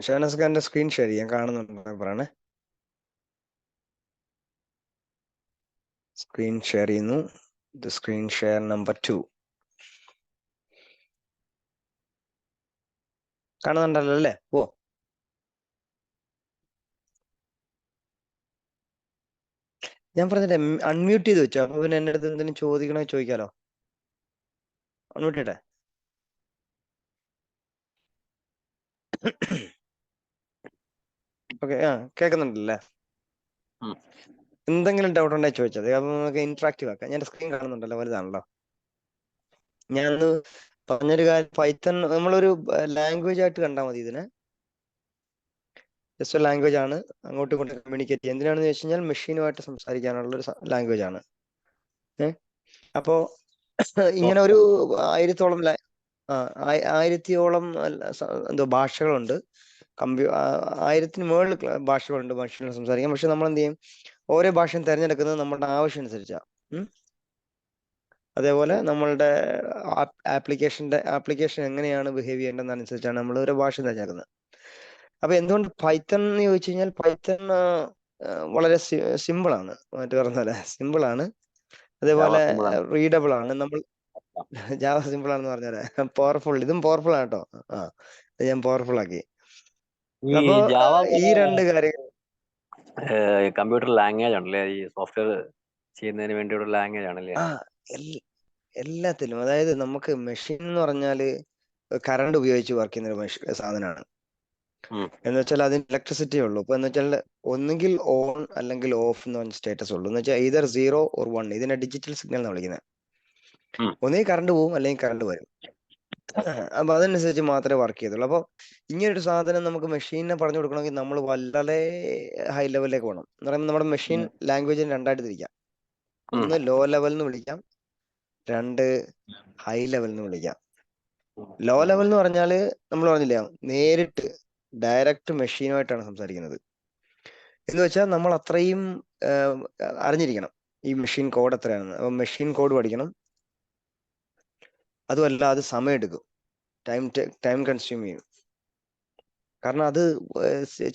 ഷാനസ്ക എന്റെ screen share ചെയ്യാൻ കാണുന്നുണ്ടോ പറയണേ. സ്ക്രീൻ ഷെയർ ചെയ്യുന്നു. ഇത് സ്ക്രീൻ ഷെയർ നമ്പർ 2 കാണുന്നുണ്ടല്ലോ അല്ലേ? ഞാൻ പറഞ്ഞിട്ട് അൺമ്യൂട്ട് ചെയ്ത് വെച്ചോ. അപ്പൊ പിന്നെ എന്റെ അടുത്ത് എന്തെങ്കിലും ചോദിക്കണോ ചോദിക്കാലോ. അൺമ്യൂട്ട് ചെയ്യട്ടെ. ഓക്കെ, കേൾക്കുന്നുണ്ടല്ലേ? എന്തെങ്കിലും ഡൗട്ട് ഉണ്ടെങ്കിൽ ചോദിച്ചത്. അപ്പൊ നമുക്ക് ഇന്ററാക്റ്റീവ് ആക്കാം. ഞാൻ സ്ക്രീൻ കാണുന്നുണ്ടല്ലോ, വലുതാണല്ലോ. ഞാനൊന്ന് പറഞ്ഞൊരു കാര്യം, പൈത്തൺ നമ്മളൊരു ലാംഗ്വേജ് ആയിട്ട് കണ്ടാൽ മതി. ഇതിനെ ജസ്റ്റ് ഒരു ലാംഗ്വേജ് ആണ്, അങ്ങോട്ടും ഇങ്ങോട്ടും കമ്മ്യൂണിക്കേറ്റ് ചെയ്യുക. എന്തിനാണെന്ന് വെച്ച് കഴിഞ്ഞാൽ മെഷീനുമായിട്ട് സംസാരിക്കാനുള്ള ഒരു ലാംഗ്വേജ് ആണ്. അപ്പോ ഇങ്ങനെ ഒരു 1000-ഓളം എന്തോ ഭാഷകളുണ്ട്. 1000-ന് മുകളിൽ ഭാഷകളുണ്ട് മനുഷ്യന് സംസാരിക്കാൻ. പക്ഷെ നമ്മൾ എന്ത് ചെയ്യും, ഓരോ ഭാഷയും തിരഞ്ഞെടുക്കുന്നത് നമ്മുടെ ആവശ്യം അനുസരിച്ചാണ്. അതേപോലെ നമ്മളുടെ ആപ്ലിക്കേഷൻ എങ്ങനെയാണ് ബിഹേവ് ചെയ്യേണ്ടതെന്നനുസരിച്ചാണ് നമ്മൾ ഓരോ ഭാഷ തിരഞ്ഞെടുക്കുന്നത്. അപ്പൊ എന്തുകൊണ്ട് പൈത്തൺ എന്ന് ചോദിച്ചു കഴിഞ്ഞാൽ, പൈത്തൺ വളരെ സിമ്പിൾ ആണ്. മറ്റു പറഞ്ഞ പോലെ സിമ്പിൾ ആണ്. അതേപോലെ റീഡബിൾ ആണ്. നമ്മൾ ജാവ സിമ്പിൾ ആണെന്ന് പറഞ്ഞാൽ പവർഫുൾ, ഇതും പവർഫുൾ ആണ് കേട്ടോ. ഞാൻ പവർഫുൾ ആക്കി. അപ്പൊ ഈ രണ്ട് കാര്യങ്ങൾ കമ്പ്യൂട്ടർ ലാംഗ്വേജ് ആണല്ലേ, ഈ സോഫ്റ്റ്വെയർ ചെയ്യുന്നതിന് വേണ്ടിയുള്ള ലാംഗ്വേജ് ആണല്ലേ? എല്ലാത്തിലും. അതായത് നമുക്ക് മെഷീൻ എന്ന് പറഞ്ഞാല് കറണ്ട് ഉപയോഗിച്ച് വർക്ക് ചെയ്യുന്ന ഒരു സാധനമാണ്. എന്ന് വെച്ചാൽ അതിന് ഇലക്ട്രിസിറ്റി ഉള്ളൂ. ഇപ്പൊ എന്ന് വെച്ചാൽ ഒന്നുകിൽ ഓൺ അല്ലെങ്കിൽ ഓഫ് എന്ന് പറഞ്ഞ സ്റ്റേറ്റസ് ഉള്ളൂ. എന്ന് വെച്ചാൽ either 0 or 1. ഇതിനെ ഡിജിറ്റൽ സിഗ്നൽ എന്ന് വിളിക്കുന്നത്. ഒന്നുകിൽ കറണ്ട് പോവും അല്ലെങ്കിൽ കറണ്ട് വരും. അപ്പൊ അതനുസരിച്ച് മാത്രമേ വർക്ക് ചെയ്തുള്ളൂ. അപ്പൊ ഇങ്ങനൊരു സാധനം നമുക്ക് മെഷീനെ പറഞ്ഞു കൊടുക്കണമെങ്കിൽ നമ്മൾ വളരെ ഹൈ ലെവലിലേക്ക് പോകണം. എന്ന് പറയുമ്പോൾ നമ്മുടെ മെഷീൻ ലാംഗ്വേജിന് രണ്ടായിട്ട് തിരിക്കാം. ഒന്ന് ലോ ലെവൽ എന്ന് വിളിക്കാം, രണ്ട് ഹൈ ലെവൽ എന്ന് വിളിക്കാം. ലോ ലെവൽ എന്ന് പറഞ്ഞാല് നമ്മൾ പറഞ്ഞില്ല, നേരിട്ട് ഡയറക്റ്റ് മെഷീനുമായിട്ടാണ് സംസാരിക്കുന്നത്. എന്ന് വെച്ചാൽ നമ്മൾ അത്രയും അറിഞ്ഞിരിക്കണം ഈ മെഷീൻ കോഡ് എത്രയാണെന്ന്. അപ്പൊ മെഷീൻ കോഡ് പഠിക്കണം. അതുമല്ല, അത് സമയമെടുക്കും, ടൈം കൺസ്യൂം ചെയ്യും. കാരണം അത്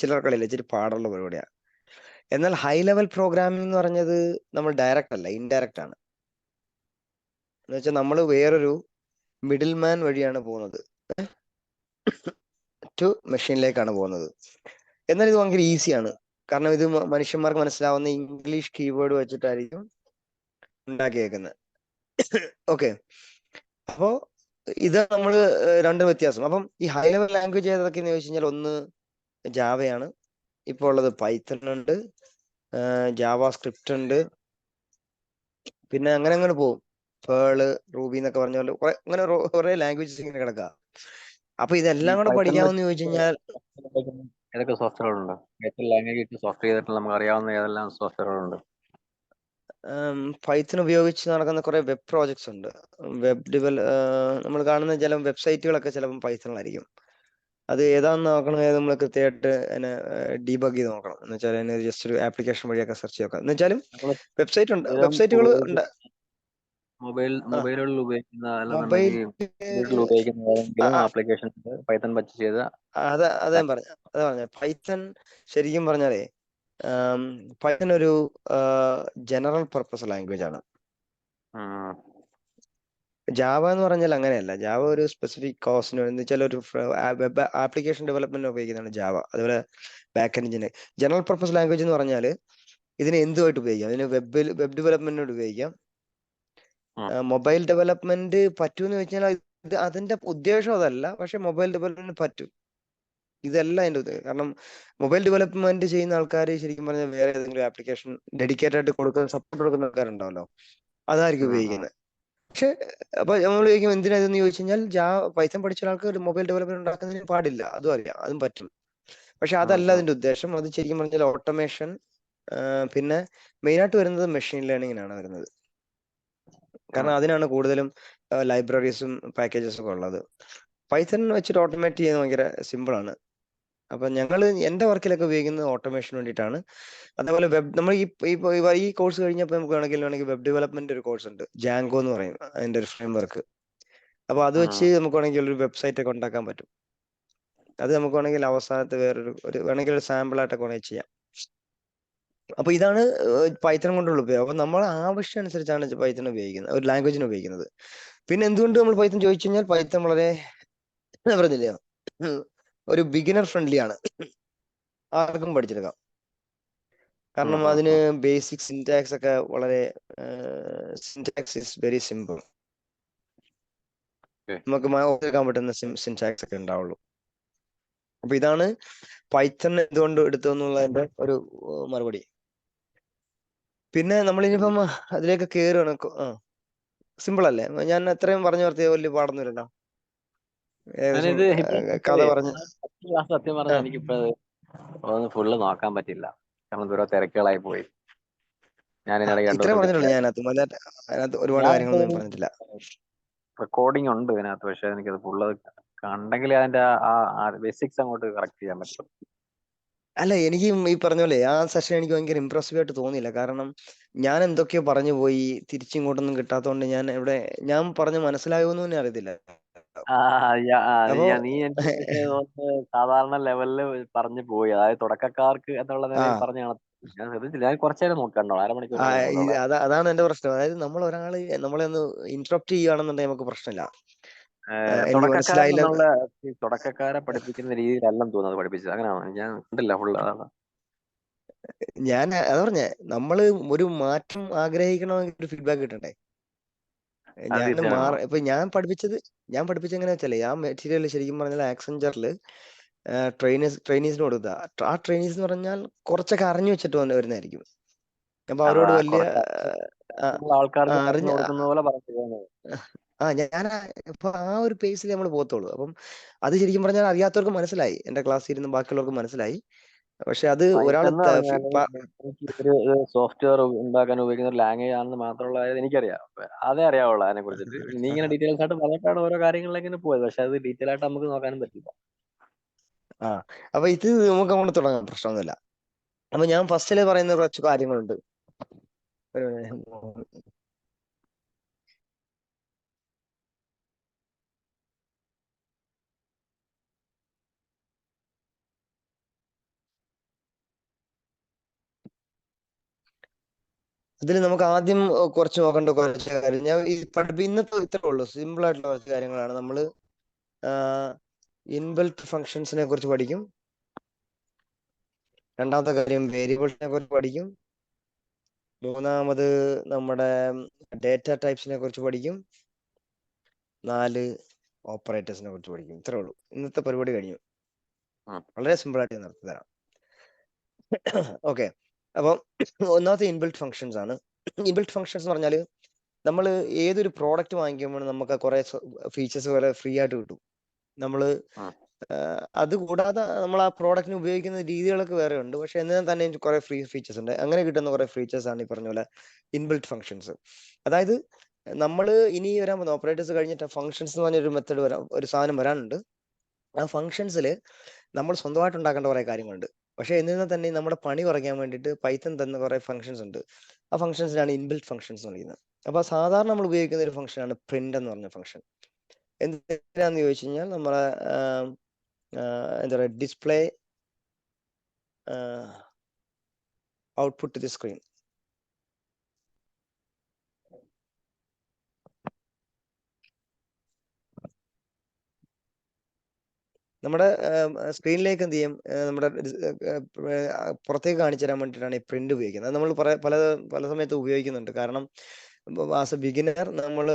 ചിലർക്കറിയില്ല, ഇച്ചിരി പാടുള്ള പരിപാടിയാണ്. എന്നാൽ ഹൈ ലെവൽ പ്രോഗ്രാമിംഗ് എന്ന് പറഞ്ഞത് നമ്മൾ ഡയറക്റ്റ് അല്ല, ഇൻഡയറക്റ്റ് ആണ്. എന്ന് വെച്ചാൽ നമ്മൾ വേറൊരു മിഡിൽ മാൻ വഴിയാണ് പോകുന്നത്, ടു മെഷീനിലേക്കാണ് പോകുന്നത്. എന്നാൽ ഇത് ഭയങ്കര ഈസിയാണ്. കാരണം ഇത് മനുഷ്യന്മാർക്ക് മനസ്സിലാവുന്ന ഇംഗ്ലീഷ് കീവേഡ് വെച്ചിട്ടായിരിക്കും ഉണ്ടാക്കിയേക്കുന്നത്. ഓക്കെ, അപ്പോ ഇത് നമ്മൾ രണ്ട് വ്യത്യാസം. അപ്പം ഈ ഹൈ ലെവൽ ലാംഗ്വേജ് ഏതൊക്കെയെന്ന് ചോദിച്ചു കഴിഞ്ഞാൽ, ഒന്ന് ജാവയാണ്, ഇപ്പോൾ ഉള്ളത് പൈത്തൺ ഉണ്ട്, ജാവ സ്ക്രിപ്റ്റ് ഉണ്ട്, പിന്നെ അങ്ങനെ അങ്ങനെ പോകും. പേള്, റൂബി എന്നൊക്കെ പറഞ്ഞ പോലെ അങ്ങനെ കുറെ ലാംഗ്വേജസ് ഇങ്ങനെ കിടക്കുക. അപ്പൊ ഇതെല്ലാം കൂടെ പഠിക്കാമെന്ന് ചോദിച്ചു കഴിഞ്ഞാൽ ഏതൊക്കെ സോഫ്റ്റ്വെയറുകളുണ്ട്? ലാംഗ്വേജ് സോഫ്റ്റ്വെയർ ചെയ്തിട്ട് നമുക്ക് അറിയാവുന്ന ഏതെല്ലാം സോഫ്റ്റ്വെയറുകളുണ്ട്? പൈത്തൺ ഉപയോഗിച്ച് നടക്കുന്ന കുറെ വെബ് പ്രോജക്ട്സ് ഉണ്ട്. നമ്മൾ കാണുന്ന ചില വെബ്സൈറ്റുകളൊക്കെ ചിലപ്പോൾ പൈത്തണിലായിരിക്കും. അത് ഏതാണെന്ന് നോക്കണം. നമ്മൾ കൃത്യമായിട്ട് അതിനെ ഡീബഗ് ചെയ്ത് നോക്കണം. എന്ന് വെച്ചാൽ അതിന് ജസ്റ്റ് ഒരു ആപ്ലിക്കേഷൻ വഴിയൊക്കെ സെർച്ച് ചെയ്ത് നോക്കാം. എന്ന് വെച്ചാലും വെബ്സൈറ്റുകൾ ഉണ്ട്. മൊബൈലുകളിൽ ഉപയോഗിക്കുന്ന മൊബൈൽ ഏതെങ്കിലും ആപ്ലിക്കേഷൻ പൈത്തൺ വെച്ച് ചെയ്ത അതാ പറഞ്ഞ പൈത്തൺ ശരിക്കും പറഞ്ഞാലേ പൈത്തൺ ഒരു ജനറൽ പർപ്പസ് ലാംഗ്വേജ് ആണ്. ജാവ എന്ന് പറഞ്ഞാൽ അങ്ങനെയല്ല. ജാവ ഒരു സ്പെസിഫിക് കോഴ്സിന് എന്ന് വെച്ചാൽ ഒരു വെബ് ആപ്ലിക്കേഷൻ ഡെവലപ്മെന്റ് ഉപയോഗിക്കുന്നതാണ് ജാവ. അതുപോലെ back end general purpose language എന്ന് പറഞ്ഞാൽ ഇതിന് എന്തുമായിട്ട് ഉപയോഗിക്കാം. ഇതിന് വെബ് ഡെവലപ്മെന്റിനോട് ഉപയോഗിക്കാം. മൊബൈൽ ഡെവലപ്മെന്റ് പറ്റുമെന്ന് വെച്ചാൽ അതിന്റെ ഉദ്ദേശം അതല്ല, പക്ഷെ മൊബൈൽ ഡെവലപ്മെന്റ് പറ്റും. ഇതെല്ലാം അതിന്റെ ഉദ്ദേശം. കാരണം മൊബൈൽ ഡെവലപ്മെന്റ് ചെയ്യുന്ന ആൾക്കാർ ശരിക്കും പറഞ്ഞാൽ വേറെ ഏതെങ്കിലും ആപ്ലിക്കേഷൻ ഡെഡിക്കേറ്റഡ് ആയിട്ട് സപ്പോർട്ട് കൊടുക്കുന്ന ആൾക്കാരുണ്ടാവല്ലോ, അതായിരിക്കും ഉപയോഗിക്കുന്നത്. പക്ഷെ അപ്പൊ നമ്മൾ ചോദിക്കും എന്തിനാ ഇതെന്ന് ചോദിച്ചു കഴിഞ്ഞാൽ, പൈത്തൺ പഠിച്ച ഒരാൾക്ക് മൊബൈൽ ഡെവലപ്മെന്റ് ഉണ്ടാക്കുന്നതിന് പാടില്ല, അതും അറിയാം, അതും പറ്റും. പക്ഷെ അതല്ല അതിന്റെ ഉദ്ദേശം. അത് ശരിക്കും പറഞ്ഞാൽ ഓട്ടോമേഷൻ, പിന്നെ മെയിനായിട്ട് വരുന്നത് മെഷീൻ ലേണിങ്ങിനാണ് വരുന്നത്. കാരണം അതിനാണ് കൂടുതലും ലൈബ്രറീസും പാക്കേജസും ഒക്കെ ഉള്ളത്. പൈത്തൺ വെച്ചിട്ട് ഓട്ടോമേറ്റ് ചെയ്യുന്നത് ഭയങ്കര സിമ്പിൾ ആണ്. അപ്പൊ എന്റെ വർക്കിലൊക്കെ ഉപയോഗിക്കുന്നത് ഓട്ടോമേഷന് വേണ്ടിയിട്ടാണ്. അതേപോലെ നമ്മൾ ഈ കോഴ്സ് കഴിഞ്ഞപ്പോൾ നമുക്ക് വേണമെങ്കിൽ വെബ് ഡെവലപ്മെന്റ് ഒരു കോഴ്സ് ഉണ്ട്, ജാങ്കോ എന്ന് പറയും, അതിന്റെ ഒരു ഫ്രെയിം വർക്ക്. അപ്പൊ അത് വെച്ച് നമുക്ക് വേണമെങ്കിൽ ഒരു വെബ്സൈറ്റ് ഒക്കെ ഉണ്ടാക്കാൻ പറ്റും. അത് നമുക്ക് വേണമെങ്കിൽ അവസാനത്തെ വേണമെങ്കിൽ ഒരു സാമ്പിൾ ആയിട്ടൊക്കെ വേണമെങ്കിൽ ചെയ്യാം. അപ്പൊ ഇതാണ് പൈത്തൺ കൊണ്ടുള്ള ഉപയോഗം. അപ്പൊ നമ്മൾ ആവശ്യം അനുസരിച്ചാണ് പൈത്തൺ ഉപയോഗിക്കുന്നത്, ഒരു ലാംഗ്വേജിനെ ഉപയോഗിക്കുന്നത്. പിന്നെ എന്തുകൊണ്ട് നമ്മൾ പൈത്തൺ ചോദിച്ചു കഴിഞ്ഞാൽ പൈത്തൺ വളരെ ഞാൻ പറഞ്ഞില്ലേ ഒരു ബിഗിനർ ഫ്രണ്ട്ലി ആണ്, ആർക്കും പഠിച്ചെടുക്കാം. കാരണം അതിന് ബേസിക് സിന്റാക്സ് ഒക്കെ വളരെ സിന്റാക്സ് ഇസ് വെരി സിമ്പിൾ. നമുക്ക് ഓർക്കാൻ പറ്റുന്ന സിന്റാക്സ് ഒക്കെ ഉണ്ടാവുള്ളൂ. അപ്പൊ ഇതാണ് പൈത്തൺ എന്തുകൊണ്ട് എടുത്തു എന്നുള്ളതിന്റെ ഒരു മറുപടി. പിന്നെ നമ്മളിനിപ്പം അതിലേക്ക് കയറുകയാണ്. സിമ്പിൾ അല്ലേ? ഞാൻ എത്രയും പറഞ്ഞു നിർത്തിയ വലിയ പാടൊന്നുമില്ലല്ലോ. ഏകദേശം കഥ പറഞ്ഞു. സത്യം പറഞ്ഞാൽ എനിക്കിപ്പോ ഒന്ന് ഫുള്ള് നോക്കാൻ പറ്റില്ല, കാരണം ദൂരെ തിരക്കുകളായി പോയി. ഞാൻ ഇത്രേ പറഞ്ഞിട്ടുള്ളൂ. ഞാൻ അതിനകത്ത് ഒരുപാട് കാര്യങ്ങളൊന്നും പറഞ്ഞിട്ടില്ല. റെക്കോർഡിംഗ് ഉണ്ട് ഇതിനകത്ത്, പക്ഷെ എനിക്കത് ഫുള്ള് കണ്ടെങ്കിൽ അതിന്റെ ആ ബേസിക്സ് അങ്ങോട്ട് കറക്റ്റ് ചെയ്യാൻ പറ്റും. അല്ല, എനിക്ക് ഈ പറഞ്ഞ പോലെ ആ സെഷൻ എനിക്ക് ഭയങ്കര ഇംപ്രസീവ് ആയിട്ട് തോന്നിയില്ല. കാരണം ഞാൻ എന്തൊക്കെയോ പറഞ്ഞു പോയി, തിരിച്ചിങ്ങോട്ടൊന്നും കിട്ടാത്തതുകൊണ്ട് ഞാൻ പറഞ്ഞ് മനസ്സിലായോന്ന് തന്നെ അറിയത്തില്ല. നീ എനിക്ക് സാധാരണ ലെവലില് പറഞ്ഞു പോയി, അതായത് തുടക്കക്കാർക്ക് എന്നുള്ള നിലയിൽ പറഞ്ഞു കാണാം. ഞാൻ ശ്രദ്ധിച്ചില്ല, ഞാൻ കുറച്ചേരം നോക്കണ്ടോ, അരമണിക്കൂർ അതാണ് എന്റെ പ്രശ്നം. അതായത് നമ്മളെ ഒന്ന് ഇന്ററപ്റ്റ് ചെയ്യുകയാണെന്നുണ്ടെങ്കിൽ നമുക്ക് പ്രശ്നമില്ല. തുടക്കക്കാരെ പഠിപ്പിക്കുന്ന രീതിയിലല്ലെന്ന് തോന്നുന്നത് പഠിപ്പിച്ചത്. അങ്ങനെയാണ്, ഞാൻ കണ്ടില്ല ഫുള്ള്. അതാണ് ഞാൻ അത് പറഞ്ഞേ, നമ്മള് ഒരു മാറ്റം ആഗ്രഹിക്കണമെങ്കിൽ ഒരു ഫീഡ്ബാക്ക് കിട്ടണ്ടേ. ഇപ്പൊ ഞാൻ പഠിപ്പിച്ചത് എങ്ങനെയാ വെച്ചാലേ, ആ മെറ്റീരിയൽ ശരിക്കും പറഞ്ഞാൽ ആക്സഞ്ചറിൽ ട്രെയിനീസിന് കൊടുക്കുക. ആ ട്രെയിനീസ് എന്ന് പറഞ്ഞാൽ കുറച്ചൊക്കെ അറിഞ്ഞു വെച്ചിട്ട് വരുന്നതായിരിക്കും. അപ്പൊ അവരോട് വലിയ ഞാൻ ഇപ്പൊ ആ ഒരു പേസിൽ നമ്മൾ പോകത്തുള്ളൂ. അപ്പം അത് ശരിക്കും പറഞ്ഞാൽ അറിയാത്തവർക്ക് മനസ്സിലായി, എന്റെ ക്ലാസ്സിൽ ഇരുന്ന് ബാക്കിയുള്ളവർക്ക് മനസ്സിലായി. പക്ഷെ അത് ഒരാൾ സോഫ്റ്റ്വെയർ ഉണ്ടാക്കാൻ ഉപയോഗിക്കുന്ന ഒരു ലാംഗ്വേജ് ആണെന്ന് മാത്രമുള്ള എനിക്കറിയാം, അതേ അറിയാവുള്ളൂ അതിനെ കുറിച്ചിട്ട്. നീ ഇങ്ങനെ ഡീറ്റെയിൽസ് ആയിട്ട് പറഞ്ഞിട്ടാണ് ഓരോ കാര്യങ്ങളിലേക്ക് പോയത്, പക്ഷെ അത് ഡീറ്റെയിൽ ആയിട്ട് നമുക്ക് നോക്കാനും പറ്റില്ല. അപ്പൊ ഇത് നമുക്ക് അങ്ങോട്ട് തുടങ്ങാം, പ്രശ്നമൊന്നുമില്ല. അപ്പൊ ഞാൻ ഫസ്റ്റില് പറയുന്ന കുറച്ച് കാര്യങ്ങളുണ്ട്. അതിൽ നമുക്ക് ആദ്യം കുറച്ച് നോക്കേണ്ട കുറച്ച് കാര്യം, ഞാൻ ഈ ഇന്നത്തെ ഇത്രേ ഉള്ളൂ, സിമ്പിൾ ആയിട്ടുള്ള കുറച്ച് കാര്യങ്ങളാണ്. നമ്മള് ഇൻബിൽറ്റ് ഫങ്ഷൻസിനെ കുറിച്ച് പഠിക്കും. രണ്ടാമത്തെ കാര്യം വേരിയബിൾസിനെ കുറിച്ച് പഠിക്കും. മൂന്നാമത് നമ്മുടെ ഡേറ്റ ടൈപ്സിനെ കുറിച്ച് പഠിക്കും. 4 ഓപ്പറേറ്റേഴ്സിനെ കുറിച്ച് പഠിക്കും. ഇത്രേ ഉള്ളൂ, ഇന്നത്തെ പരിപാടി കഴിഞ്ഞു. വളരെ സിമ്പിൾ ആയിട്ട് നടത്തി തരാം. ഓക്കെ, അപ്പം ഒന്നാമത്തെ ഇൻബിൽറ്റ് ഫങ്ഷൻസ് ആണ്. ഇൻബിൽറ്റ് ഫങ്ഷൻസ് എന്ന് പറഞ്ഞാൽ നമ്മൾ ഏതൊരു പ്രോഡക്റ്റ് വാങ്ങിക്കുമ്പോൾ നമുക്ക് കുറെ ഫീച്ചേഴ്സ് വരെ ഫ്രീ ആയിട്ട് കിട്ടും. നമ്മള് അതുകൂടാതെ നമ്മൾ ആ പ്രോഡക്റ്റിന് ഉപയോഗിക്കുന്ന രീതികളൊക്കെ വേറെ ഉണ്ട്, പക്ഷെ എന്നാൽ തന്നെ കുറെ ഫ്രീ ഫീച്ചേഴ്സ് ഉണ്ട്. അങ്ങനെ കിട്ടുന്ന കുറെ ഫീച്ചേഴ്സ് ആണ് ഈ പറഞ്ഞ പോലെ ഇൻബിൽറ്റ് ഫങ്ഷൻസ്. അതായത് നമ്മൾ ഇനി വരാൻ പോകുന്ന ഓപ്പറേറ്റേഴ്സ് കഴിഞ്ഞിട്ട് ഫങ്ഷൻസ് എന്ന് പറഞ്ഞൊരു മെത്തേഡ് ഒരു സാധനം വരാനുണ്ട്. ആ ഫങ്ഷൻസിൽ നമ്മൾ സ്വന്തമായിട്ട് ഉണ്ടാക്കേണ്ട കുറെ കാര്യങ്ങളുണ്ട്. പക്ഷെ എന്നിരുന്നാൽ തന്നെ നമ്മുടെ പണി കുറയ്ക്കാൻ വേണ്ടിയിട്ട് പൈത്തൺ തന്ന കുറെ ഫങ്ഷൻസ് ഉണ്ട്. ആ ഫങ്ഷൻസിനാണ് ഇൻബിൽറ്റ് ഫങ്ഷൻസ് എന്ന് വിളിക്കുന്നത്. അപ്പൊ സാധാരണ നമ്മൾ ഉപയോഗിക്കുന്ന ഒരു ഫംഗ്ഷനാണ് പ്രിന്റ് എന്ന് പറഞ്ഞ ഫംഗ്ഷൻ. എന്തിനാന്ന് ചോദിച്ചു കഴിഞ്ഞാൽ നമ്മളെ എന്താ പറയുക, display output to the screen. നമ്മുടെ സ്ക്രീനിലേക്ക് എന്ത് ചെയ്യും, നമ്മുടെ പുറത്തേക്ക് കാണിച്ചു തരാൻ വേണ്ടിയിട്ടാണ് ഈ പ്രിന്റ് ഉപയോഗിക്കുന്നത്. നമ്മൾ പല സമയത്ത് ഉപയോഗിക്കുന്നുണ്ട്. കാരണം ആസ് എ ബിഗിനർ നമ്മൾ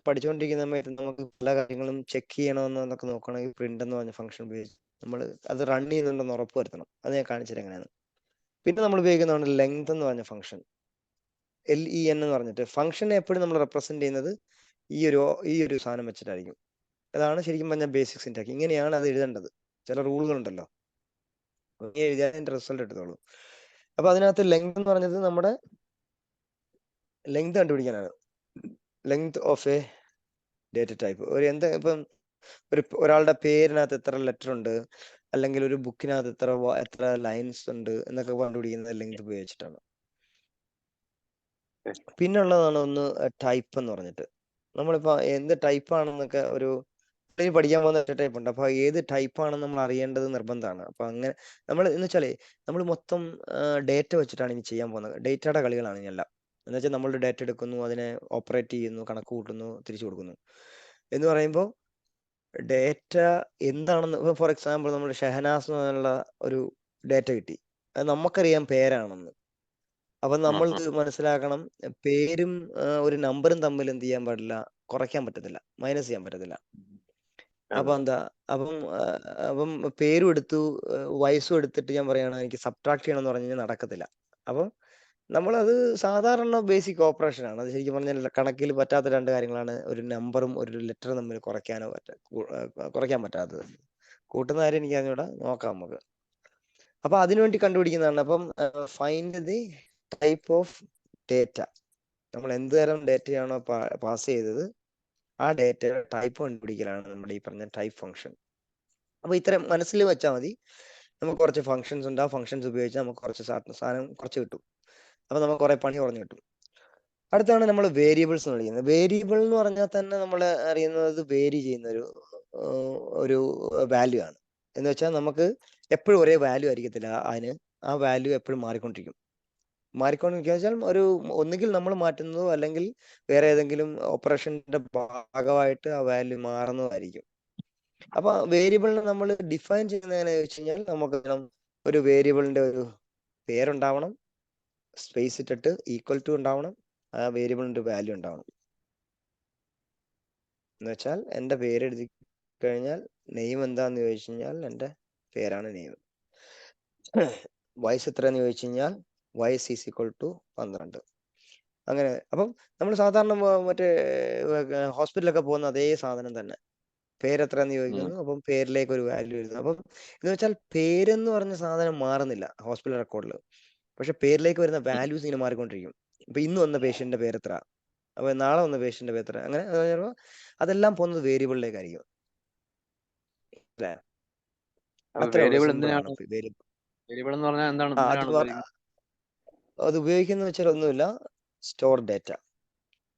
പഠിച്ചുകൊണ്ടിരിക്കുന്ന സമയത്ത് നമുക്ക് പല കാര്യങ്ങളും ചെക്ക് ചെയ്യണമെന്നൊക്കെ നോക്കണമെങ്കിൽ പ്രിന്റ് എന്ന് പറഞ്ഞ ഫംഗ്ഷൻ ഉപയോഗിച്ച് നമ്മൾ അത് റൺ ചെയ്യുന്നുണ്ടെന്ന് ഉറപ്പ് വരുത്തണം. അത് ഞാൻ കാണിച്ചത് എങ്ങനെയാണ്. പിന്നെ നമ്മൾ ഉപയോഗിക്കുന്നതാണ് ലെങ്ത് എന്ന് പറഞ്ഞ ഫംഗ്ഷൻ, LEN എന്ന് പറഞ്ഞിട്ട്. ഫംഗ്ഷനെ എപ്പോഴും നമ്മൾ റെപ്രസെന്റ് ചെയ്യുന്നത് ഈ ഒരു സാധനം വെച്ചിട്ടായിരിക്കും. അതാണ് ശരിക്കും പറഞ്ഞാൽ ബേസിക് സിന്റാക്സ്. ഇങ്ങനെയാണ് അത് എഴുതേണ്ടത്. ചില റൂളുകളുണ്ടല്ലോ, എഴുതിയാൽ അതിന്റെ റിസൾട്ട് എടുത്തോളൂ. അപ്പൊ അതിനകത്ത് ലെങ്ത് എന്ന് പറഞ്ഞത് നമ്മുടെ ലെങ്ത് കണ്ടുപിടിക്കാനാണ്. Length of a data type. ഇപ്പം ഒരാളുടെ പേരിനകത്ത് എത്ര ലെറ്റർ ഉണ്ട്, അല്ലെങ്കിൽ ഒരു ബുക്കിനകത്ത് എത്ര ലൈൻസ് ഉണ്ട് എന്നൊക്കെ കണ്ടുപിടിക്കുന്നത് ലെങ്ത് ഉപയോഗിച്ചിട്ടാണ്. പിന്നെ ഉള്ളതാണ് ഒന്ന് ടൈപ്പ് എന്ന് പറഞ്ഞിട്ട്. നമ്മളിപ്പോ എന്ത് ടൈപ്പ് ആണെന്നൊക്കെ ഇനി പഠിക്കാൻ പോകുന്ന ഒറ്റ ടൈപ്പ് ഉണ്ട്. അപ്പൊ ഏത് ടൈപ്പ് ആണെന്ന് നമ്മൾ അറിയേണ്ടത് നിർബന്ധമാണ്. അപ്പൊ അങ്ങനെ നമ്മൾ എന്ന് വെച്ചാലേ നമ്മൾ മൊത്തം ഡേറ്റ വെച്ചിട്ടാണ് ഇനി ചെയ്യാൻ പോകുന്നത്. ഡേറ്റയുടെ കളികളാണ് ഇനി എല്ലാം. എന്ന് വെച്ചാൽ നമ്മളുടെ ഡേറ്റ എടുക്കുന്നു, അതിനെ ഓപ്പറേറ്റ് ചെയ്യുന്നു, കണക്ക് കൂട്ടുന്നു, തിരിച്ചു കൊടുക്കുന്നു എന്ന് പറയുമ്പോൾ ഡേറ്റ എന്താണെന്ന് ഫോർ എക്സാമ്പിൾ നമ്മൾ ഷെഹനാസ് എന്നുള്ള ഒരു ഡേറ്റ കിട്ടി. അത് നമുക്കറിയാം പേരാണെന്ന്. അപ്പൊ നമ്മൾക്ക് മനസ്സിലാക്കണം പേരും ഒരു നമ്പറും തമ്മിൽ എന്ത് ചെയ്യാൻ പാടില്ല, കുറയ്ക്കാൻ പറ്റത്തില്ല, മൈനസ് ചെയ്യാൻ പറ്റത്തില്ല. അപ്പൊ എന്താ അപ്പം പേരും എടുത്തു വയസ്സും എടുത്തിട്ട് ഞാൻ പറയാണ് എനിക്ക് സബ്ട്രാക്ട് ചെയ്യണം എന്ന് പറഞ്ഞു കഴിഞ്ഞാൽ നടക്കത്തില്ല. അപ്പം നമ്മളത് സാധാരണ ബേസിക് ഓപ്പറേഷൻ ആണ്. അത് ശരിക്കും പറഞ്ഞാൽ കണക്കിൽ പറ്റാത്ത രണ്ട് കാര്യങ്ങളാണ് ഒരു നമ്പറും ഒരു ലെറ്ററും തമ്മിൽ കുറയ്ക്കാൻ പറ്റാത്തത്. കൂട്ടുന്ന കാര്യം എനിക്ക് അതിനൂടെ നോക്കാം നമുക്ക്. അപ്പൊ അതിനുവേണ്ടി കണ്ടുപിടിക്കുന്നതാണ്. അപ്പം find the type of data. നമ്മൾ എന്ത് തരം ഡേറ്റയാണോ പാസ് ചെയ്തത് ആ ഡേറ്റയുടെ ടൈപ്പ് കണ്ടുപിടിക്കലാണ് നമ്മുടെ ഈ പറഞ്ഞ ടൈപ്പ് ഫംഗ്ഷൻ. അപ്പൊ ഇത്തരം മനസ്സിൽ വെച്ചാൽ മതി. നമുക്ക് കുറച്ച് ഫംഗ്ഷൻസ് ഉണ്ട്. ആ ഫംഗ്ഷൻസ് ഉപയോഗിച്ച് നമുക്ക് കുറച്ച് സാധനം കുറച്ച് കിട്ടും. അപ്പൊ നമുക്ക് കുറെ പണി കുറഞ്ഞു കിട്ടും. അടുത്താണ് നമ്മൾ വേരിയബിൾസ് എന്ന് വിളിക്കുന്നത്. വേരിയബിൾ എന്ന് പറഞ്ഞാൽ തന്നെ നമ്മൾ അറിയുന്നത് വേരി ചെയ്യുന്ന ഒരു വാല്യൂ ആണ്. എന്ന് വെച്ചാൽ നമുക്ക് എപ്പോഴും ഒരേ വാല്യൂ ആയിരിക്കത്തില്ല. അതിന് ആ വാല്യൂ എപ്പോഴും മാറിക്കൊണ്ടിരിക്കും. വെച്ചാൽ ഒന്നുകിൽ നമ്മൾ മാറ്റുന്നതോ അല്ലെങ്കിൽ വേറെ ഏതെങ്കിലും ഓപ്പറേഷന്റെ ഭാഗമായിട്ട് ആ വാല്യൂ മാറുന്നതായിരിക്കും. അപ്പൊ വേരിയബിളിനെ നമ്മൾ ഡിഫൈൻ ചെയ്യുന്നത് എങ്ങനെയാണെന്ന് വെച്ച് കഴിഞ്ഞാൽ നമുക്ക് ഒരു വേരിയബിളിന്റെ ഒരു പേരുണ്ടാവണം, സ്പേസ് ഇട്ടിട്ട് ഈക്വൽ ടു ഉണ്ടാവണം, ആ വേരിയബിളിന്റെ വാല്യൂ ഉണ്ടാവണം. എന്ന് വെച്ചാൽ എൻ്റെ പേര് എഴുതി കഴിഞ്ഞാൽ നെയിം എന്താന്ന് ചോദിച്ചു കഴിഞ്ഞാൽ എൻ്റെ പേരാണ് നെയിം. വയസ്സ് എത്രയെന്ന് ചോദിച്ചു കഴിഞ്ഞാൽ വയസ്സ് ഈസ് ഈക്വൽ ടു 12. അങ്ങനെ. അപ്പം നമ്മൾ സാധാരണ മറ്റേ ഹോസ്പിറ്റലൊക്കെ പോകുന്ന അതേ സാധനം തന്നെ. പേരെത്രയെന്ന് ചോദിക്കുന്നു, അപ്പം പേരിലേക്ക് ഒരു വാല്യൂ എഴുതുന്നു. അപ്പം എന്ന് വെച്ചാൽ പേരെന്ന് പറഞ്ഞ സാധനം മാറുന്നില്ല ഹോസ്പിറ്റൽ റെക്കോർഡിൽ. പക്ഷെ പേരിലേക്ക് വരുന്ന വാല്യൂസ് ഇങ്ങനെ മാറിക്കൊണ്ടിരിക്കും. ഇപ്പൊ ഇന്ന് വന്ന പേഷ്യന്റിന്റെ പേരെത്ര, അപ്പൊ നാളെ വന്ന പേഷ്യന്റിന്റെ പേരെത്ര, അങ്ങനെ അതെല്ലാം പോകുന്നത് വേരിയബിളിലേക്കായിരിക്കും. അല്ലേ? അത്രേ ഉള്ളൂ, വേരിയബിൾ സിമ്പിൾ ആണ് എന്തിനാണ്? വേരിയബിൾ. വേരിയബിൾ എന്ന് പറഞ്ഞാൽ എന്താണ്, അത് എന്തിനാണ് ഉപയോഗിക്കുന്നത്? അത് ഉപയോഗിക്കുന്ന വെച്ചാൽ ഒന്നുമില്ല, സ്റ്റോർ ഡേറ്റ.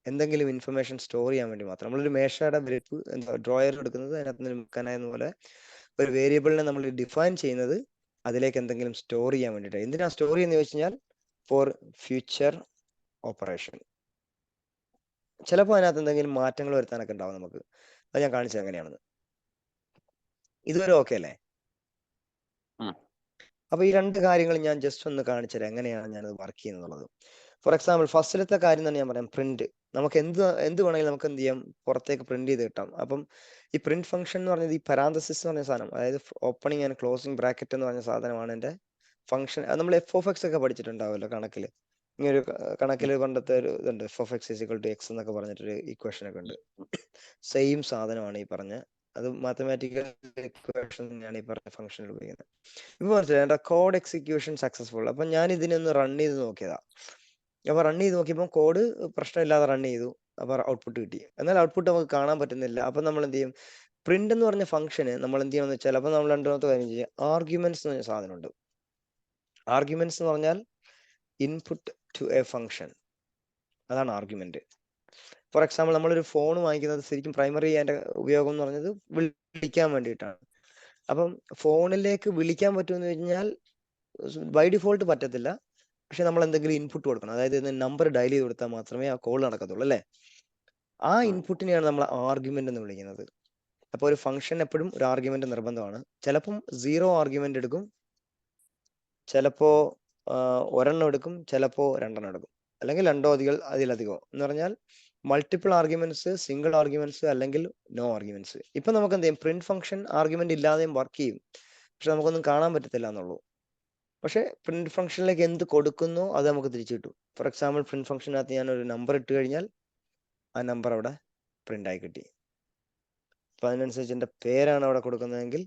എന്തെങ്കിലും ഇൻഫർമേഷൻ സ്റ്റോർ ചെയ്യാൻ വേണ്ടി മാത്രം. നമ്മളൊരു മേശയുടെ ഗ്രിപ്പ് എന്താ ഡ്രോയർ എടുക്കുന്നത് അതിനകത്ത് നിന്ന് വെക്കാനായെന്ന പോലെ ഒരു വേരിയബിളിനെ നമ്മൾ ഡിഫൈൻ ചെയ്യുന്നത് അതിലേക്ക് എന്തെങ്കിലും സ്റ്റോർ ചെയ്യാൻ വേണ്ടിയിട്ട്. എന്തിനാ സ്റ്റോർ ചെയ്യുന്നത് ചോദിച്ചു കഴിഞ്ഞാൽ ഫോർ ഫ്യൂച്ചർ ഓപ്പറേഷൻ. ചിലപ്പോൾ അതിനകത്ത് എന്തെങ്കിലും മാറ്റങ്ങൾ വരുത്താനൊക്കെ ഉണ്ടാവും നമുക്ക്. അത് ഞാൻ കാണിച്ചത് എങ്ങനെയാണെന്ന്. ഇതുവരെ ഓക്കെ അല്ലേ? അപ്പൊ ഈ രണ്ട് കാര്യങ്ങൾ ഞാൻ ജസ്റ്റ് ഒന്ന് കാണിച്ചുതരാം എങ്ങനെയാണ് ഞാനത് വർക്ക് ചെയ്യുന്നത്. ഫോർ എക്സാമ്പിൾ ഫസ്റ്റിലത്തെ കാര്യം തന്നെ ഞാൻ പറയാം, പ്രിന്റ്. നമുക്ക് എന്ത് വേണമെങ്കിലും നമുക്ക് എന്ത് ചെയ്യാം, പുറത്തേക്ക് പ്രിന്റ് ചെയ്ത് കിട്ടാം. അപ്പം ഈ പ്രിന്റ് ഫംഗ്ഷൻ എന്ന് പറഞ്ഞത് ഈ പരാന്തസിസ് എന്ന് പറഞ്ഞ സാധനം, അതായത് ഓപ്പണിംഗ് ആൻഡ് ക്ലോസിംഗ് ബ്രാക്കറ്റ് എന്ന് പറഞ്ഞ സാധനമാണ് എൻ്റെ ഫംഗ്ഷൻ. അത് നമ്മൾ f(x) ഒക്കെ പഠിച്ചിട്ടുണ്ടാവുമല്ലോ കണക്കിൽ. ഇങ്ങനെ ഒരു കണക്കിൽ പണ്ടത്തെ ഒരു ഇതുണ്ട്, f(x = x) എന്നൊക്കെ പറഞ്ഞിട്ടൊരു ഇക്വേഷൻ ഒക്കെ ഉണ്ട്. സെയിം സാധനമാണ് ഈ പറഞ്ഞ, അത് മാത്തമാറ്റിക്കൽ ഇക്വേഷൻ തന്നെയാണ് ഈ പറഞ്ഞ ഫംഗ്ഷനിൽ ഉപയോഗിക്കുന്നത്. ഇപ്പൊ മനസ്സിലായി എന്റെ കോഡ് എക്സിക്യൂഷൻ സക്സസ്ഫുൾ. അപ്പൊ ഞാൻ ഇതിനൊന്ന് റൺ ചെയ്ത് നോക്കിയതാ. അപ്പൊ റൺ ചെയ്ത് നോക്കിയപ്പോൾ കോഡ് പ്രശ്നമില്ലാതെ റൺ ചെയ്തു. അപ്പൊ ഔട്ട്പുട്ട് കിട്ടി. എന്നാൽ ഔട്ട്പുട്ട് നമുക്ക് കാണാൻ പറ്റുന്നില്ല. അപ്പൊ നമ്മൾ എന്ത് ചെയ്യും, പ്രിന്റ് എന്ന് പറഞ്ഞ ഫംഗ്ഷന് നമ്മൾ എന്ത് ചെയ്യണമെന്ന് വെച്ചാൽ, അപ്പൊ നമ്മൾ രണ്ടാമത്തെ കാര്യം ചെയ്യാം, ആർഗ്യുമെന്റ്സ് എന്ന് പറഞ്ഞ സാധനമുണ്ട്. ആർഗ്യുമെന്റ്സ് എന്ന് പറഞ്ഞാൽ ഇൻപുട്ട് ടു എ ഫംഗ്ഷൻ, അതാണ് ആർഗ്യുമെന്റ്. ഫോർ എക്സാമ്പിൾ നമ്മളൊരു ഫോൺ വാങ്ങിക്കുന്നത് ശരിക്കും പ്രൈമറി അതിന്റെ ഉപയോഗം എന്ന് പറഞ്ഞത് വിളിക്കാൻ വേണ്ടിയിട്ടാണ്. അപ്പം ഫോണിലേക്ക് വിളിക്കാൻ പറ്റുമെന്ന് കഴിഞ്ഞാൽ ബൈ ഡിഫോൾട്ട് പറ്റത്തില്ല. പക്ഷെ നമ്മൾ എന്തെങ്കിലും ഇൻപുട്ട് കൊടുക്കണം. അതായത് നമ്പർ ഡയൽ ചെയ്ത് കൊടുത്താൽ മാത്രമേ ആ കോൾ നടക്കത്തുള്ളൂ അല്ലേ? ആ ഇൻപുട്ടിനെയാണ് നമ്മൾ ആർഗ്യുമെന്റ് എന്ന് വിളിക്കുന്നത്. അപ്പൊ ഒരു ഫംഗ്ഷൻ എപ്പോഴും ഒരു ആർഗ്യുമെന്റ് നിർബന്ധമാണ്. ചിലപ്പം 0 ആർഗ്യുമെന്റ് എടുക്കും, ചിലപ്പോ ഒരെണ്ണം എടുക്കും, ചിലപ്പോ 2 എണ്ണം എടുക്കും, അല്ലെങ്കിൽ 2 അതിലധികമോ. എന്ന് പറഞ്ഞാൽ മൾട്ടിപ്പിൾ ആർഗ്യുമെന്റ്സ്, സിംഗിൾ ആർഗ്യുമെന്റ്സ്, അല്ലെങ്കിൽ നോ ആർഗ്യുമെന്റ്സ്. ഇപ്പൊ നമുക്ക് എന്ത് ചെയ്യും, പ്രിന്റ് ഫംഗ്ഷൻ ആർഗ്യുമെന്റ് ഇല്ലാതെയും വർക്ക് ചെയ്യും, പക്ഷെ നമുക്കൊന്നും കാണാൻ പറ്റത്തില്ല എന്നുള്ളൂ. പക്ഷെ പ്രിന്റ് ഫംഗ്ഷനിലേക്ക് എന്ത് കൊടുക്കുന്നോ അത് നമുക്ക് തിരിച്ചു കിട്ടും. ഫോർ എക്സാമ്പിൾ പ്രിന്റ് ഫംഗ്ഷനകത്ത് ഞാൻ ഒരു നമ്പർ ഇട്ട് കഴിഞ്ഞാൽ ആ നമ്പർ അവിടെ പ്രിന്റ് ആയി കിട്ടി. അപ്പൊ അതിനനുസരിച്ച് എൻ്റെ പേരാണ് അവിടെ കൊടുക്കുന്നതെങ്കിൽ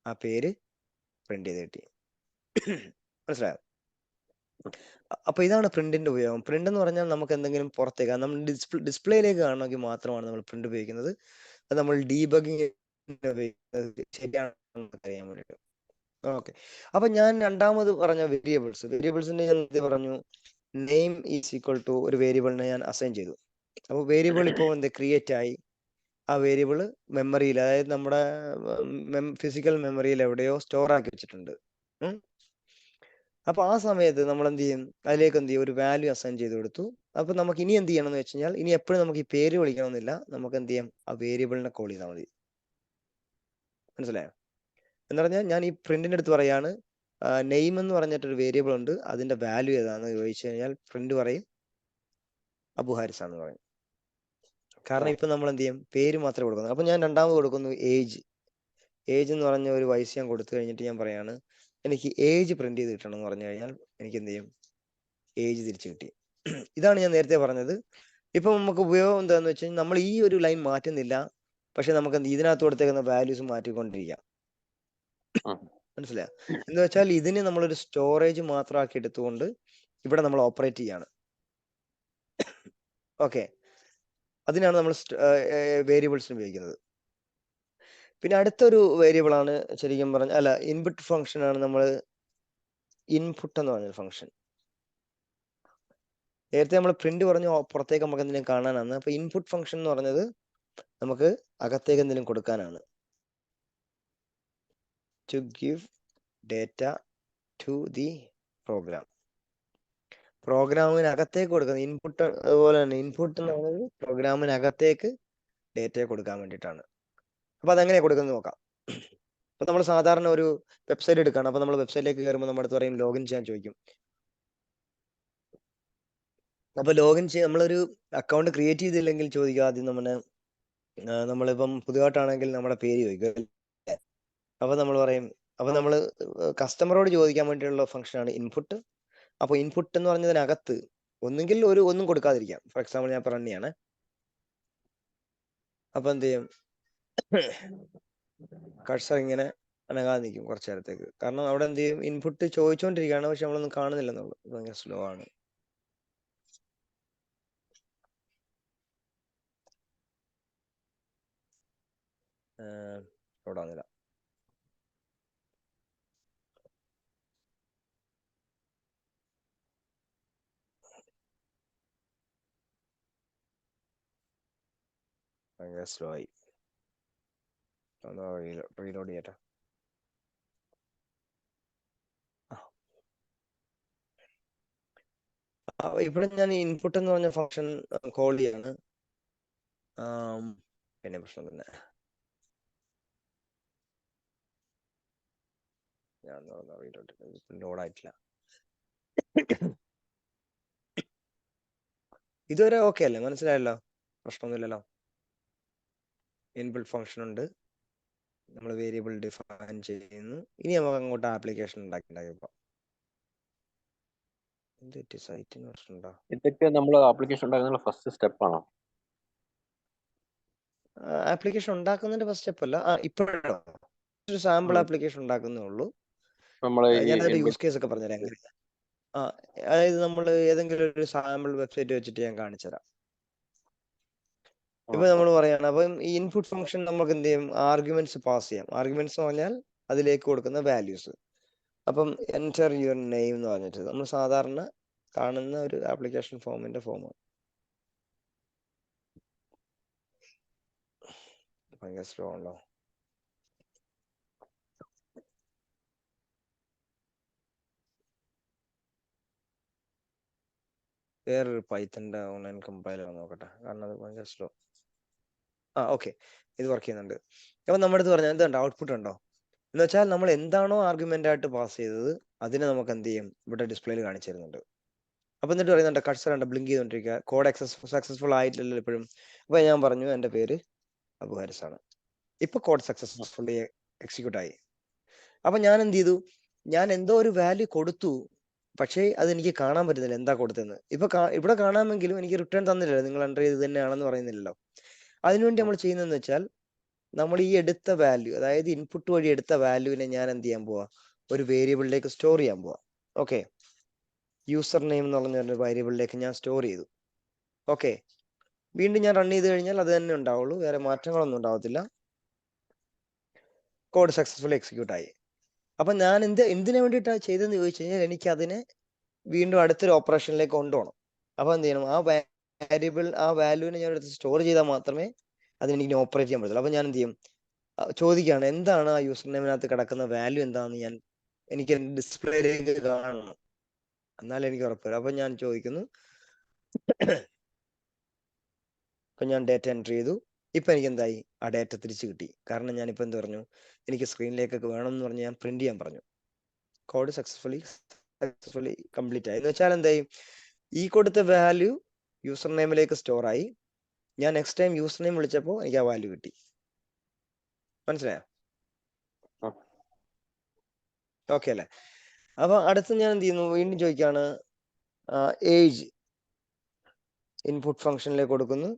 ആ പേര് പ്രിന്റ് ചെയ്ത് കിട്ടി. മനസ്സിലായോ? അപ്പൊ ഇതാണ് പ്രിന്റിന്റെ ഉപയോഗം. പ്രിന്റ് എന്ന് പറഞ്ഞാൽ നമുക്ക് എന്തെങ്കിലും പുറത്തേക്ക് നമ്മൾ ഡിസ്പ്ലേയിലേക്ക് കാണണമെങ്കിൽ മാത്രമാണ് നമ്മൾ പ്രിന്റ് ഉപയോഗിക്കുന്നത്. അത് നമ്മൾ ഡീബഗിങ് ഉപയോഗിക്കുന്നത് ശരിയാണെന്ന് അറിയാൻ വേണ്ടിയിട്ട്. ഓക്കെ. അപ്പൊ ഞാൻ രണ്ടാമത് പറഞ്ഞ വേരിയബിൾസിന്റെ ഞാൻ പറഞ്ഞു നെയിം ഈസ് ഈക്വൽ ടു ഒരു വേരിയബിളിനെ ഞാൻ അസൈൻ ചെയ്തു. അപ്പൊ വേരിയബിൾ ഇപ്പോൾ ക്രിയേറ്റ് ആയി. ആ വേരിയബിൾ മെമ്മറിയിൽ, അതായത് നമ്മുടെ ഫിസിക്കൽ മെമ്മറിയിൽ എവിടെയോ സ്റ്റോർ ആക്കി വെച്ചിട്ടുണ്ട്. അപ്പൊ ആ സമയത്ത് നമ്മൾ എന്ത് ചെയ്യും, അതിലേക്ക് എന്ത് ചെയ്യും, ഒരു വാല്യൂ അസൈൻ ചെയ്ത് കൊടുത്തു. അപ്പൊ നമുക്ക് ഇനി എന്ത് ചെയ്യണം എന്ന് വെച്ച് കഴിഞ്ഞാൽ, ഇനി എപ്പോഴും നമുക്ക് ഈ പേര് വിളിക്കണമെന്നില്ല, നമുക്ക് എന്ത് ചെയ്യാം, ആ വേരിയബിളിനെ കോൾ ചെയ്താൽ മതി. മനസ്സിലായോ? എന്ന് പറഞ്ഞാൽ ഞാൻ ഈ പ്രിന്റിന്റെ അടുത്ത് പറയാണ്, നെയിം എന്ന് പറഞ്ഞിട്ടൊരു വേരിയബിൾ ഉണ്ട്, അതിന്റെ വാല്യൂ ഏതാണെന്ന് ചോദിച്ചു കഴിഞ്ഞാൽ പ്രിന്റ് പറയും അബു ഹാരിസ് ആണെന്ന് പറയും. കാരണം ഇപ്പൊ നമ്മൾ എന്ത് ചെയ്യും, പേര് മാത്രമേ കൊടുക്കുന്നു. അപ്പൊ ഞാൻ രണ്ടാമത് കൊടുക്കുന്നു ഏജ്. ഏജ് എന്ന് പറഞ്ഞ ഒരു വയസ്സ് ഞാൻ കൊടുത്തു കഴിഞ്ഞിട്ട് ഞാൻ പറയാണ് എനിക്ക് ഏജ് പ്രിന്റ് ചെയ്ത് കിട്ടണം എന്ന് പറഞ്ഞു കഴിഞ്ഞാൽ എനിക്ക് എന്ത് ചെയ്യും, ഏജ് തിരിച്ചു കിട്ടി. ഇതാണ് ഞാൻ നേരത്തെ പറഞ്ഞത്. ഇപ്പൊ നമുക്ക് ഉപയോഗം എന്താന്ന് വെച്ച് കഴിഞ്ഞാൽ നമ്മൾ ഈ ഒരു ലൈൻ മാറ്റുന്നില്ല, പക്ഷെ നമുക്ക് ഇതിനകത്ത് കൊടുത്തേക്കുന്ന വാല്യൂസ് മാറ്റിക്കൊണ്ടിരിക്കാം. മനസ്സിലായോ? എന്ന് വെച്ചാൽ ഇതിന് നമ്മളൊരു സ്റ്റോറേജ് മാത്രമാക്കി എടുത്തുകൊണ്ട് ഇവിടെ നമ്മൾ ഓപ്പറേറ്റ് ചെയ്യാണ്. ഓക്കെ, അതിനാണ് നമ്മൾ വേരിയബിൾസിന് ഉപയോഗിക്കുന്നത്. പിന്നെ അടുത്തൊരു വേരിയബിൾ ആണ് ശരിക്കും പറഞ്ഞ, അല്ല, ഇൻപുട്ട് ഫംഗ്ഷൻ ആണ് നമ്മൾ ഇൻപുട്ട് എന്ന് പറഞ്ഞൊരു ഫംഗ്ഷൻ. നേരത്തെ നമ്മൾ പ്രിന്റ് പറഞ്ഞു പുറത്തേക്ക് നമുക്ക് എന്തെങ്കിലും കാണാനാണ്. അപ്പൊ ഇൻപുട്ട് ഫംഗ്ഷൻ എന്ന് പറഞ്ഞത് നമുക്ക് അകത്തേക്ക് എന്തെങ്കിലും കൊടുക്കാനാണ്. To give data to the program. പ്രോഗ്രാമിനകത്തേക്ക് കൊടുക്കുന്നത് ഇൻപുട്ട്. അതുപോലെ തന്നെ ഇൻപുട്ട് എന്ന് പറയുന്നത് പ്രോഗ്രാമിനകത്തേക്ക് ഡേറ്റയെ കൊടുക്കാൻ വേണ്ടിയിട്ടാണ്. അപ്പൊ അതെങ്ങനെ കൊടുക്കുന്നത് നോക്കാം. അപ്പൊ നമ്മൾ സാധാരണ ഒരു വെബ്സൈറ്റ് എടുക്കുകയാണ്. അപ്പൊ നമ്മൾ വെബ്സൈറ്റിലേക്ക് കയറുമ്പോൾ നമ്മുടെ അടുത്ത് പറയും ലോഗിൻ ചെയ്യാൻ ചോദിക്കും. അപ്പൊ ലോഗിൻ ചെയ്യാൻ നമ്മളൊരു അക്കൗണ്ട് ക്രിയേറ്റ് ചെയ്തില്ലെങ്കിൽ ചോദിക്കുക ആദ്യം നമ്മളിപ്പം പുതിയതായിട്ടാണെങ്കിൽ നമ്മുടെ പേര് ചോദിക്കും. അപ്പൊ നമ്മൾ പറയും, അപ്പൊ നമ്മൾ കസ്റ്റമറോട് ചോദിക്കാൻ വേണ്ടിയുള്ള ഫംഗ്ഷനാണ് ഇൻപുട്ട്. അപ്പൊ ഇൻപുട്ട് എന്ന് പറഞ്ഞതിനകത്ത് ഒന്നുകിൽ ഒന്നും കൊടുക്കാതിരിക്കാം. ഫോർ എക്സാമ്പിൾ ഞാൻ പറഞ്ഞാണ്. അപ്പൊ എന്ത് ചെയ്യും, കഴ്സർ ഇങ്ങനെ അനങ്ങാതെ നിൽക്കും കുറച്ചു നേരത്തേക്ക്. കാരണം അവിടെ എന്ത് ചെയ്യും, ഇൻപുട്ട് ചോദിച്ചുകൊണ്ടിരിക്കുകയാണ്, പക്ഷെ നമ്മളൊന്നും കാണുന്നില്ലെന്നുള്ളൂ. ഭയങ്കര സ്ലോ ആണ്. ഓടാന്നില്ല. ഭയങ്കര സ്ലോ ആയി. റീലോഡ് ചെയ്യട്ടെ. ഇവിടെ ഞാൻ ഇൻപുട്ട് എന്ന് പറഞ്ഞ ഫംഗ്ഷൻ കോൾ ചെയ്യാണ്. പിന്നെ പ്രശ്നം തന്നെ, ഞാൻ ലോഡ് ആയിട്ടില്ല. ഇതുവരെ ഓക്കെ അല്ലേ? മനസ്സിലായല്ലോ? പ്രശ്നമൊന്നുമില്ലല്ലോ. ഇൻബിൽറ്റ് ഫംഗ്ഷൻ ഉണ്ട്, നമ്മൾ വേരിയബിൾ ഡിഫൈൻ ചെയ്യുന്നു. ഇനി നമുക്ക് അങ്ങോട്ട് ആപ്ലിക്കേഷൻ ഉണ്ടാക്കിയപ്പോ സൈറ്റിന് പ്രശ്നമുണ്ടോ? ഇതൊക്കെ നമ്മൾ ആപ്ലിക്കേഷൻ ഉണ്ടാക്കുന്ന ഫസ്റ്റ് സ്റ്റെപ്പ് ആണോ? ആപ്ലിക്കേഷൻ ഉണ്ടാക്കുന്നതിന്റെ ഫസ്റ്റ് സ്റ്റെപ്പ് അല്ല. ഇപ്പോഴോ ഒരു സാമ്പിൾ ആപ്ലിക്കേഷൻ ഉണ്ടാക്കുന്നേ ഉള്ളൂ. ഞാനതൊരു യൂസ് കേസ് ഒക്കെ പറഞ്ഞുതരാം എങ്ങനെ. അതായത് നമ്മൾ ഏതെങ്കിലും ഒരു സാമ്പിൾ വെബ്സൈറ്റ് വെച്ചിട്ട് ഞാൻ കാണിച്ചുതരാം. ഇപ്പൊ നമ്മൾ പറയാണ്, അപ്പം ഈ ഇൻപുട്ട് ഫംഗ്ഷൻ നമുക്ക് എന്ത് ചെയ്യും, ആർഗ്യുമെന്റ്സ് പാസ് ചെയ്യാം. ആർഗ്യുമെന്റ്സ് എന്ന് പറഞ്ഞാൽ അതിലേക്ക് കൊടുക്കുന്ന വാല്യൂസ്. അപ്പം എൻറ്റർ യുവർ നെയിം എന്ന് പറഞ്ഞിട്ട് നമ്മൾ സാധാരണ കാണുന്ന ഒരു ആപ്ലിക്കേഷൻ ഫോമിന്റെ ഫോം. ഭയങ്കര സ്ലോ ആണല്ലോ. വേറൊരു പൈത്തന്റെ ഓൺലൈൻ കമ്പൈലർ നോക്കട്ടെ, കാരണം അത് ഭയങ്കര സ്ലോ. ഓക്കെ, ഇത് വർക്ക് ചെയ്യുന്നുണ്ട്. അപ്പൊ നമ്മുടെ അടുത്ത് പറഞ്ഞാൽ എന്തുണ്ട്, ഔട്ട്പുട്ട് ഉണ്ടോ എന്ന് വെച്ചാൽ നമ്മൾ എന്താണോ ആർഗ്യുമെന്റ് ആയിട്ട് പാസ് ചെയ്തത് അതിനെ നമുക്ക് എന്ത് ചെയ്യും, ഇവിടെ ഡിസ്പ്ലേയിൽ കാണിച്ചു തരുന്നുണ്ട്. അപ്പൊ എന്നിട്ട് പറയുന്നുണ്ട് കഴ്സർ ഉണ്ട് ബ്ലിങ്ക് ചെയ്തോണ്ടിരിക്കുക, കോഡ് സക്സസ്ഫുൾ ആയിട്ടില്ലല്ലോ ഇപ്പോഴും. അപ്പൊ ഞാൻ പറഞ്ഞു എന്റെ പേര് അബു ഹാരിസ് ആണ്. ഇപ്പൊ കോഡ് സക്സസ്ഫുള്ളി എക്സിക്യൂട്ട് ആയി. അപ്പൊ ഞാൻ എന്ത് ചെയ്തു, ഞാൻ എന്തോ ഒരു വാല്യൂ കൊടുത്തു, പക്ഷേ അത് എനിക്ക് കാണാൻ പറ്റുന്നില്ല എന്താ കൊടുത്തതെന്ന്. ഇവിടെ കാണാമെങ്കിലും എനിക്ക് റിട്ടേൺ തന്നില്ലല്ലോ, നിങ്ങൾ എൻ്റർ ചെയ്ത് തന്നെയാണെന്ന് പറയുന്നില്ലല്ലോ. അതിനുവേണ്ടി നമ്മൾ ചെയ്യുന്നതെന്ന് വെച്ചാൽ നമ്മൾ ഈ എടുത്ത വാല്യൂ, അതായത് ഇൻപുട്ട് വഴി എടുത്ത വാല്യൂവിനെ ഞാൻ എന്ത് ചെയ്യാൻ പോവാ, ഒരു വേരിയബിളിലേക്ക് സ്റ്റോർ ചെയ്യാൻ പോവാ. ഓക്കെ, യൂസർ നെയിം എന്ന് പറഞ്ഞ ഒരു വേരിയബിളിലേക്ക് ഞാൻ സ്റ്റോർ ചെയ്തു. ഓക്കെ, വീണ്ടും ഞാൻ റൺ ചെയ്ത് കഴിഞ്ഞാൽ അത് തന്നെ ഉണ്ടാവുള്ളൂ, വേറെ മാറ്റങ്ങളൊന്നും ഉണ്ടാവത്തില്ല. കോഡ് സക്സസ്ഫുള്ളി എക്സിക്യൂട്ട് ആയി. അപ്പൊ ഞാൻ എന്തിനു വേണ്ടിയിട്ടാണ് ചെയ്തതെന്ന് ചോദിച്ചു കഴിഞ്ഞാൽ എനിക്ക് അതിനെ വീണ്ടും അടുത്തൊരു ഓപ്പറേഷനിലേക്ക് കൊണ്ടുപോകണം. അപ്പൊ എന്ത് ചെയ്യണം, ആ വാല്യൂവിനെ ഞാൻ എടുത്ത് സ്റ്റോർ ചെയ്താൽ മാത്രമേ അതിനെനിക്ക് ഓപ്പറേറ്റ് ചെയ്യാൻ പറ്റത്തില്ല. അപ്പൊ ഞാൻ എന്ത് ചെയ്യും? ചോദിക്കുകയാണ് എന്താണ് ആ യൂസർ നെയിമിനകത്ത് കിടക്കുന്ന വാല്യൂ എന്താണെന്ന് എനിക്ക് ഡിസ്പ്ലേയിലേക്ക് കാണണം, എന്നാലേ എനിക്ക് ഉറപ്പ് വരും. അപ്പൊ ഞാൻ ചോദിക്കുന്നു, ഇപ്പൊ ഞാൻ ഡേറ്റ എൻട്രി ചെയ്തു. ഇപ്പൊ എനിക്ക് എന്തായി? ആ ഡേറ്റ തിരിച്ചു കിട്ടി. കാരണം ഞാനിപ്പോ എന്ത് പറഞ്ഞു? എനിക്ക് സ്ക്രീനിലേക്കൊക്കെ വേണം എന്ന് പറഞ്ഞ് ഞാൻ പ്രിന്റ് ചെയ്യാൻ പറഞ്ഞു. കോഡ് സക്സസ്ഫുള്ളി കംപ്ലീറ്റ് ആയി എന്ന് വെച്ചാൽ എന്തായി? ഈ കൊടുത്ത വാല്യൂ യൂസർ നെയിമിലേക്ക് സ്റ്റോർ ആയി. ഞാൻ നെക്സ്റ്റ് ടൈം യൂസർ നെയിം വിളിച്ചപ്പോൾ എനിക്ക് ആ വാല്യൂ കിട്ടി. മനസ്സിലായോ? ഓക്കെ അല്ലേ? അപ്പൊ അടുത്ത് ഞാൻ എന്ത് ചെയ്യുന്നു? വീണ്ടും ചോദിക്കാണ്, ഏജ് ഇൻപുട്ട് ഫംഗ്ഷനിലേക്ക് കൊടുക്കുന്നു.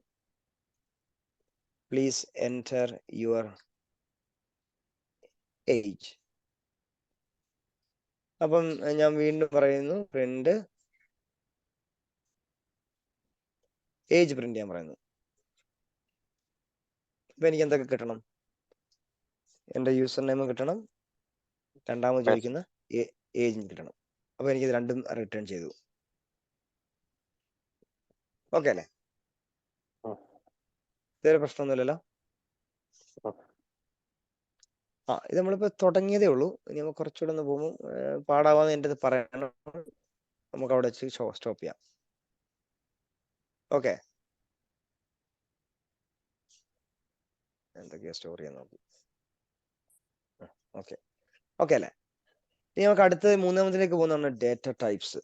Please enter your age. അപ്പം ഞാൻ വീണ്ടും പറയുന്നു, പ്രിന്റ് ഏജ് പ്രിന്റ് ചെയ്യാൻ പറയുന്നു. ഇപ്പൊ എനിക്ക് എന്തൊക്കെ കിട്ടണം? എന്റെ യൂസർ നെയിം കിട്ടണം, രണ്ടാമത് ചോദിക്കുന്ന ഏജും കിട്ടണം. അപ്പൊ എനിക്ക് ഇത് രണ്ടും റിട്ടേൺ ചെയ്തു. ഓക്കെ അല്ലേ? ഇതൊരു പ്രശ്നമൊന്നുമില്ലല്ലോ. ഇത് നമ്മളിപ്പോ തുടങ്ങിയതേ ഉള്ളൂ. ഇനി നമുക്ക് കുറച്ചുകൂടെ ഒന്ന് പോകുമ്പോൾ പാടാവാന്ന് എൻ്റെ അടുത്ത് പറയണം. നമുക്ക് അവിടെ വെച്ച് സ്റ്റോപ്പ് ചെയ്യാം. ഓക്കെ, എന്തൊക്കെയാ സ്റ്റോർ ചെയ്യാൻ നോക്കി. ഓക്കെ ഓക്കെ അല്ലേ? ഇനി നമുക്ക് അടുത്ത മൂന്നാമതിലേക്ക് പോകുന്നതാണ് ഡേറ്റ ടൈപ്സ്.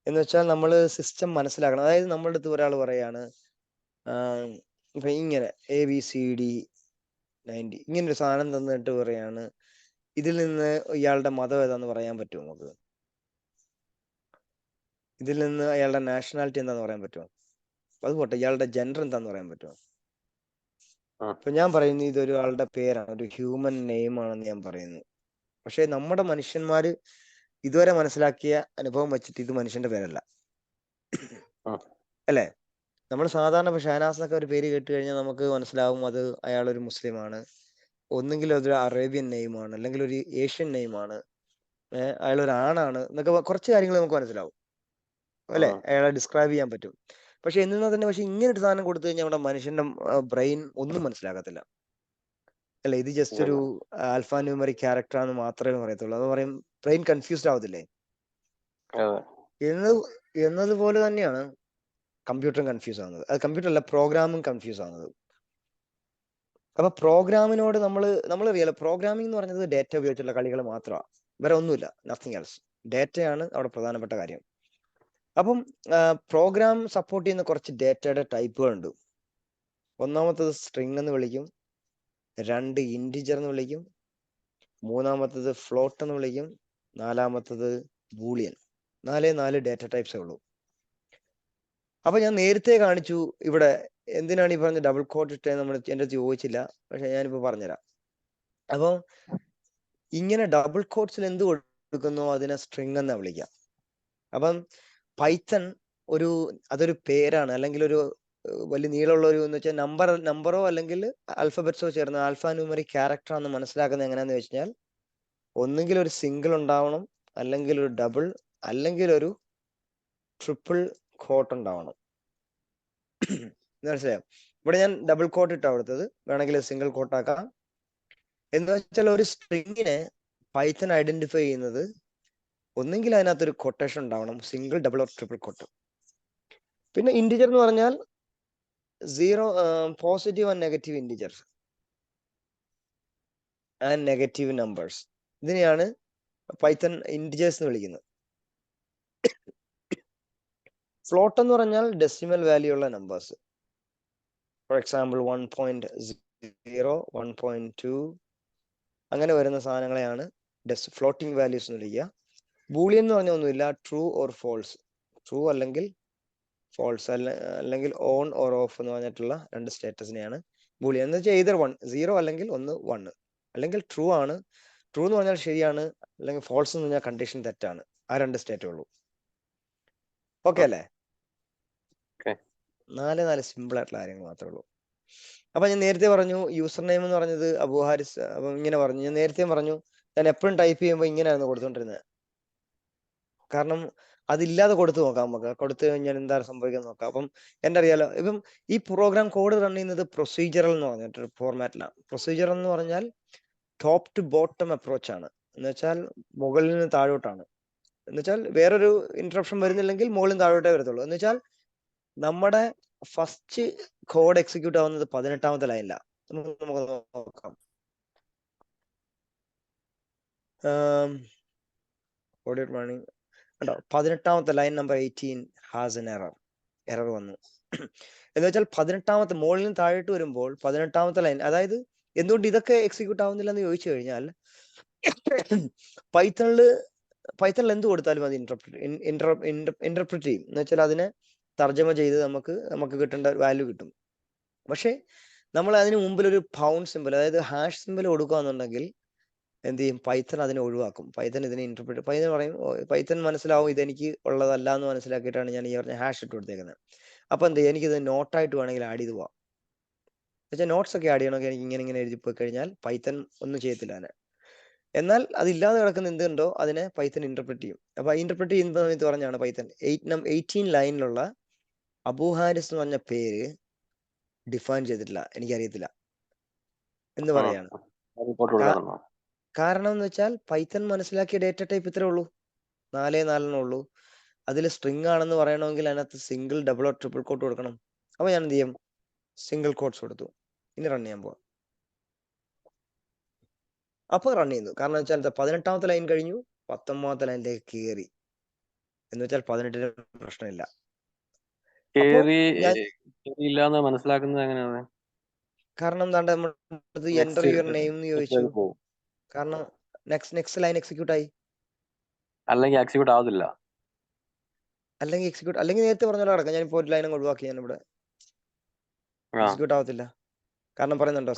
എന്ന് വെച്ചാൽ നമ്മൾ സിസ്റ്റം മനസ്സിലാക്കണം. അതായത് നമ്മുടെ അടുത്ത് ഒരാൾ പറയാണ്, ഇപ്പൊ ഇങ്ങനെ ABCD90 ഇങ്ങനെ ഒരു സാധനം തന്നിട്ട് പറയാണ്, ഇതിൽ നിന്ന് ഇയാളുടെ മതം ഏതാന്ന് പറയാൻ പറ്റുമോ നമുക്ക്? ഇതിൽ നിന്ന് അയാളുടെ നാഷണാലിറ്റി എന്താന്ന് പറയാൻ പറ്റുമോ? അത് പോട്ടെ, ഇയാളുടെ ജെൻഡർ എന്താന്ന് പറയാൻ പറ്റുമോ? ഇപ്പൊ ഞാൻ പറയുന്നു ഇതൊരു ആളുടെ പേരാണ്, ഒരു ഹ്യൂമൻ നെയിം ആണെന്ന് ഞാൻ പറയുന്നു. പക്ഷെ നമ്മുടെ മനുഷ്യന്മാര് ഇതുവരെ മനസ്സിലാക്കിയ അനുഭവം വെച്ചിട്ട് ഇത് മനുഷ്യന്റെ പേരല്ല, അല്ലേ? നമ്മൾ സാധാരണ ഇപ്പൊ ഷഹനാസ് എന്നൊക്കെ ഒരു പേര് കേട്ട് കഴിഞ്ഞാൽ നമുക്ക് മനസ്സിലാവും അത് അയാളൊരു മുസ്ലിമാണ്, ഒന്നുകിൽ അതൊരു അറേബ്യൻ നെയിമാണ്, അല്ലെങ്കിൽ ഒരു ഏഷ്യൻ നെയിമാണ്, അയാളൊരു ആണാണ് എന്നൊക്കെ കുറച്ച് കാര്യങ്ങൾ നമുക്ക് മനസ്സിലാവും, അല്ലെ? അയാളെ ഡിസ്ക്രൈബ് ചെയ്യാൻ പറ്റും. പക്ഷെ എന്നാൽ തന്നെ പക്ഷെ ഇങ്ങനെ ഒരു സാധനം കൊടുത്തു കഴിഞ്ഞാൽ നമ്മുടെ മനുഷ്യന്റെ ബ്രെയിൻ ഒന്നും മനസ്സിലാകത്തില്ല, അല്ലെ? ഇത് ജസ്റ്റ് ഒരു ആൽഫാ ന്യൂമറിക് ക്യാരക്ടർ ആണെന്ന് മാത്രമേ പറയത്തുള്ളൂ. അത് പറയും ബ്രെയിൻ കൺഫ്യൂസ്ഡ് ആവത്തില്ലേ? എന്നതുപോലെ തന്നെയാണ് കമ്പ്യൂട്ടറും കൺഫ്യൂസ് ആവുന്നത്. അത് കമ്പ്യൂട്ടർ അല്ല, പ്രോഗ്രാമും കൺഫ്യൂസ് ആവുന്നത്. അപ്പൊ പ്രോഗ്രാമിനോട് നമ്മളറിയാലോ, പ്രോഗ്രാമിംഗ് എന്ന് പറഞ്ഞത് ഡേറ്റ ഉപയോഗിച്ചുള്ള കളികൾ മാത്രമാണ്, വേറെ ഒന്നുമില്ല, നത്തിങ് എൽസ്. ഡേറ്റയാണ് അവിടെ പ്രധാനപ്പെട്ട കാര്യം. അപ്പം പ്രോഗ്രാം സപ്പോർട്ട് ചെയ്യുന്ന കുറച്ച് ഡേറ്റയുടെ ടൈപ്പുകളുണ്ട്. ഒന്നാമത്തത് സ്ട്രിംഗ് എന്ന് വിളിക്കും, രണ്ട് ഇൻറ്റിജർ എന്ന് വിളിക്കും, മൂന്നാമത്തത് ഫ്ലോട്ട് എന്ന് വിളിക്കും, നാലാമത്തത് ബൂളിയൻ. നാല് ഡേറ്റ ടൈപ്സേ ഉള്ളൂ. അപ്പൊ ഞാൻ നേരത്തെ കാണിച്ചു ഇവിടെ എന്തിനാണ് ഈ പറഞ്ഞ ഡബിൾ കോട്ട് ഇട്ടേ നമ്മൾ എൻ്റെ അടുത്ത് ചോദിച്ചില്ല, പക്ഷെ ഞാനിപ്പോ പറഞ്ഞുതരാം. അപ്പൊ ഇങ്ങനെ ഡബിൾ കോട്ട്സിൽ എന്ത് കൊടുക്കുന്നു അതിനെ സ്ട്രിംഗ് എന്നാ വിളിക്കാം. അപ്പം പൈത്തൺ അതൊരു പേരാണ്, അല്ലെങ്കിൽ ഒരു വലിയ നീളമുള്ള ഒരു എന്ന് വെച്ചാൽ നമ്പറോ അല്ലെങ്കിൽ ആൽഫബറ്റ്സോ ചേർന്ന ആൽഫാ ന്യൂമറിക് ക്യാരക്ടർ ആണെന്ന് മനസ്സിലാക്കുന്നത് എങ്ങനെയാന്ന് വെച്ചാൽ ഒന്നുകിൽ ഒരു സിംഗിൾ ഉണ്ടാവണം, അല്ലെങ്കിൽ ഒരു ഡബിൾ, അല്ലെങ്കിൽ ഒരു ട്രിപ്പിൾ കോട്ട് ഉണ്ടാവണം. മനസ്സിലായോ? ഇവിടെ ഞാൻ ഡബിൾ കോട്ട് ഇട്ടാ കൊടുത്തത്, വേണമെങ്കിൽ സിംഗിൾ കോട്ട് ആക്കാം. എന്ന് വെച്ചാൽ ഒരു സ്ട്രിങ്ങിനെ പൈത്തൺ ഐഡന്റിഫൈ ചെയ്യുന്നത് ഒന്നെങ്കിൽ അതിനകത്തൊരു കൊട്ടേഷൻ ഉണ്ടാവണം, single, double or triple quote. പിന്നെ ഇൻറ്റിജർ എന്ന് പറഞ്ഞാൽ positive and negative integers and negative numbers, ഇതിനെയാണ് പൈത്തൺ ഇൻറ്റിജേഴ്സ് എന്ന് വിളിക്കുന്നത്. ഫ്ലോട്ട് എന്ന് പറഞ്ഞാൽ ഡെസിമൽ വാല്യൂ ഉള്ള നമ്പേഴ്സ്. ഫോർ എക്സാമ്പിൾ 1.0, 1.2 അങ്ങനെ വരുന്ന സാധനങ്ങളെയാണ് ഫ്ലോട്ടിംഗ് വാല്യൂസ് എന്ന് വിളിക്കുക. ബൂളിയൻ എന്ന് പറഞ്ഞ ഒന്നുമില്ല, ട്രൂ ഓർ ഫോൾസ്, ട്രൂ അല്ലെങ്കിൽ ഫോൾസ്, അല്ലെങ്കിൽ ഓൺ ഓർ ഓഫ് എന്ന് പറഞ്ഞിട്ടുള്ള രണ്ട് സ്റ്റേറ്റസിനെയാണ് ബൂളിയൻ എന്ന് വെച്ചാൽ either 0 അല്ലെങ്കിൽ 1, അല്ലെങ്കിൽ ട്രൂ ആണ്, ട്രൂ എന്ന് പറഞ്ഞാൽ ശരിയാണ്, അല്ലെങ്കിൽ ഫോൾസ് എന്ന് പറഞ്ഞാൽ കണ്ടീഷൻ തെറ്റാണ്. ആ രണ്ട് സ്റ്റേറ്റേ ഉള്ളൂ. ഓക്കെ അല്ലേ? നാല് സിമ്പിൾ ആയിട്ടുള്ള കാര്യങ്ങൾ മാത്രമേ ഉള്ളൂ. അപ്പൊ ഞാൻ നേരത്തെ പറഞ്ഞു യൂസർ നെയിം എന്ന് പറഞ്ഞത് അബു ഹാരിസ്. അപ്പൊ ഇങ്ങനെ പറഞ്ഞു, ഞാൻ നേരത്തെ പറഞ്ഞു ഞാൻ എപ്പോഴും ടൈപ്പ് ചെയ്യുമ്പോൾ ഇങ്ങനെയായിരുന്നു കൊടുത്തോണ്ടിരുന്നത്. കാരണം അതില്ലാതെ കൊടുത്തു നോക്കാം, നമുക്ക് കൊടുത്തു കഴിഞ്ഞാൽ എന്താ സംഭവിക്കാൻ നോക്കാം. അപ്പം എന്റെ അറിയാലോ, ഇപ്പം ഈ പ്രോഗ്രാം കോഡ് റൺ ചെയ്യുന്നത് പ്രൊസീജിയറൽ എന്ന് പറഞ്ഞിട്ട് ഫോർമാറ്റിലാണ്. പ്രൊസീജിയർ എന്ന് പറഞ്ഞാൽ ടോപ്പ് ടു ബോട്ടം അപ്രോച്ച് ആണ്. എന്ന് വെച്ചാൽ മുകളിൽ നിന്ന് താഴോട്ടാണ്. എന്ന് വെച്ചാൽ വേറൊരു ഇന്ററപ്ഷൻ വരുന്നില്ലെങ്കിൽ മുകളിൽ നിന്ന് താഴോട്ടേ വരത്തുള്ളൂ. എന്ന് വെച്ചാൽ നമ്മുടെ ഫസ്റ്റ് കോഡ് എക്സിക്യൂട്ട് ആവുന്നത് 18ാമത്തെ ലൈനിലാണ്. നമുക്ക് നോക്കാം. കണ്ടോ, 18ാമത്തെ line number 18 has an error വന്നു. എന്ന് വെച്ചാൽ 18ാമത്തെ മുകളിൽ നിന്ന് താഴോട്ട് വരുമ്പോൾ 18ാമത്തെ ലൈൻ, അതായത് എന്തുകൊണ്ട് ഇതൊക്കെ എക്സിക്യൂട്ട് ആവുന്നില്ല എന്ന് ചോദിച്ചു കഴിഞ്ഞാൽ പൈത്തണിൽ എന്ത് കൊടുത്താലും അത് ഇന്റർപ്രിറ്റ് ചെയ്യും. എന്ന് വെച്ചാൽ അതിനെ തർജ്ജമ ചെയ്ത് നമുക്ക് കിട്ടേണ്ട വാല്യൂ കിട്ടും. പക്ഷെ നമ്മൾ അതിന് മുമ്പിൽ ഒരു പൗണ്ട് സിമ്പിൾ, അതായത് ഹാഷ് സിമ്പിൾ കൊടുക്കുകയെന്നുണ്ടെങ്കിൽ എന്ത് ചെയ്യും, പൈത്തൺ അതിനെ ഒഴിവാക്കും. പൈത്തൺ ഇതിനെ പൈത്തൺ പറയും, പൈത്തൺ മനസ്സിലാവും ഇതെനിക്ക് ഉള്ളതല്ല എന്ന് മനസ്സിലാക്കിയിട്ടാണ് ഞാൻ ഈ പറഞ്ഞ ഹാഷ് ഇട്ട് കൊടുത്തേക്കുന്നത്. അപ്പൊ എന്ത് ചെയ്യും, എനിക്കിത് നോട്ടായിട്ട് വേണമെങ്കിൽ ആഡ് ചെയ്ത് പോവാം. എന്നുവെച്ചാൽ നോട്ട്സ് ഒക്കെ ആഡ് ചെയ്യണമെങ്കിൽ എനിക്ക് ഇങ്ങനെ എഴുതി പോയി കഴിഞ്ഞാൽ പൈത്തൺ ഒന്നും ചെയ്യത്തില്ല അതിനെ. എന്നാൽ അതില്ലാതെ കിടക്കുന്ന എന്തുണ്ടോ അതിനെ പൈത്തൺ ഇന്റർപ്രറ്റ് ചെയ്യും. അപ്പൊ ഇന്റർപ്രറ്റ് ചെയ്യുന്ന സമയത്ത് പറഞ്ഞാണ് പൈത്തൺ 18 ലൈനിലുള്ള അബു ഹാരിസ് എന്ന് പറഞ്ഞ പേര് ഡിഫൈൻ ചെയ്തിട്ടില്ല, എനിക്കറിയത്തില്ല എന്ന് പറയാണ്. കാരണം എന്ന് വെച്ചാൽ പൈത്തൺ മനസ്സിലാക്കിയ ഡേറ്റ ടൈപ്പ് ഇത്രേ ഉള്ളൂ, 4 ഉള്ളൂ. അതിൽ സ്ട്രിങ് ആണെന്ന് പറയണമെങ്കിൽ അതിനകത്ത് സിംഗിൾ, ഡബിളോ, ട്രിപ്പിൾ കോട്ട് കൊടുക്കണം. അപ്പൊ ഞാൻ എന്ത് ചെയ്യും, സിംഗിൾ കോട്ട്സ് കൊടുത്തു. ഇനി റൺ ചെയ്യാൻ പോവാം. അപ്പൊ റൺ ചെയ്യുന്നു. കാരണം വെച്ചാൽ 18ാമത്തെ ലൈൻ കഴിഞ്ഞു, 19ാമത്തെ ലൈനിലേക്ക് കയറി. എന്ന് വെച്ചാൽ 18ന് പ്രശ്നമില്ല. ഇല്ലാന്ന് മനസ്സിലാക്കുന്നത് എങ്ങനെയാണ്? കാരണം എന്താണ്ട് നമ്മൾ എൻ്റർ യുവർ നെയിം എന്ന് ചോദിച്ചു. കാരണം നെക്സ്റ്റ് ലൈൻ എക്സിക്യൂട്ട് ആയി. അല്ലെങ്കിൽ എക്സിക്യൂട്ട് ആവത്തില്ല. അല്ലെങ്കിൽ നേരത്തെ പറഞ്ഞാൽ കിടക്കാം. ഞാൻ ഇപ്പോൾ ഒരു ലൈൻ ഒഴിവാക്കി, ഞാൻ ഇവിടെ എക്സിക്യൂട്ട് ആവത്തില്ല. കാരണം പറയുന്നുണ്ടോ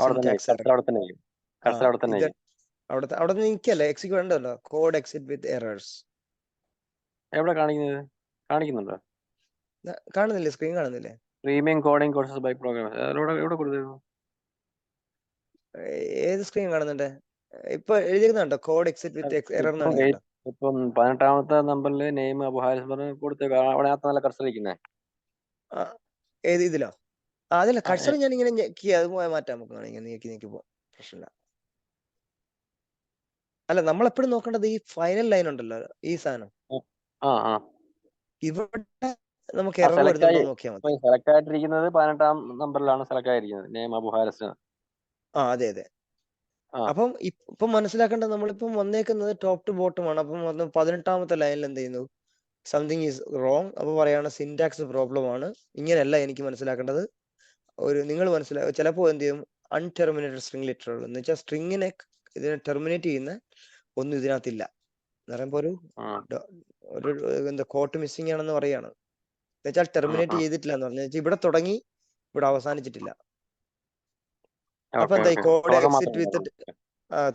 അവിടെ നിൽക്കല്ലേ, എക്സിക്യൂട്ട് ഉണ്ടല്ലോ, കോഡ് എക്സിറ്റ് വിത്ത് എറേഴ്സ്. എവിടെ കാണിക്കുന്നുണ്ടോ? കാണുന്നില്ലേ, സ്ക്രീൻ കാണുന്നില്ലേ? Streaming coding courses by program എവിടെ കൊടുത്തിരുന്നു? ഏത് സ്ക്രീൻ കാണുന്നുണ്ട്? ഇപ്പൊ എഴുതിയിരുന്നുണ്ടോ കോഡ് എക്സിറ്റ് വിത്ത് എറർ എന്നാണ്. ഇപ്പം 18ാമത്തെ നമ്പറിൽ നെയിം അബു ഹാരിസ് പറഞ്ഞ് കൊടുത്തേക്ക്. അവിടെ നല്ല കർസർ ഇരിക്കുന്നേ. ഏത് ഇതിലോ? അതില്ല, കഴ്സർ ഞാൻ ഇങ്ങനെ ഞെക്കി, അത് മാറ്റാം നമുക്ക്. ഇങ്ങനെ നീക്കി പോവാം, പ്രശ്നമില്ല. അല്ല, നമ്മൾ എപ്പോഴും നോക്കേണ്ടത് ഈ ഫൈനൽ ലൈൻ ഉണ്ടല്ലോ, ഈ സാധനം. ഇവിടെ നമുക്ക് എറർ വരുന്നുണ്ടോ നോക്കിയാൽ മതി. സെലക്ട് ആയിട്ടിരിക്കുന്നത് 18ാം നമ്പറിലാണ് സെലക്ട് ആയിരിക്കുന്നത്, നെയിം അബു ഹാരിസ്. അതെ. അപ്പം ഇപ്പൊ മനസ്സിലാക്കേണ്ടത്, നമ്മളിപ്പം വന്നേക്കുന്നത് ടോപ്പ് ടു ബോട്ടം ആണ്. അപ്പം 18ാമത്തെ ലൈനിൽ എന്ത് ചെയ്യുന്നു, സംതിങ് ഈസ് റോങ്. അപ്പൊ പറയാണ് സിന്റാക്സ് പ്രോബ്ലം ആണ്, ഇങ്ങനെയല്ല എനിക്ക് മനസ്സിലാക്കേണ്ടത്. നിങ്ങൾ ചിലപ്പോൾ എന്ത് ചെയ്യും, അൺടെർമിനേറ്റഡ് സ്ട്രിംഗ് ലിറ്ററൽ എന്ന് വെച്ചാൽ സ്ട്രിങ്ങിനെ ഇതിനെ ടെർമിനേറ്റ് ചെയ്യുന്ന ഒന്നും ഇതിനകത്തില്ല എന്ന് പറയുമ്പോ ഒരു എന്താ കോട്ട് മിസ്സിംഗ് ആണെന്ന് പറയാണ്. എന്നുവെച്ചാൽ ടെർമിനേറ്റ് ചെയ്തിട്ടില്ല എന്ന് പറഞ്ഞാൽ ഇവിടെ തുടങ്ങി ഇവിടെ അവസാനിച്ചിട്ടില്ല. അപ്പൊ എന്താ, ഈ കോഡ് എക്സിറ്റ് വിത്ത്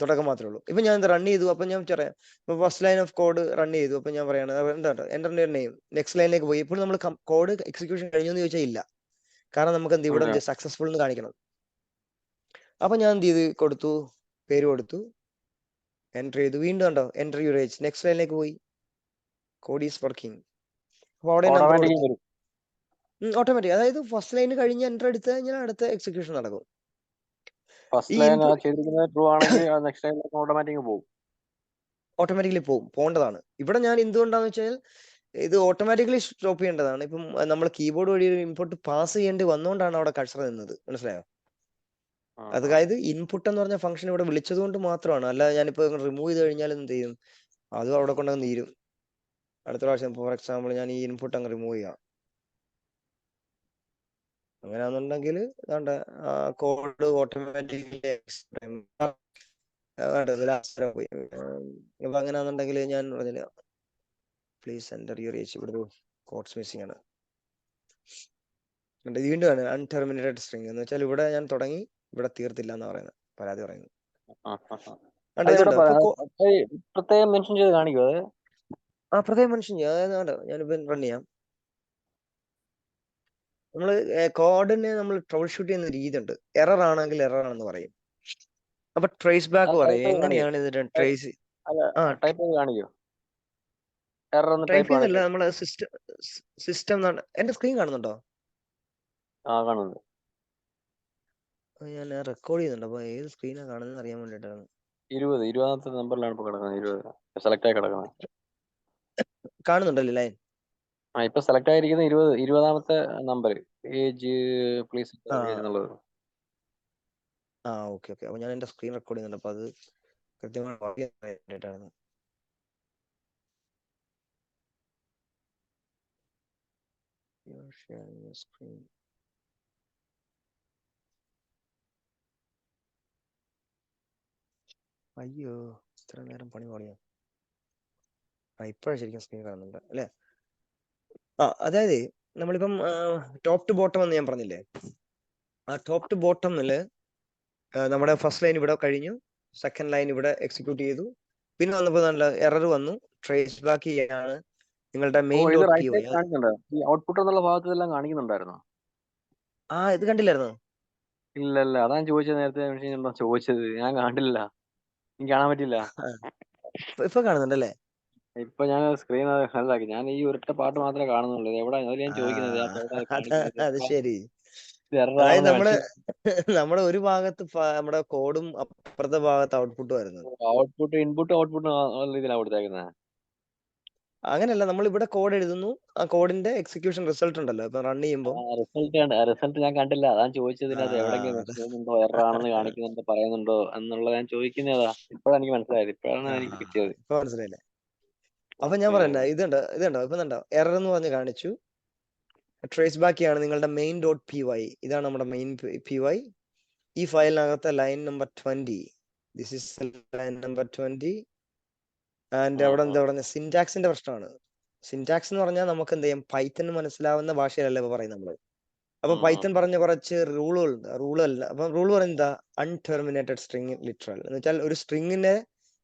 തുടക്കം മാത്രമേ ഉള്ളൂ. ഇപ്പൊ ഞാൻ റൺ ചെയ്തു. അപ്പൊ ഞാൻ പറയാം, ഇപ്പൊ first line of code run ചെയ്തു. അപ്പൊ ഞാൻ പറയാണ് എന്താ എൻ്റർ നെയിം, നെക്സ്റ്റ് ലൈനിലേക്ക് പോയി. ഇപ്പോൾ നമ്മൾ കോഡ് എക്സിക്യൂഷൻ കഴിഞ്ഞു എന്ന് ചോദിച്ചാൽ ഇല്ല. കാരണം നമുക്ക് എന്ത് ഇവിടെ സക്സസ്ഫുൾ എന്ന് കാണിക്കണം. അപ്പൊ ഞാൻ എന്ത് ചെയ്ത് കൊടുത്തു, പേര് കൊടുത്തു, എൻ്റർ ചെയ്തു. വീണ്ടും കണ്ടോ, എൻ്റർ യുവർ ഏജ്, നെക്സ്റ്റ് ലൈനിലേക്ക് പോയി, കോഡ് ഈസ് വർക്കിംഗ്. അപ്പൊ അവിടെ ഓട്ടോമാറ്റിക്, അതായത് ഫസ്റ്റ് ലൈൻ കഴിഞ്ഞ് എൻ്റർ എടുത്ത് കഴിഞ്ഞാൽ അടുത്ത എക്സിക്യൂഷൻ നടക്കും. ഓട്ടോമാറ്റിക്കലി പോകേണ്ടതാണ്. ഇവിടെ ഞാൻ എന്തുകൊണ്ടാന്ന് വെച്ചാൽ ഇത് ഓട്ടോമാറ്റിക്കലി സ്റ്റോപ്പ് ചെയ്യേണ്ടതാണ്. ഇപ്പം നമ്മൾ കീബോർഡ് വഴി ഇൻപുട്ട് പാസ് ചെയ്യേണ്ടി വന്നുകൊണ്ടാണ് അവിടെ കഴ്സർ നിന്നത്, മനസ്സിലായോ? അതായത് ഇൻപുട്ട് എന്ന് പറഞ്ഞ ഫംഗ്ഷൻ ഇവിടെ വിളിച്ചത് കൊണ്ട് മാത്രമാണ്. അല്ല ഞാനിപ്പോ റിമൂവ് ചെയ്ത് കഴിഞ്ഞാൽ എന്ത് ചെയ്യും, അതും അവിടെ കൊണ്ടങ്ങ് തീരും. അടുത്ത പ്രാവശ്യം ഫോർ എക്സാമ്പിൾ ഞാൻ ഈ ഇൻപുട്ട് അങ്ങ് റിമൂവ് ചെയ്യാം. അങ്ങനെയാണെന്നുണ്ടെങ്കിൽ കോഡ് ഓട്ടോമാറ്റിക്കലി പോയി. ഇപ്പൊ അങ്ങനെയാണെന്നുണ്ടെങ്കിൽ ഞാൻ പറഞ്ഞില്ല, പ്ലീസ് എൻ്റർ യുവർ ഏജ്, ഇവിടെ കോഡ്സ് മിസ്സിംഗ് ആണ്. വീണ്ടും ആണ് അൺടെർമിനേറ്റഡ് സ്ട്രിംഗ് എന്ന് വെച്ചാൽ ഇവിടെ ഞാൻ തുടങ്ങി ഇവിടെ തീർത്തില്ല എന്നാ പറയുന്നത്, പരാതി പറയുന്നത്. പ്രത്യേകം മെൻഷൻ ചെയ്ത് കാണിക്കുമോ? പ്രത്യേകം മെൻഷൻ ചെയ്യാം. ഞാനിപ്പോ റൺ ചെയ്യാം. നമ്മൾ കോഡിനെ നമ്മൾ ട്രബിൾ ഷൂട്ട് ചെയ്യുന്ന രീതി ഉണ്ട്. എറർ ആണെങ്കിൽ എറർ ആണെന്ന് പറയും. അപ്പൊ ട്രേസ് ബാക്ക് പറയും. എങ്ങനെയാണ് ഇതിന്റെ ട്രേസ് ടൈപ്പ് കാണിക്കോ? എറർ ഒന്ന് ടൈപ്പ് ടൈപ്പ് ചെയ്യുന്നില്ല, കാണിക്കും. നമ്മള് സിസ്റ്റം എന്റെ സ്ക്രീൻ കാണുന്നുണ്ടോ? കാണുന്നുണ്ട്. ഞാൻ റെക്കോർഡ് ചെയ്യുന്നുണ്ട്, അപ്പൊ ഏത് സ്ക്രീനാ കാണുന്നത് അറിയാൻ വേണ്ടിയിട്ടാണ്. 20ാമത്തെ നമ്പറിലാണ് ഇപ്പൊ കിടക്കുന്നത്. 20 സെലക്ട് ആയി കിടക്കുന്നത്. കാണുന്നുണ്ടല്ലേ ലൈൻ? ഇപ്പൊ സെലക്ട് ആയിരിക്കുന്ന 20ാമത്തെ നമ്പർ, ഏജ് പ്ലീസ് ആ എന്നുള്ളത്. Okay okay. അപ്പൊ ഞാൻ എന്റെ സ്ക്രീൻ റെക്കോർഡ് ചെയ്യുന്നുണ്ട്, അപ്പൊ അത് കൃത്യമായി പറയാൻ വേണ്ടിയിട്ടാണ്. sharing your screen. അയ്യോ, ഇത്ര നേരം പണി പാളിയോ. ഇപ്പോഴാണ് ശരിക്കും സ്ക്രീൻ കാണുന്നുണ്ട് അല്ലെ? അതായത് നമ്മളിപ്പം ടോപ്പ് ടു ബോട്ടം എന്ന് ഞാൻ പറഞ്ഞില്ലേ, ആ ടോപ്പ് ടു ബോട്ടമില് നമ്മുടെ ഫസ്റ്റ് ലൈൻ ഇവിടെ കഴിഞ്ഞു, സെക്കൻഡ് ലൈൻ ഇവിടെ എക്സിക്യൂട്ട് ചെയ്തു, പിന്നെ വന്നപ്പോൾ നല്ല എറർ വന്നു. ട്രേസ് ബാക്ക് ചെയ്യാണ് നിങ്ങളുടെ മെയിൻ ഇത് dot P right Y. Side കാണിക്കുന്നുണ്ടോ? ഈ ഔട്ട്പുട്ട് എന്നുള്ള ഭാഗത്തെല്ലാം കാണിക്കുന്നുണ്ടായിരുന്നോ? ഇത് കണ്ടില്ലായിരുന്നോ? ഇല്ല ഇല്ല, അതാ ഞാൻ ചോദിച്ചത്. നേരത്തെ ചോദിച്ചത് ഞാൻ കണ്ടില്ല, എനിക്ക് കാണാൻ പറ്റില്ല. ഇപ്പൊ കാണുന്നുണ്ടല്ലേ? ഇപ്പൊ ഞാൻ സ്ക്രീൻ ഹെൽഡാക്കി. ഞാൻ ഈ ഒരൊറ്റ പാട്ട് മാത്രമേ കാണുന്നുള്ളൂ. എവിടെ, അതിൽ ഞാൻ ചോദിക്കുന്നത് എവിടെ കാണിക്കുന്നത്, അത് ശരി. എറർ അതായത് ആണെന്ന് നമ്മള് കാണിക്കുന്നത്. നമ്മുടെ ഒരു ഭാഗത്ത് നമ്മുടെ കോഡും അപ്പുറത്തെ ഭാഗത്ത് ഔട്ട്പുട്ടും ആയിരുന്നു. ഔട്ട്പുട്ട് ഇൻപുട്ട് ഔട്ട്പുട്ട് രീതിയിലാണ് കൊടുത്തേക്കുന്നത്. അങ്ങനെയല്ല, നമ്മൾ ഇവിടെ കോഡ് എഴുതുന്നു, ആ കോഡിന്റെ എക്സിക്യൂഷൻ റിസൾട്ട് ഉണ്ടല്ലോ ഇപ്പൊ റൺ ചെയ്യുമ്പോൾ. റിസൾട്ട് ഞാൻ കണ്ടില്ല, അതാണ് ചോദിച്ചതിനകത്ത് എവിടെങ്കിലും അതാ. മിസ്റ്റേക്കുണ്ടോ, എറർ ആണെന്ന് കാണിക്കുന്നുണ്ടോ, പറയുന്നുണ്ടോ എന്നുള്ളത് ഞാൻ ചോദിക്കുന്നതാ. ഇപ്പോഴാണ് എനിക്ക് മനസ്സിലായത്, ഇപ്പോഴാണ് എനിക്ക് കിട്ടിയത്. ഇപ്പൊ മനസ്സിലായില്ലേ? അപ്പൊ ഞാൻ പറയണ്ട, ഇതുണ്ടോ ഇപ്പൊ എറർ എന്ന് പറഞ്ഞ് കാണിച്ചു. ട്രേസ് ബാക്ക് ആണ് നിങ്ങളുടെ മെയിൻ ഡോട്ട് പി വൈ. ഇതാണ് നമ്മുടെ മെയിൻ പി വൈ. ഈ ഫയലിനകത്തെ line number 20, this is line number 20. And അവിടെ എന്താ പറഞ്ഞ സിന്റാക്സിന്റെ പ്രശ്നമാണ്. സിന്റാക്സ് എന്ന് പറഞ്ഞാൽ നമുക്ക് എന്ത് ചെയ്യാം, പൈത്തൺ മനസ്സിലാവുന്ന ഭാഷയിലല്ലേ ഇപ്പൊ പറയുന്നത് നമ്മള്. അപ്പൊ പൈത്തൺ പറഞ്ഞ കുറച്ച് റൂളുകളുണ്ട്. റൂളല്ല, അപ്പൊ റൂൾ പറയുന്നത് അൺടെർമിനേറ്റഡ് സ്ട്രിങ് ലിറ്ററൽ എന്ന് വെച്ചാൽ ഒരു സ്ട്രിങ്ങിനെ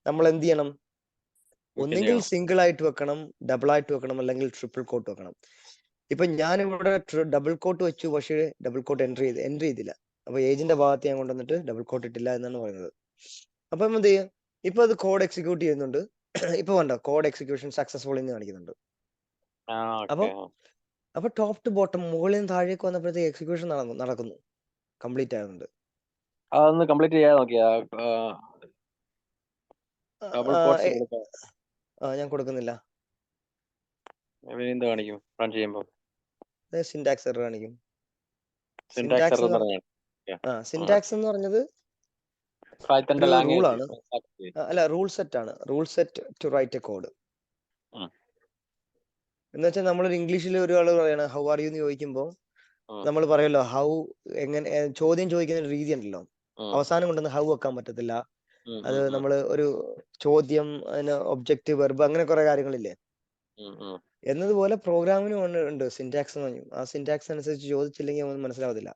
നമ്മൾ എന്ത് ചെയ്യണം, ഒന്നെങ്കിൽ സിംഗിൾ ആയിട്ട് വെക്കണം, ഡബിൾ ആയിട്ട് വെക്കണം, അല്ലെങ്കിൽ ട്രിപ്പിൾ കോട്ട് വെക്കണം. ഇപ്പൊ ഞാൻ ഇവിടെ ഡബിൾ കോട്ട് വെച്ചു, പക്ഷേ ഡബിൾ കോട്ട് എൻട്രി ചെയ്തില്ല. അപ്പൊ ഏജിന്റെ ഭാഗത്ത് ഞാൻ കൊണ്ടുവന്നിട്ട് ഡബിൾ കോട്ട് ഇട്ടില്ല എന്നാണ് പറയുന്നത്. അപ്പൊ എന്ത് ചെയ്യും, ഇപ്പൊ അത് കോഡ് എക്സിക്യൂട്ട് ചെയ്യുന്നുണ്ട്. ഇപ്പൊ വേണ്ട, കോഡ് എക്സിക്യൂഷൻ സക്സസ്ഫുൾ എന്ന് കാണിക്കുന്നുണ്ട്. അപ്പൊ ടോപ്പ് ടു ബോട്ടം, മുകളിൽ നിന്ന് താഴേക്ക് വന്നപ്പോഴത്തേക്ക് എക്സിക്യൂഷൻ നടക്കുന്നു, കംപ്ലീറ്റ് ആകുന്നുണ്ട്. അതൊന്ന് കംപ്ലീറ്റ് ചെയ്യാൻ നോക്കിയാ? ഡബിൾ കോട്ട്സ് കൊടുക്കാം. ഞാൻ കൊടുക്കുന്നില്ല. എന്ത് കാണിക്കും റൺ ചെയ്യുമ്പോൾ? സിന്റാക്സ് എറർ കാണിക്കും. സിന്റാക്സ് എറർ എന്ന് പറഞ്ഞാൽ സിന്റാക്സ് എന്ന് പറഞ്ഞത് പൈത്തന്റെ ഒരു ലാംഗ്വേജ് റൂളാണ്. അല്ല, റൂൾ സെറ്റ് ആണ്. Rule set to write a code എന്ന് വെച്ചാൽ നമ്മളൊരു ഇംഗ്ലീഷിൽ ഒരാൾ പറയണ ഹൗ ആർ യു എന്ന് ചോദിക്കുമ്പോൾ നമ്മൾ പറയല്ലോ ഹൗ, എങ്ങനെ ചോദ്യം ചോദിക്കുന്ന ഒരു രീതി ഉണ്ടല്ലോ, അവസാനം കൊണ്ടൊന്ന് ഹൗ വെക്കാൻ പറ്റത്തില്ല. അത് നമ്മൾ ഒരു ചോദ്യം, അതിന് ഒബ്ജക്റ്റ്, വെർബ്, അങ്ങനെ കുറെ കാര്യങ്ങളില്ലേ. എന്നതുപോലെ പ്രോഗ്രാമിനും ഉണ്ട് സിന്റാക്സ് എന്ന് പറഞ്ഞു. ആ സിന്റാക്സ് അനുസരിച്ച് ചോദിച്ചില്ലെങ്കിൽ ഒന്നും മനസ്സിലാവത്തില്ല.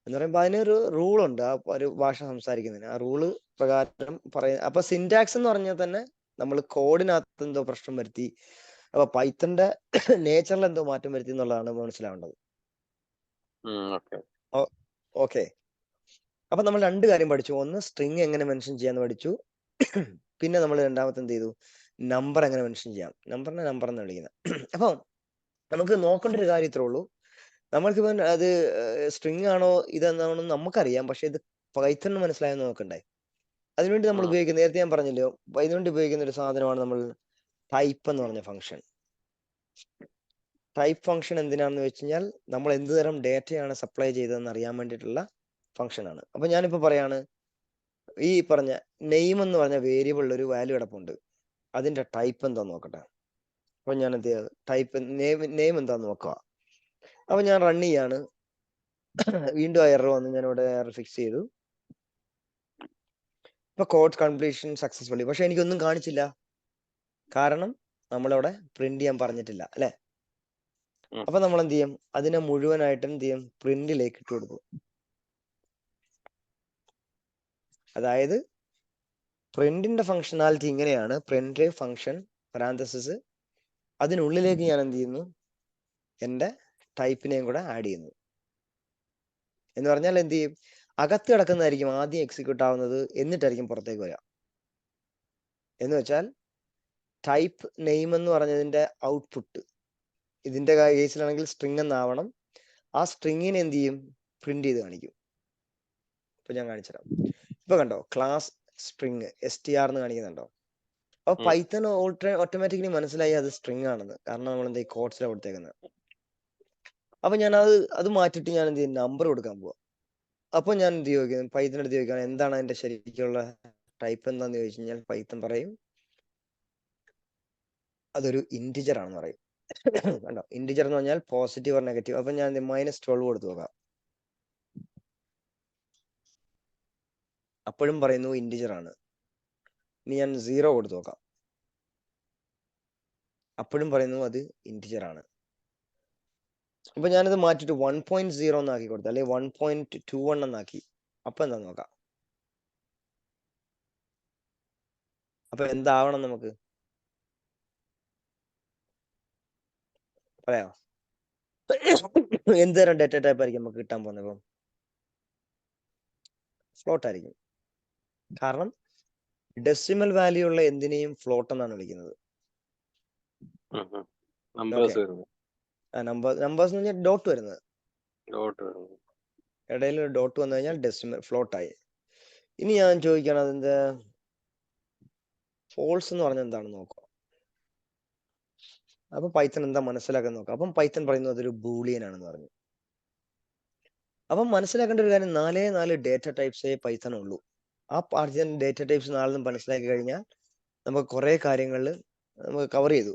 എന്ന് പറയുമ്പോൾ അതിനൊരു റൂളുണ്ട്, ആ ഒരു ഭാഷ സംസാരിക്കുന്നതിന്. ആ റൂള് പ്രകാരം പറയുന്നത്. അപ്പൊ സിന്റാക്സ് എന്ന് പറഞ്ഞാൽ തന്നെ നമ്മൾ കോഡിനകത്ത് എന്തോ പ്രശ്നം വരുത്തി, അപ്പൊ പൈത്തന്റെ നേച്ചറിൽ എന്തോ മാറ്റം വരുത്തി എന്നുള്ളതാണ് മനസ്സിലാവേണ്ടത്. ഓക്കെ. അപ്പൊ നമ്മൾ രണ്ട് കാര്യം പഠിച്ചു. ഒന്ന്, സ്ട്രിങ് എങ്ങനെ മെൻഷൻ ചെയ്യാന്ന് പഠിച്ചു. പിന്നെ നമ്മൾ രണ്ടാമത്തെ എന്ത് ചെയ്തു, നമ്പർ എങ്ങനെ മെൻഷൻ ചെയ്യാം. നമ്പറിനെ നമ്പർ എന്ന് വിളിക്കുന്നത്. അപ്പൊ നമുക്ക് നോക്കേണ്ട ഒരു കാര്യം ഇത്രേ ഉള്ളൂ. നമ്മൾക്കിപ്പോ അത് സ്ട്രിങ് ആണോ ഇതെന്നാണോ നമുക്കറിയാം, പക്ഷെ ഇത് പൈത്തൺ മനസ്സിലായെന്ന് നോക്കണ്ടേ. അതിനുവേണ്ടി നമ്മൾ ഉപയോഗിക്കുന്ന, നേരത്തെ ഞാൻ പറഞ്ഞല്ലോ, അതിനുവേണ്ടി ഉപയോഗിക്കുന്ന ഒരു സാധനമാണ് നമ്മൾ ടൈപ്പ് എന്ന് പറഞ്ഞ ഫംഗ്ഷൻ. ടൈപ്പ് ഫംഗ്ഷൻ എന്തിനാണെന്ന് വെച്ച് കഴിഞ്ഞാൽ നമ്മൾ എന്ത് തരം ഡേറ്റയാണ് സപ്ലൈ ചെയ്തതെന്ന് അറിയാൻ വേണ്ടിയിട്ടുള്ള ഫംഗ്ഷൻ ആണ്. അപ്പൊ ഞാനിപ്പോ പറയാണ്, ഈ പറഞ്ഞ നെയിം എന്ന് പറഞ്ഞ വേരിയബിളിൽ ഒരു വാല്യൂ കിടപ്പുണ്ട്, അതിന്റെ ടൈപ്പ് എന്താന്ന് നോക്കട്ടെ. അപ്പൊ ഞാൻ എന്ത് ചെയ്യാം, ടൈപ്പ് നെയിം എന്താന്ന് നോക്കുക. അപ്പൊ ഞാൻ റൺ ചെയ്യാണ്. വീണ്ടും എറർ വന്നു, ഞാൻ ഇവിടെ എറർ ഫിക്സ് ചെയ്തു. ഇപ്പൊ കോഡ് കംപ്ലീഷൻ സക്സസ്ഫുള്ളി, പക്ഷെ എനിക്കൊന്നും കാണിച്ചില്ല. കാരണം നമ്മളവിടെ പ്രിന്റ് ചെയ്യാൻ പറഞ്ഞിട്ടില്ല അല്ലെ. അപ്പൊ നമ്മൾ എന്ത് ചെയ്യും, അതിനെ മുഴുവനായിട്ട് എന്ത് ചെയ്യും, പ്രിന്റിലേക്ക് ഇട്ട് കൊടുക്കും. അതായത് പ്രിന്റിന്റെ ഫംഗ്ഷനാലിറ്റി ഇങ്ങനെയാണ്. പ്രിന്റ് ഫംഗ്ഷൻ പാരാന്തസിസ്, അതിനുള്ളിലേക്ക് ഞാൻ എന്ത് ചെയ്യുന്നു, എന്റെ ടൈപ്പിനെയും കൂടെ ആഡ് ചെയ്യുന്നു. എന്ന് പറഞ്ഞാൽ എന്ത് ചെയ്യും, അകത്ത് കിടക്കുന്നതായിരിക്കും ആദ്യം എക്സിക്യൂട്ട് ആവുന്നത്, എന്നിട്ടായിരിക്കും പുറത്തേക്ക് വരിക. എന്ന് വെച്ചാൽ ടൈപ്പ് നെയിം എന്ന് പറഞ്ഞതിന്റെ ഔട്ട്പുട്ട് ഇതിന്റെ കേസിലാണെങ്കിൽ സ്ട്രിങ് എന്നാവണം. ആ സ്ട്രിങ്ങിനെ എന്ത് ചെയ്യും? പ്രിന്റ് ചെയ്ത് കാണിക്കും. ഇപ്പൊ ഞാൻ കാണിച്ചുതരാം. ഇപ്പൊ കണ്ടോ, ക്ലാസ് സ്ട്രിങ് str എന്ന് കാണിക്കുന്നുണ്ടോ? അപ്പൊ പൈത്തൺ ഓട്ടോമാറ്റിക്കലി മനസ്സിലായി അത് സ്ട്രിങ് ആണെന്ന്. കാരണം നമ്മൾ എന്താ കോഡ്സിലാണ് കൊടുത്തേക്കുന്നത്. അപ്പൊ ഞാൻ അത് മാറ്റിട്ട് ഞാൻ എന്ത് ചെയ്യും? നമ്പർ കൊടുക്കാൻ പോവാ. അപ്പൊ ഞാൻ എന്ത് ചോദിക്കും? പൈത്തൺ എടുത്ത് ചോദിക്കണം എന്താണ് അതിന്റെ ശരിക്കുള്ള ടൈപ്പ് എന്താന്ന് ചോദിച്ചു കഴിഞ്ഞാൽ പൈത്തൺ പറയും അതൊരു ഇന്റിജർ ആണെന്ന് പറയും. കണ്ടോ, ഇന്റിജർ എന്ന് പറഞ്ഞാൽ പോസിറ്റീവ് ഓർ നെഗറ്റീവ്. അപ്പൊ ഞാൻ -12 കൊടുത്തു നോക്കാം. അപ്പോഴും പറയുന്നു ഇന്റിജർ ആണ്. ഇനി ഞാൻ 0 കൊടുത്തു നോക്കാം. അപ്പോഴും പറയുന്നു അത് ഇന്റിജർ ആണ്. ഇപ്പൊ ഞാനത് മാറ്റിട്ട് 1.0 എന്നാക്കി കൊടുത്തു, അല്ലെങ്കിൽ 1.21 എന്നാക്കി. അപ്പൊ എന്താ നോക്കാം. അപ്പൊ എന്താവണം നമുക്ക് പറയാം. എന്ത് തരം ഡേറ്റ ടൈപ്പ് ആയിരിക്കും നമുക്ക് കിട്ടാൻ പോകുന്നത്? ഇപ്പം ഫ്ലോട്ട് ആയിരിക്കും. കാരണം ഡെസിമൽ വാല്യൂ ഉള്ള എന്തിനേയും ഫ്ലോട്ട് എന്നാണ് വിളിക്കുന്നത്. നമ്പേഴ്സ് എന്ന് പറഞ്ഞാൽ ഡോട്ട് വരുന്നത്. ഇടയിൽ ഒരു ഡോട്ട് വന്നു കഴിഞ്ഞാൽ ഡെസിമൽ ഫ്ലോട്ട് ആയി. ഇനി ഞാൻ ചോദിക്കണം അതിന്റെ ഫോൾസ് എന്ന് പറഞ്ഞാൽ എന്താണെന്ന് നോക്കാം. അപ്പൊ പൈത്തൺ എന്താ മനസ്സിലാക്കാൻ നോക്കാം. അപ്പം പൈത്തൺ പറയുന്നത് അതൊരു ബൂളിയൻ ആണെന്ന് പറഞ്ഞു. അപ്പം മനസ്സിലാക്കേണ്ട ഒരു കാര്യം 4 ഡേറ്റ ടൈപ്സേ പൈത്തൺ ഉള്ളൂ. ആ ഡേറ്റ ടൈപ്സ് 4 മനസ്സിലാക്കി കഴിഞ്ഞാൽ നമുക്ക് കുറെ കാര്യങ്ങളിൽ നമുക്ക് കവർ ചെയ്തു.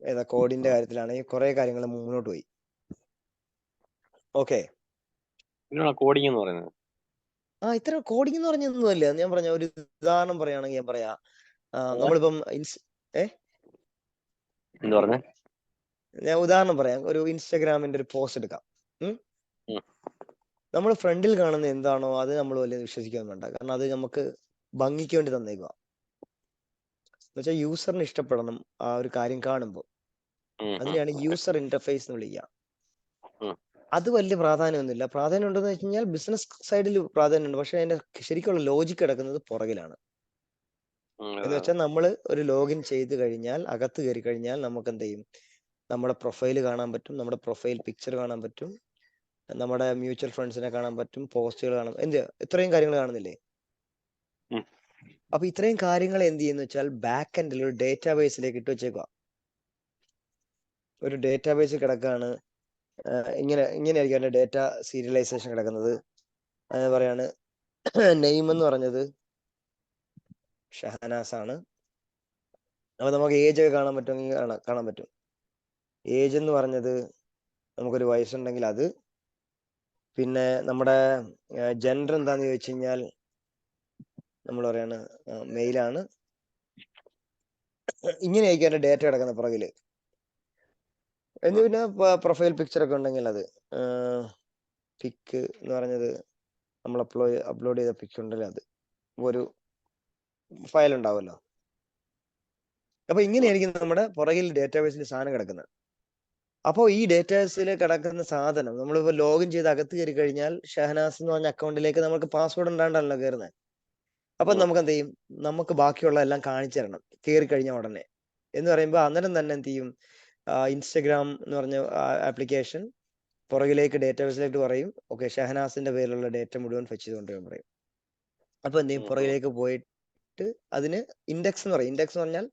ഏതാ കോഡിന്റെ കാര്യത്തിലാണെങ്കിൽ കുറെ കാര്യങ്ങൾ മുന്നോട്ട് പോയി. ഓക്കെ, കോഡിംഗ് എന്ന് പറയുന്നത് ഇത്ര കോഡിംഗ് എന്ന് പറഞ്ഞൊന്നുമല്ല. ഞാൻ പറഞ്ഞ ഒരു ഉദാഹരണം പറയുകയാണെങ്കിൽ ഞാൻ പറയാ, നമ്മളിപ്പം എന്താ പറഞ്ഞേ? ഞാൻ ഉദാഹരണം പറയാം. ഒരു ഇൻസ്റ്റാഗ്രാമിന്റെ ഒരു പോസ്റ്റ് എടുക്കാം. നമ്മൾ ഫ്രണ്ടിൽ കാണുന്ന എന്താണോ അത് നമ്മൾ വലിയ വിശ്വസിക്കാൻ വേണ്ട. കാരണം അത് നമുക്ക് ഭംഗിക്ക് വേണ്ടി തന്നേക്കുക. എന്നുവെച്ചാൽ യൂസറിന് ഇഷ്ടപ്പെടണം ആ ഒരു കാര്യം കാണുമ്പോൾ. അതിനെയാണ് യൂസർ ഇന്റർഫേസ് എന്ന് വിളിക്കുക. അത് വലിയ പ്രാധാന്യമൊന്നുമില്ല. പ്രാധാന്യം ഉണ്ടെന്ന് വെച്ച് കഴിഞ്ഞാൽ ബിസിനസ് സൈഡിൽ പ്രാധാന്യമുണ്ട്. പക്ഷെ അതിന്റെ ശരിക്കുള്ള ലോജിക്ക് കിടക്കുന്നത് പുറകിലാണ്. എന്ന് വെച്ചാൽ നമ്മൾ ഒരു ലോഗിൻ ചെയ്ത് കഴിഞ്ഞാൽ, അകത്ത് കയറി കഴിഞ്ഞാൽ നമുക്ക് എന്ത് ചെയ്യും? നമ്മുടെ പ്രൊഫൈൽ കാണാൻ പറ്റും, നമ്മുടെ പ്രൊഫൈൽ പിക്ചർ കാണാൻ പറ്റും, നമ്മുടെ മ്യൂച്വൽ ഫണ്ട്സിനെ കാണാൻ പറ്റും, പോസ്റ്റുകൾ കാണാൻ, ഇത്രയും കാര്യങ്ങൾ കാണുന്നില്ലേ? അപ്പൊ ഇത്രയും കാര്യങ്ങൾ എന്ത് ചെയ്യുന്ന വെച്ചാൽ ബാക്ക് എൻഡിൽ ഒരു ഡേറ്റാബേസിലേക്ക് ഇട്ട് വെച്ചേക്കുക. ഒരു ഡേറ്റാബേസ് കിടക്കാണ്. ഇങ്ങനെയായിരിക്കും അതിന്റെ ഡേറ്റ സീരിയലൈസേഷൻ കിടക്കുന്നത്. പറയാണ് നെയിം എന്ന് പറഞ്ഞത് ഷഹനാസ് ആണ്. അപ്പൊ നമുക്ക് ഏജ് ഒക്കെ കാണാൻ പറ്റുമെങ്കിൽ കാണാൻ പറ്റും. ഏജ് എന്ന് പറഞ്ഞത് നമുക്കൊരു വയസ്സുണ്ടെങ്കിൽ അത്. പിന്നെ നമ്മുടെ ജെൻഡർ എന്താന്ന് ചോദിച്ചു കഴിഞ്ഞാൽ നമ്മൾ പറയാണ് മെയിലാണ്. ഇങ്ങനെയായിരിക്കും അതിന്റെ ഡേറ്റ കിടക്കുന്ന പുറകില്. പിന്നെ പ്രൊഫൈൽ പിക്ചർ ഒക്കെ ഉണ്ടെങ്കിൽ അത് പിക്ക് എന്ന് പറഞ്ഞത് നമ്മൾ അപ്ലോഡ് ചെയ്ത പിക്ക് ഉണ്ടല്ലോ, അത് ഒരു ഫയൽ ഉണ്ടാവുമല്ലോ. അപ്പൊ ഇങ്ങനെയായിരിക്കും നമ്മുടെ പുറകിൽ ഡേറ്റാബേസിൽ സാധനം കിടക്കുന്നത്. അപ്പോൾ ഈ ഡേറ്റാബേസിൽ കിടക്കുന്ന സാധനം നമ്മളിപ്പോ ലോഗിൻ ചെയ്ത് അകത്ത് കയറി കഴിഞ്ഞാൽ ഷഹനാസ് എന്ന് പറഞ്ഞ അക്കൗണ്ടിലേക്ക് നമുക്ക് പാസ്വേഡ് ഉണ്ടാണ്ടല്ലോ കയറുന്നത്. അപ്പൊ നമുക്ക് എന്ത് ചെയ്യും? നമുക്ക് ബാക്കിയുള്ള എല്ലാം കാണിച്ചു തരണം കയറി കഴിഞ്ഞ ഉടനെ. എന്ന് പറയുമ്പോൾ അന്നേരം തന്നെ എന്ത് ചെയ്യും? ഇൻസ്റ്റഗ്രാം എന്ന് പറഞ്ഞ ആപ്ലിക്കേഷൻ പുറകിലേക്ക് ഡേറ്റാബേസിലേക്ക് പറയും, ഓക്കെ ഷഹനാസിന്റെ പേരിലുള്ള ഡേറ്റ മുഴുവൻ ഫെച്ച് ചെയ്തുകൊണ്ടിരിക്കും പറയും. അപ്പൊ എന്ത് ചെയ്യും? പുറകിലേക്ക് പോയിട്ട് അതിന് ഇൻഡെക്സ് എന്ന് പറയും. ഇൻഡെക്സ് എന്ന് പറഞ്ഞാൽ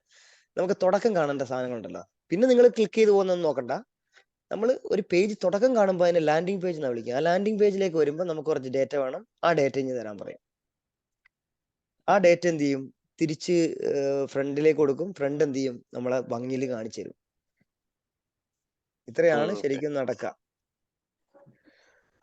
നമുക്ക് തുടക്കം കാണേണ്ട സാധനങ്ങളുണ്ടല്ലോ. പിന്നെ നിങ്ങൾ ക്ലിക്ക് ചെയ്ത് പോകുന്നൊന്നും നോക്കണ്ട. നമ്മൾ ഒരു പേജ് തുടക്കം കാണുമ്പോൾ അതിനെ ലാൻഡിങ് പേജ് എന്നാണ് വിളിക്കുക. ആ ലാൻഡിങ് പേജിലേക്ക് വരുമ്പോൾ നമുക്ക് കുറച്ച് ഡേറ്റ വേണം. ആ ഡേറ്റ ഇനി തരാൻ പറയും. ആ ഡേറ്റ എന്ത് ചെയ്യും? തിരിച്ച് ഫ്രണ്ടിലേക്ക് കൊടുക്കും. ഫ്രണ്ട് എന്ത് ചെയ്യും? നമ്മളെ ഭംഗിയിൽ കാണിച്ചു തരും. ഇത്രയാണ് ശരിക്കും നടക്കുക.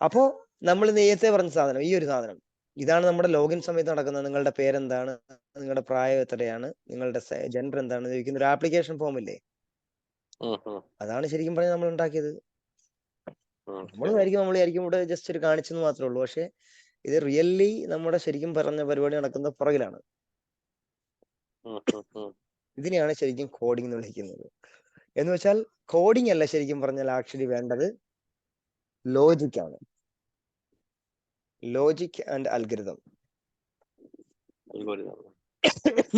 അപ്പോ നമ്മൾ നേരത്തെ പറഞ്ഞ സാധനം, ഈ ഒരു സാധനം ഇതാണ് നമ്മുടെ ലോഗിൻ സമയത്ത് നടക്കുന്നത്. നിങ്ങളുടെ പേരെന്താണ്, നിങ്ങളുടെ പ്രായം എത്രയാണ്, നിങ്ങളുടെ ജെൻഡർ എന്താണെന്ന് ചോദിക്കുന്ന ഒരു ആപ്ലിക്കേഷൻ ഫോം ഇല്ലേ? അതാണ് ശരിക്കും പറഞ്ഞാൽ നമ്മൾ ഉണ്ടാക്കിയത്. നമ്മൾ വിചാരിക്കും ഇവിടെ ജസ്റ്റ് ഒരു കാണിച്ചെന്ന് മാത്രമേ ഉള്ളൂ. പക്ഷെ ഇത് റിയലി നമ്മുടെ ശരിക്കും പറഞ്ഞ പരിപാടി നടക്കുന്ന പുറകിലാണ്. ഇതിനെയാണ് ശരിക്കും കോഡിംഗ് എന്ന് വിളിക്കുന്നത്. എന്ന് വെച്ചാൽ കോഡിംഗ് അല്ല ശരിക്കും പറഞ്ഞാൽ ആക്ച്വലി വേണ്ടത് ലോജിക് ആണ്. Logic and algorithm.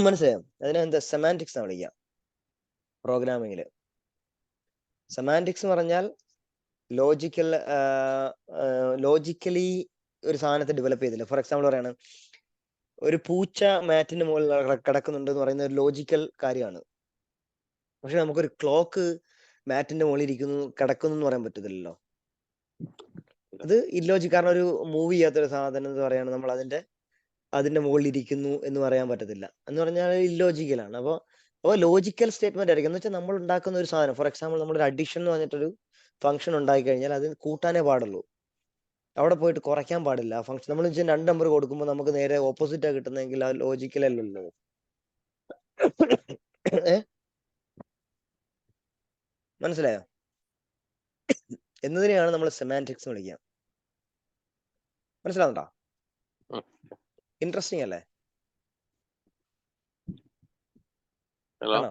മനസ്സിലായോ? അതിനെന്താ സെമാന്റിക്സ് എന്ന് വിളിക്കാം. പ്രോഗ്രാമിങ്ങിൽ. സെമാൻറ്റിക്സ് എന്ന് പറഞ്ഞാൽ ലോജിക്കലി ഒരു സാധനത്തെ ഡെവലപ്പ് ചെയ്തില്ല. ഫോർ എക്സാമ്പിൾ പറയാണ്, ഒരു പൂച്ച മാറ്റിന്റെ മുകളിൽ കിടക്കുന്നുണ്ട് എന്ന് പറയുന്ന ഒരു ലോജിക്കൽ കാര്യമാണ്. പക്ഷെ നമുക്കൊരു ക്ലോക്ക് മാറ്റിന്റെ മുകളിൽ കിടക്കുന്നു എന്ന് പറയാൻ പറ്റത്തില്ലല്ലോ. അത് ഇല്ലോജിക്. കാരണം ഒരു മൂവ് ചെയ്യാത്തൊരു സാധനം എന്ന് പറയാണ് നമ്മൾ അതിന്റെ മുകളിൽ ഇരിക്കുന്നു എന്ന് പറയാൻ പറ്റത്തില്ല. എന്ന് പറഞ്ഞാൽ ഇല്ലോജിക്കലാണ്. അപ്പോൾ ലോജിക്കൽ സ്റ്റേറ്റ്മെന്റ് ആയിരിക്കും. എന്ന് വെച്ചാൽ നമ്മൾ ഉണ്ടാക്കുന്ന ഒരു സാധനം, ഫോർ എക്സാമ്പിൾ നമ്മളൊരു അഡിഷൻ എന്ന് പറഞ്ഞിട്ടൊരു ഫംഗ്ഷൻ ഉണ്ടാക്കി കഴിഞ്ഞാൽ അത് കൂട്ടാനേ പാടുള്ളൂ, അവിടെ പോയിട്ട് കുറയ്ക്കാൻ പാടില്ല. ആ ഫംഗ്ഷൻ നമ്മൾ 2 നമ്പർ കൊടുക്കുമ്പോൾ നമുക്ക് നേരെ ഓപ്പോസിറ്റാ കിട്ടുന്നതെങ്കിൽ ആ ലോജിക്കലല്ലല്ലോ. മനസ്സിലായോ? എന്നതിനെയാണ് നമ്മൾ സെമാൻറ്റിക്സ് വിളിക്കുക. മനസ്സിലാവുന്നുണ്ടോ? ഇൻട്രസ്റ്റിംഗ് അല്ലേ? ആണോ?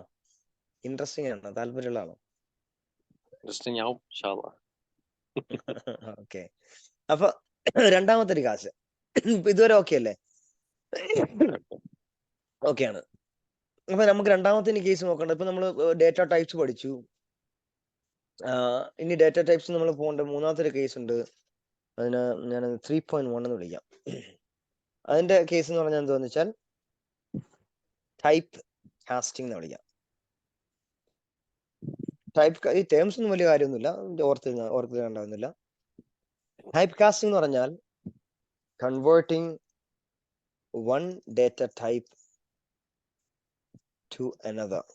ഇൻട്രസ്റ്റിംഗ് ആണോ? താല്പര്യമുള്ളതാണോ? ഇൻട്രസ്റ്റിംഗ് ആവും ഇൻഷാല്ലാ. ഓക്കെ. അപ്പൊ രണ്ടാമത്തെ ഒരു കാശ് ഇതുവരെ ഓക്കെ അല്ലേ? ഓക്കെ ആണ്. അപ്പൊ നമുക്ക് രണ്ടാമത്തെ കേസ് നോക്കണ്ട. ഇപ്പൊ നമ്മൾ ഡേറ്റ ടൈപ്സ് പഠിച്ചു. ഇനി ഡേറ്റ ടൈപ്സ് നമ്മൾ പോകേണ്ട മൂന്നാമത്തെ ഒരു കേസ് ഉണ്ട്. അതിന് ഞാൻ 3.1 എന്ന് വിളിക്കാം. അതിന്റെ കേസ് എന്ന് പറഞ്ഞാൽ എന്താന്ന് വെച്ചാൽ ടൈപ്പ് കാസ്റ്റിംഗ് എന്ന് വിളിക്കാം. ഈ ടേംസ് ഒന്നും വലിയ കാര്യമൊന്നുമില്ല, ഓർത്തിണ്ടാവുന്നില്ല. ടൈപ്പ് കാസ്റ്റിംഗ് എന്ന് പറഞ്ഞാൽ converting one data type two another.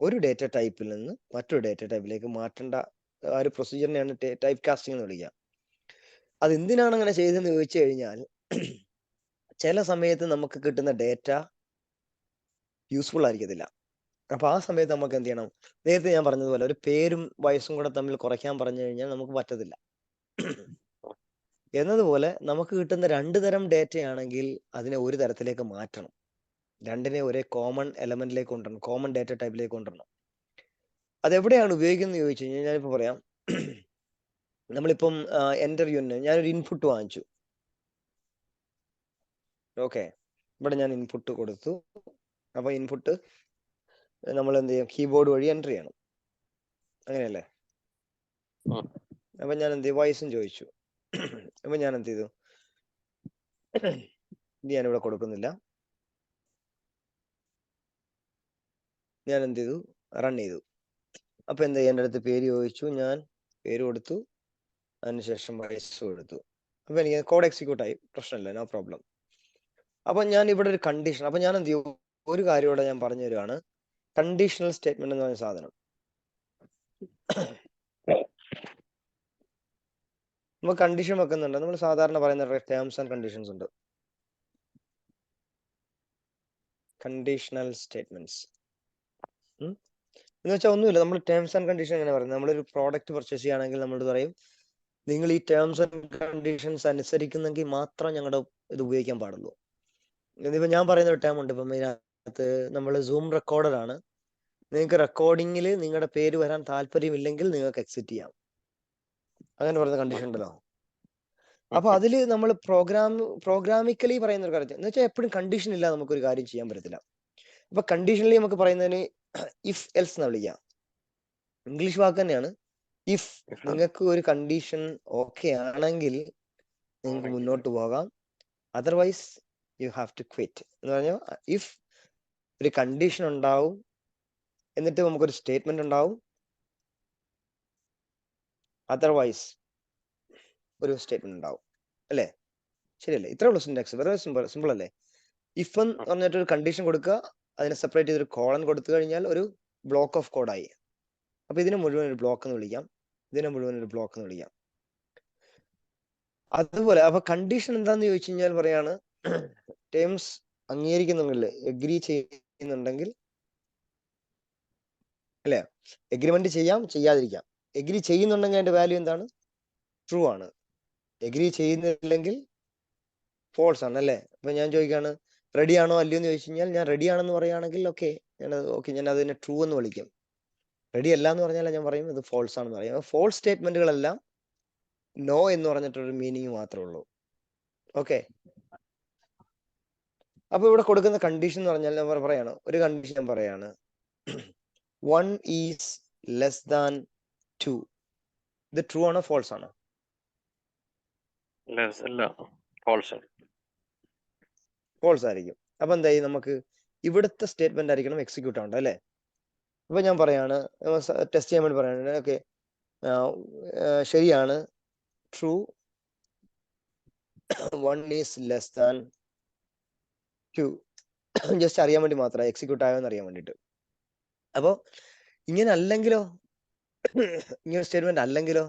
ഒരു ഡേറ്റ ടൈപ്പിൽ നിന്ന് മറ്റൊരു ഡേറ്റ ടൈപ്പിലേക്ക് മാറ്റേണ്ട ആ ഒരു പ്രൊസീജിയറിനെയാണ് ടൈപ്പ് കാസ്റ്റിംഗ് എന്ന് വിളിക്കുക. അത് എന്തിനാണ് അങ്ങനെ ചെയ്തതെന്ന് ചോദിച്ചു കഴിഞ്ഞാൽ, ചില സമയത്ത് നമുക്ക് കിട്ടുന്ന ഡേറ്റ യൂസ്ഫുൾ ആയിരിക്കത്തില്ല. അപ്പൊ ആ സമയത്ത് നമുക്ക് എന്ത് ചെയ്യണം? നേരത്തെ ഞാൻ പറഞ്ഞതുപോലെ ഒരു പേരും വയസ്സും കൂടെ തമ്മിൽ കുറയ്ക്കാൻ പറഞ്ഞു കഴിഞ്ഞാൽ നമുക്ക് പറ്റത്തില്ല. എന്നതുപോലെ നമുക്ക് കിട്ടുന്ന 2 തരം ഡേറ്റ ആണെങ്കിൽ അതിനെ ഒരു തരത്തിലേക്ക് മാറ്റണം. രണ്ടിനെ ഒരേ കോമൺ എലമെന്റിലേക്ക് കൊണ്ടുവരണം, കോമൺ ഡേറ്റ ടൈപ്പിലേക്ക് കൊണ്ടുവരണം. അതെവിടെയാണ് ഉപയോഗിക്കുന്നത് ചോദിച്ചു കഴിഞ്ഞാൽ ഞാനിപ്പോ പറയാം. നമ്മളിപ്പം എൻ്റർ യൂണിറ്റ് ഞാനൊരു ഇൻപുട്ട് വാങ്ങിച്ചു. ഓക്കെ, ഇവിടെ ഞാൻ ഇൻപുട്ട് കൊടുത്തു. അപ്പൊ ഇൻപുട്ട് നമ്മൾ എന്ത് ചെയ്യും? കീബോർഡ് വഴി എൻ്റർ ചെയ്യണം, അങ്ങനെയല്ലേ? അപ്പൊ ഞാൻ എന്ത് ചെയ്യും? വയസ്സും ചോദിച്ചു. അപ്പൊ ഞാൻ എന്ത് ചെയ്തു? ഇത് ഞാനിവിടെ കൊടുക്കുന്നില്ല. ഞാൻ എന്ത് ചെയ്തു? റൺ ചെയ്തു. അപ്പൊ എന്ത് ചെയ്യും? എൻ്റെ അടുത്ത് പേര് ചോദിച്ചു, ഞാൻ പേര് കൊടുത്തു, അതിനുശേഷം വയസ്സ് കൊടുത്തു. അപ്പൊ എനിക്ക് കോഡ് എക്സിക്യൂട്ട് ആയി, പ്രശ്നമില്ല, നോ പ്രോബ്ലം. അപ്പൊ ഞാൻ ഇവിടെ ഒരു കണ്ടീഷൻ, അപ്പൊ ഞാൻ എന്ത് ചെയ്യും? ഒരു കാര്യം ഇവിടെ ഞാൻ പറഞ്ഞു തരുവാണ്. കണ്ടീഷണൽ സ്റ്റേറ്റ്മെന്റ് എന്ന് പറഞ്ഞ സാധനം നമ്മൾ കണ്ടീഷൻ വെക്കുന്നുണ്ട്. നമ്മൾ സാധാരണ പറയുന്ന ടേംസ് ആൻഡ് കണ്ടീഷൻസ് ഉണ്ട്, കണ്ടീഷണൽ സ്റ്റേറ്റ്മെന്റ്സ്. എന്ന് വെച്ചാൽ ഒന്നുമില്ല, നമ്മൾ ടേംസ് ആൻഡ് കണ്ടീഷൻ എങ്ങനെ പറയുന്നത്? നമ്മളൊരു പ്രോഡക്റ്റ് പർച്ചേസ് ചെയ്യുകയാണെങ്കിൽ നമ്മൾ പറയും, നിങ്ങൾ ഈ ടേംസ് ആൻഡ് കണ്ടീഷൻസ് അനുസരിക്കുന്നെങ്കിൽ മാത്രം ഞങ്ങളുടെ ഇത് ഉപയോഗിക്കാൻ പാടുള്ളൂ. ഇതിപ്പോ ഞാൻ പറയുന്ന ഒരു ടേം ഉണ്ട്. ഇപ്പം ഇതിനകത്ത് നമ്മൾ സൂം റെക്കോർഡർ ആണ്, നിങ്ങൾക്ക് റെക്കോർഡിങ്ങിൽ നിങ്ങളുടെ പേര് വരാൻ താല്പര്യമില്ലെങ്കിൽ നിങ്ങൾക്ക് എക്സിറ്റ് ചെയ്യാം, അങ്ങനെ പറയുന്ന കണ്ടീഷൻ ഉണ്ടല്ലോ. അപ്പൊ അതിൽ നമ്മൾ പ്രോഗ്രാമിക്കലി പറയുന്ന ഒരു കാര്യം എന്ന് വെച്ചാൽ എപ്പോഴും കണ്ടീഷൻ ഇല്ലാതെ നമുക്കൊരു കാര്യം ചെയ്യാൻ പറ്റത്തില്ല. അപ്പൊ കണ്ടീഷണലി നമുക്ക് പറയുന്നതിന് ഇഫ് എൽസ് എന്ന് വിളിക്കാം. ഇംഗ്ലീഷ് വാക്ക് തന്നെയാണ്. ഇഫ് നിങ്ങൾക്ക് ഒരു കണ്ടീഷൻ ഓക്കെ ആണെങ്കിൽ നിങ്ങൾക്ക് മുന്നോട്ട് പോകാം, otherwise you have to quit എന്ന് പറഞ്ഞാൽ, ഇഫ് ഒരു കണ്ടീഷൻ ഉണ്ടാവും, എന്നിട്ട് നമുക്കൊരു സ്റ്റേറ്റ്മെന്റ് ഉണ്ടാവും, അതർവൈസ് ഒരു സ്റ്റേറ്റ്മെന്റ് ഉണ്ടാവും, അല്ലേ? ശരിയല്ലേ? ഇത്രേ ഉള്ളൂ സിന്റാക്സ്. വെറുതെ സിമ്പിൾ അല്ലേ? ഇഫ് എന്ന് പറഞ്ഞിട്ട് ഒരു കണ്ടീഷൻ കൊടുക്കുക, അതിനെ സെപ്പറേറ്റ് ചെയ്തൊരു കോളൻ കൊടുത്തു കഴിഞ്ഞാൽ ഒരു ബ്ലോക്ക് ഓഫ് കോഡായി. അപ്പൊ ഇതിനെ മുഴുവൻ ഒരു ബ്ലോക്ക് എന്ന് വിളിക്കാം, ഇതിനെ മുഴുവൻ ഒരു ബ്ലോക്ക് എന്ന് വിളിക്കാം. അതുപോലെ അപ്പൊ കണ്ടീഷൻ എന്താന്ന് ചോദിച്ചു കഴിഞ്ഞാൽ പറയാണ്, ടേംസ് അംഗീകരിക്കുന്നുണ്ടെങ്കിൽ, എഗ്രി ചെയ്യുന്നുണ്ടെങ്കിൽ, അല്ലേ? എഗ്രിമെന്റ് ചെയ്യാം, ചെയ്യാതിരിക്കാം. എഗ്രി ചെയ്യുന്നുണ്ടെങ്കിൽ അതിന്റെ വാല്യൂ എന്താണ്? ട്രൂ ആണ്. എഗ്രി ചെയ്യുന്നില്ലെങ്കിൽ ഫോൾസ് ആണ്, അല്ലേ? അപ്പൊ ഞാൻ ചോദിക്കാണ്, റെഡി ആണോ അല്ലയോ എന്ന് ചോദിച്ചു കഴിഞ്ഞാൽ ഞാൻ റെഡി ആണെന്ന് പറയുകയാണെങ്കിൽ ഞാൻ അതിനെ ട്രൂ എന്ന് വിളിക്കും. റെഡി അല്ല എന്ന് പറഞ്ഞാൽ ഞാൻ പറയും ഇത് ഫോൾസ് ആണെന്ന് പറയും. ഫോൾസ് സ്റ്റേറ്റ്മെന്റുകളെല്ലാം നോ എന്ന് പറഞ്ഞിട്ടൊരു മീനിങ് മാത്രമേ ഉള്ളൂ. ഓക്കെ, അപ്പൊ ഇവിടെ കൊടുക്കുന്ന കണ്ടീഷൻ എന്ന് പറഞ്ഞാൽ ഞാൻ പറയാണ്, ഒരു കണ്ടീഷൻ ഞാൻ പറയാണ്, 1 is less than 2. ഇത് ട്രൂ ആണോ ഫോൾസ് ആണോ? അല്ല ഫോൾസ്. ഫോൾസ് ആയിരിക്കും. അപ്പൊ എന്തായി, നമുക്ക് ഇവിടുത്തെ സ്റ്റേറ്റ്മെന്റ് ആയിരിക്കണം എക്സിക്യൂട്ട് ആവേണ്ടത് അല്ലേ? അപ്പൊ ഞാൻ പറയാണ്, ടെസ്റ്റ് ചെയ്യാൻ വേണ്ടി പറയാണ്, ഓക്കെ ശരിയാണ്, true 1 is less than 2. Just അറിയാൻ വേണ്ടി മാത്രം, എക്സിക്യൂട്ട് ആയോ എന്ന് അറിയാൻ വേണ്ടിയിട്ട്. അപ്പോ ഇങ്ങനെ അല്ലെങ്കിലോ, ഇങ്ങനെ സ്റ്റേറ്റ്മെന്റ് അല്ലെങ്കിലോ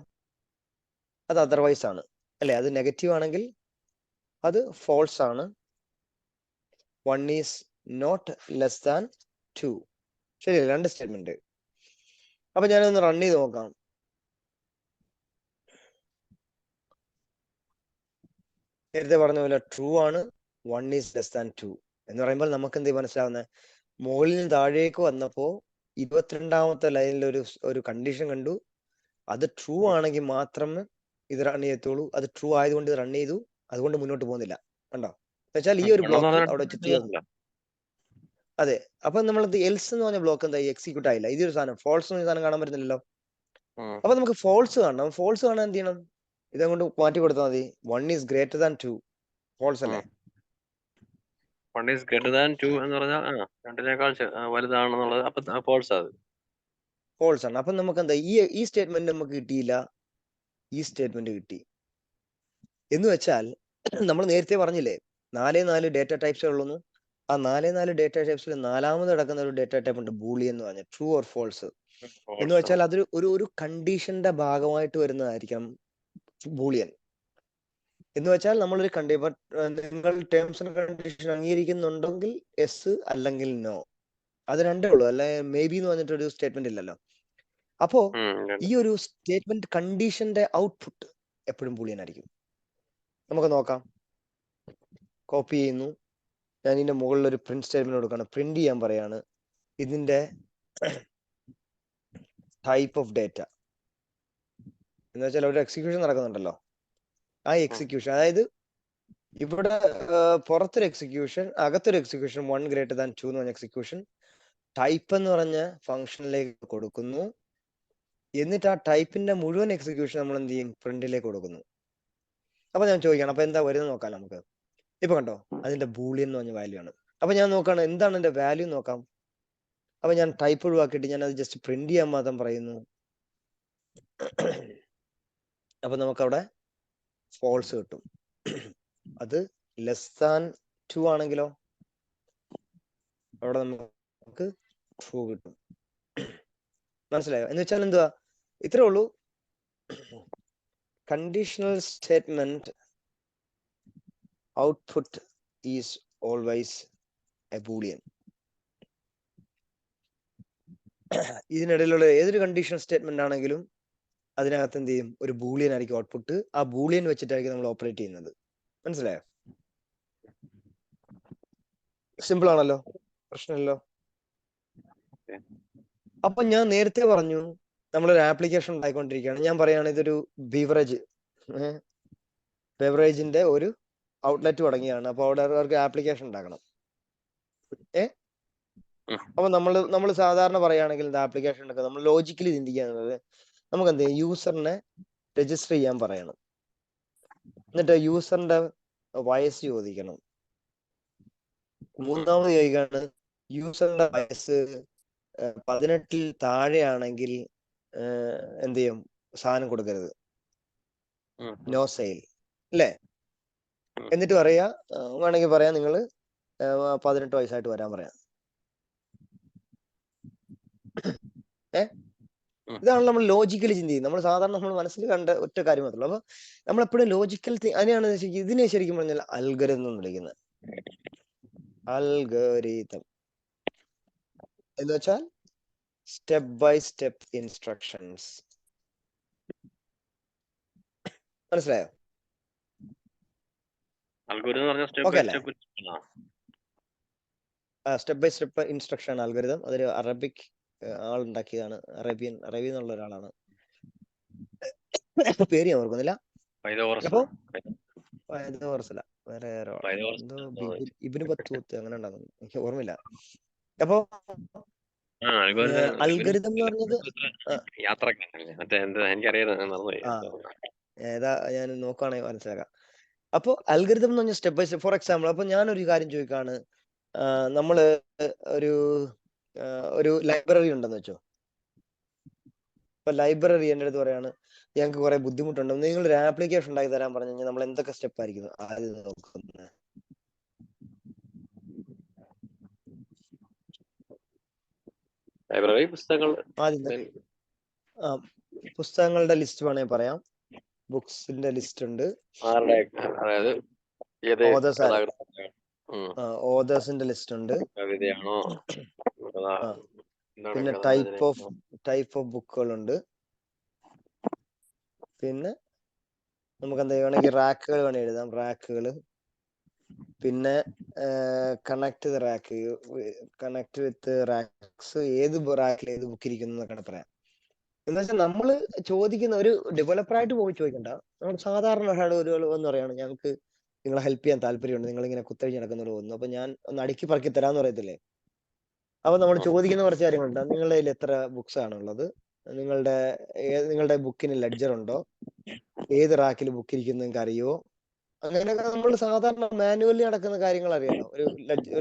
അത് അതർവൈസ് ആണ് അല്ലെ? അത് നെഗറ്റീവ് ആണെങ്കിൽ അത് ഫോൾസ് ആണ്. 1 ഈസ് നോട്ട് ലെസ് ദാൻ 2. ശരി, രണ്ട് സ്റ്റേറ്റ്മെന്റ്. അപ്പൊ ഞാനൊന്ന് റൺ ചെയ്ത് നോക്കാം. നേരത്തെ പറഞ്ഞ പോലെ ട്രൂ ആണ്, 1 ഈസ് ലെസ് ദാൻ 2 എന്ന് പറയുമ്പോൾ നമുക്ക് എന്ത് മനസ്സിലാവുന്നത്? മുകളിൽ നിന്ന് താഴേക്ക് വന്നപ്പോ 22ാമത്തെ ലൈനിൽ ഒരു കണ്ടീഷൻ കണ്ടു. അത് ട്രൂ ആണെങ്കിൽ മാത്രമേ ഇത് റൺ ചെയ്യത്തുള്ളൂ. അത് ട്രൂ ആയതുകൊണ്ട് ഇത് റൺ ചെയ്തു, അതുകൊണ്ട് മുന്നോട്ട് പോകുന്നില്ല. കണ്ടോ? എന്നുവെച്ചാൽ ഈ ഒരു ബ്ലോക്ക് അവിടെ വെച്ച് തീർന്നു. അതെ, അപ്പൊ നമ്മളത് എൽസ് എന്ന് പറഞ്ഞ ബ്ലോക്ക് എന്തായി, എക്സിക്യൂട്ട് ആയില്ല. ഇതൊരു സാധനം ഫോൾസ് എന്ന് സാധനം കാണാൻ പറ്റുന്നില്ലല്ലോ. അപ്പൊ നമുക്ക് ഫോൾസ് കാണണം. ഫോൾസ് കാണാൻ എന്ത് ചെയ്യണം? ഇതങ്ങോട്ട് മാറ്റി കൊടുത്താൽ മതി. 1 ഈസ് ഗ്രേറ്റർ ദാൻ 2. ഫോൾസ് അല്ലേ? 1 ഈസ് ഗ്രേറ്റർ ദാൻ 2 എന്ന് പറഞ്ഞാൽ 2നേക്കാൾ വലുതാണെന്നുള്ളത് അപ്പൊ ഫോൾസ് അത്. ഫോൾസ് ആണ്. അപ്പൊ നമുക്ക് എന്താ, ഈ സ്റ്റേറ്റ്മെന്റ് നമുക്ക് കിട്ടിയില്ല, ഈ സ്റ്റേറ്റ്മെന്റ് കിട്ടി. എന്ന് വെച്ചാൽ നമ്മൾ നേരത്തെ പറഞ്ഞില്ലേ 4 ഡേറ്റ ടൈപ്സ് ഉള്ളൂ. ആ 4 ഡേറ്റ ടൈപ്സിൽ 4ാമത് കിടക്കുന്ന ഒരു ഡേറ്റ ടൈപ്പ് ഉണ്ട്, ബൂളിയൻ എന്ന് പറഞ്ഞ, ട്രൂ ഓർ ഫോൾസ്. എന്ന് വെച്ചാൽ അതൊരു ഒരു കണ്ടീഷന്റെ ഭാഗമായിട്ട് വരുന്നതായിരിക്കണം ബൂളിയൻ. എന്ന് വെച്ചാൽ നമ്മളൊരു നിങ്ങൾ ടേംസ് ആൻഡ് കണ്ടീഷൻ അംഗീകരിക്കുന്നുണ്ടെങ്കിൽ എസ്, അല്ലെങ്കിൽ നോ. അത് രണ്ടേ ഉള്ളൂ. അല്ലെ മേ ബി എന്ന് പറഞ്ഞിട്ടൊരു സ്റ്റേറ്റ്മെന്റ് ഇല്ലല്ലോ. അപ്പോ ഈ ഒരു സ്റ്റേറ്റ്മെന്റ് കണ്ടീഷന്റെ ഔട്ട്പുട്ട് എപ്പോഴും ബൂളിയൻ ആയിരിക്കും. നമുക്ക് നോക്കാം. കോപ്പി ചെയ്യുന്നു. ഞാൻ ഇതിന്റെ മുകളിൽ ഒരു പ്രിന്റ് സ്റ്റേറ്റ്മെന്റ് കൊടുക്കണം. പ്രിന്റ് ചെയ്യാൻ പറയാണ്. ഇതിന്റെ ടൈപ്പ് ഓഫ് ഡേറ്റ എന്ന് വെച്ചാൽ ഒരു എക്സിക്യൂഷൻ നടക്കുന്നുണ്ടല്ലോ. ആ എക്സിക്യൂഷൻ, അതായത് ഇവിടെ പുറത്തൊരു എക്സിക്യൂഷൻ, അകത്തൊരു എക്സിക്യൂഷൻ, 1 ഗ്രേറ്റർ ദാൻ 2 എന്ന് പറഞ്ഞ എക്സിക്യൂഷൻ ടൈപ്പ് എന്ന് പറഞ്ഞ ഫംഗ്ഷനിലേക്ക് കൊടുക്കുന്നു. എന്നിട്ട് ആ ടൈപ്പിന്റെ മുഴുവൻ എക്സിക്യൂഷൻ നമ്മൾ എന്ത് ചെയ്യും, പ്രിന്റിലേക്ക് കൊടുക്കുന്നു. അപ്പൊ ഞാൻ ചോദിക്കണം, അപ്പൊ എന്താ വരുന്നത് നോക്കാം നമുക്ക്. ഇപ്പൊ കണ്ടോ, അതിന്റെ ബൂളിയൻ എന്ന് പറഞ്ഞ വാല്യൂ ആണ്. അപ്പൊ ഞാൻ നോക്കാണ് എന്താണ് എന്റെ വാല്യൂ നോക്കാം. അപ്പൊ ഞാൻ ടൈപ്പ് ഒഴിവാക്കിയിട്ട് ഞാൻ അത് ജസ്റ്റ് പ്രിന്റ് ചെയ്യാൻ മാത്രം പറയുന്നു. അപ്പൊ നമുക്കവിടെ ഫോൾസ് കിട്ടും. അത് ലെസ് ദാൻ 2 ആണെങ്കിലോ അവിടെ നമുക്ക് ട്രൂ കിട്ടും. മനസ്സിലായോ? എന്ന് വെച്ചാൽ എന്തുവാ, ഇത്രേ ഉള്ളൂ. Conditional statement output is always a boolean. ഇതിനിടയിലുള്ള ഏതൊരു കണ്ടീഷണൽ സ്റ്റേറ്റ്മെന്റ് ആണെങ്കിലും അതിനകത്ത് എന്ത് ചെയ്യും, ഒരു ബൂളിയൻ ആയിരിക്കും ഔട്ട്പുട്ട്. ആ ബൂളിയൻ വെച്ചിട്ടായിരിക്കും നമ്മൾ ഓപ്പറേറ്റ് ചെയ്യുന്നത്. മനസ്സിലായോ? സിമ്പിൾ ആണല്ലോ, പ്രശ്നമില്ലല്ലോ. അപ്പൊ ഞാൻ നേരത്തെ പറഞ്ഞു നമ്മളൊരു ആപ്ലിക്കേഷൻ ഉണ്ടായിക്കൊണ്ടിരിക്കുകയാണ്. ഞാൻ പറയുകയാണ് ഇതൊരു ബെവറേജിന്റെ ഒരു ഔട്ട്ലെറ്റ് തുടങ്ങിയാണ്. അപ്പൊ അവിടെ അവർക്ക് ആപ്ലിക്കേഷൻ ഉണ്ടാക്കണം. അപ്പൊ നമ്മൾ സാധാരണ പറയുകയാണെങ്കിൽ എന്താ ആപ്ലിക്കേഷൻ ഉണ്ടാക്കുക, നമ്മൾ ലോജിക്കലി ചിന്തിക്കുന്നത് നമുക്ക് എന്ത് ചെയ്യും, യൂസറിനെ രജിസ്റ്റർ ചെയ്യാൻ പറയണം. എന്നിട്ട് യൂസറിന്റെ വയസ്സ് ചോദിക്കണം. മൂന്നാമത് ചോദിക്കാണ് യൂസറിന്റെ വയസ്സ് 18-ൽ താഴെയാണെങ്കിൽ എന്ത് ചെയ്യും, സാധനം കൊടുക്കരുത്, നോ സെയിൽ അല്ലേ? എന്നിട്ട് പറയാ, വേണമെങ്കിൽ പറയാം നിങ്ങൾ 18 വയസ്സായിട്ട് വരാൻ പറയാം. ഇതാണ് നമ്മൾ ലോജിക്കലി ചിന്തിക്കുന്നത്. നമ്മൾ സാധാരണ നമ്മൾ മനസ്സിൽ കണ്ട ഒറ്റ കാര്യം മാത്രമല്ല. അപ്പൊ നമ്മളെപ്പോഴും ലോജിക്കൽ അതിനെയാണ് ഇതിനെ ശരിക്കും പറഞ്ഞാൽ അൽഗോരിതം എന്ന് വിളിക്കുന്നത്. അൽഗോരിതം എന്ന് വെച്ചാൽ സ്റ്റെപ്പ് ബൈ സ്റ്റെപ്പ് ഇൻസ്ട്രക്ഷൻസ്. മനസ്സിലായോ? ഓക്കെ അല്ലേ? Step by step instruction algorithm. അതൊരു അറബിക് ആളുണ്ടാക്കിയതാണ്. അറബി എന്നുള്ള ഒരാളാണ്, പേര് ഞാൻ ഓർക്കുന്നില്ല. അപ്പൊ വേറെ എന്തോ ഇബിന് ബത്തൂത്ത് അങ്ങനെ ഉണ്ടാകുന്നു, എനിക്ക് ഓർമ്മയില്ല. അപ്പൊ അൽഗരിതം എന്ന് പറഞ്ഞത് യാത്രക്കാരല്ലേ മറ്റേ എന്താ എനിക്കറിയാം മറന്നുപോയി. ആ ഏതാ ഞാൻ നോക്കുകയാണെങ്കിൽ മനസ്സിലാക്കാം. അപ്പോൾ അൽഗരിതം എന്ന് പറഞ്ഞാൽ step by step. For example, അപ്പൊ ഞാനൊരു കാര്യം ചോദിക്കാണ്, നമ്മള് ഒരു ഒരു ലൈബ്രറി ഉണ്ടെന്ന് വെച്ചോ. അപ്പൊ ലൈബ്രറി എൻ്റെ അടുത്ത് പറയാണ്, ഞങ്ങൾക്ക് കുറെ ബുദ്ധിമുട്ടുണ്ട്, നിങ്ങളൊരു ആപ്ലിക്കേഷൻ ഉണ്ടാക്കി തരാൻ പറഞ്ഞു കഴിഞ്ഞാൽ നമ്മൾ എന്തൊക്കെ സ്റ്റെപ്പ് ആയിരിക്കും ആദ്യം നോക്കുന്നത്? ലൈബ്രറി പുസ്തകങ്ങൾ ആദ്യം പുസ്തകങ്ങളുടെ ലിസ്റ്റ് വേണമെങ്കിൽ പറയാം. ബുക്സിന്റെ ലിസ്റ്റ് ഉണ്ട്, ആരുടെ അതായത് ഏത് ഓതേഴ്സ് കഥാകൃത്ത് ഓതേഴ്സിന്റെ ലിസ്റ്റ് ഉണ്ട്, കവിതയാണോ പിന്നെ ടൈപ്പ് ഓഫ് ബുക്കുകളുണ്ട്, പിന്നെ നമുക്ക് എന്താ വേണമെങ്കിൽ റാക്കുകൾ വേണമെങ്കിൽ എഴുതാം, റാക്കുകൾ, പിന്നെ കണക്ട് റാക്ക്, കണക്ട് വിത്ത് റാക്സ്, ഏത് റാക്കിൽ ഏത് ബുക്ക് ഇരിക്കുന്നു എന്നൊക്കെ പറയാം. എന്ന് വെച്ചാൽ നമ്മൾ ചോദിക്കുന്ന ഒരു ഡെവലപ്പറായിട്ട് പോയി ചോദിക്കണ്ട, നമ്മൾ സാധാരണ ഒരാൾ എന്ന് പറയാണ്, ഞങ്ങൾക്ക് നിങ്ങളെ ഹെൽപ്പ് ചെയ്യാൻ താല്പര്യമുണ്ട്, നിങ്ങൾ ഇങ്ങനെ കുത്തഴിഞ്ഞ് നടക്കുന്നവർ തോന്നുന്നു, അപ്പൊ ഞാൻ ഒന്ന് അടുക്കി പറക്കി തരാന്ന് പറയത്തില്ലേ. അപ്പൊ നമ്മൾ ചോദിക്കുന്ന കുറച്ച് കാര്യങ്ങളുണ്ട്. നിങ്ങളുടെ കയ്യിൽ എത്ര ബുക്സ് ആണുള്ളത്, നിങ്ങളുടെ ബുക്കിന് ലെഡ്ജർ ഉണ്ടോ, ഏത് റാക്കിൽ ബുക്ക് ഇരിക്കുന്നു നിങ്ങൾക്ക് അറിയോ, അങ്ങനെയൊക്കെ നമ്മൾ സാധാരണ മാനുവലി നടക്കുന്ന കാര്യങ്ങൾ അറിയാലോ ഒരു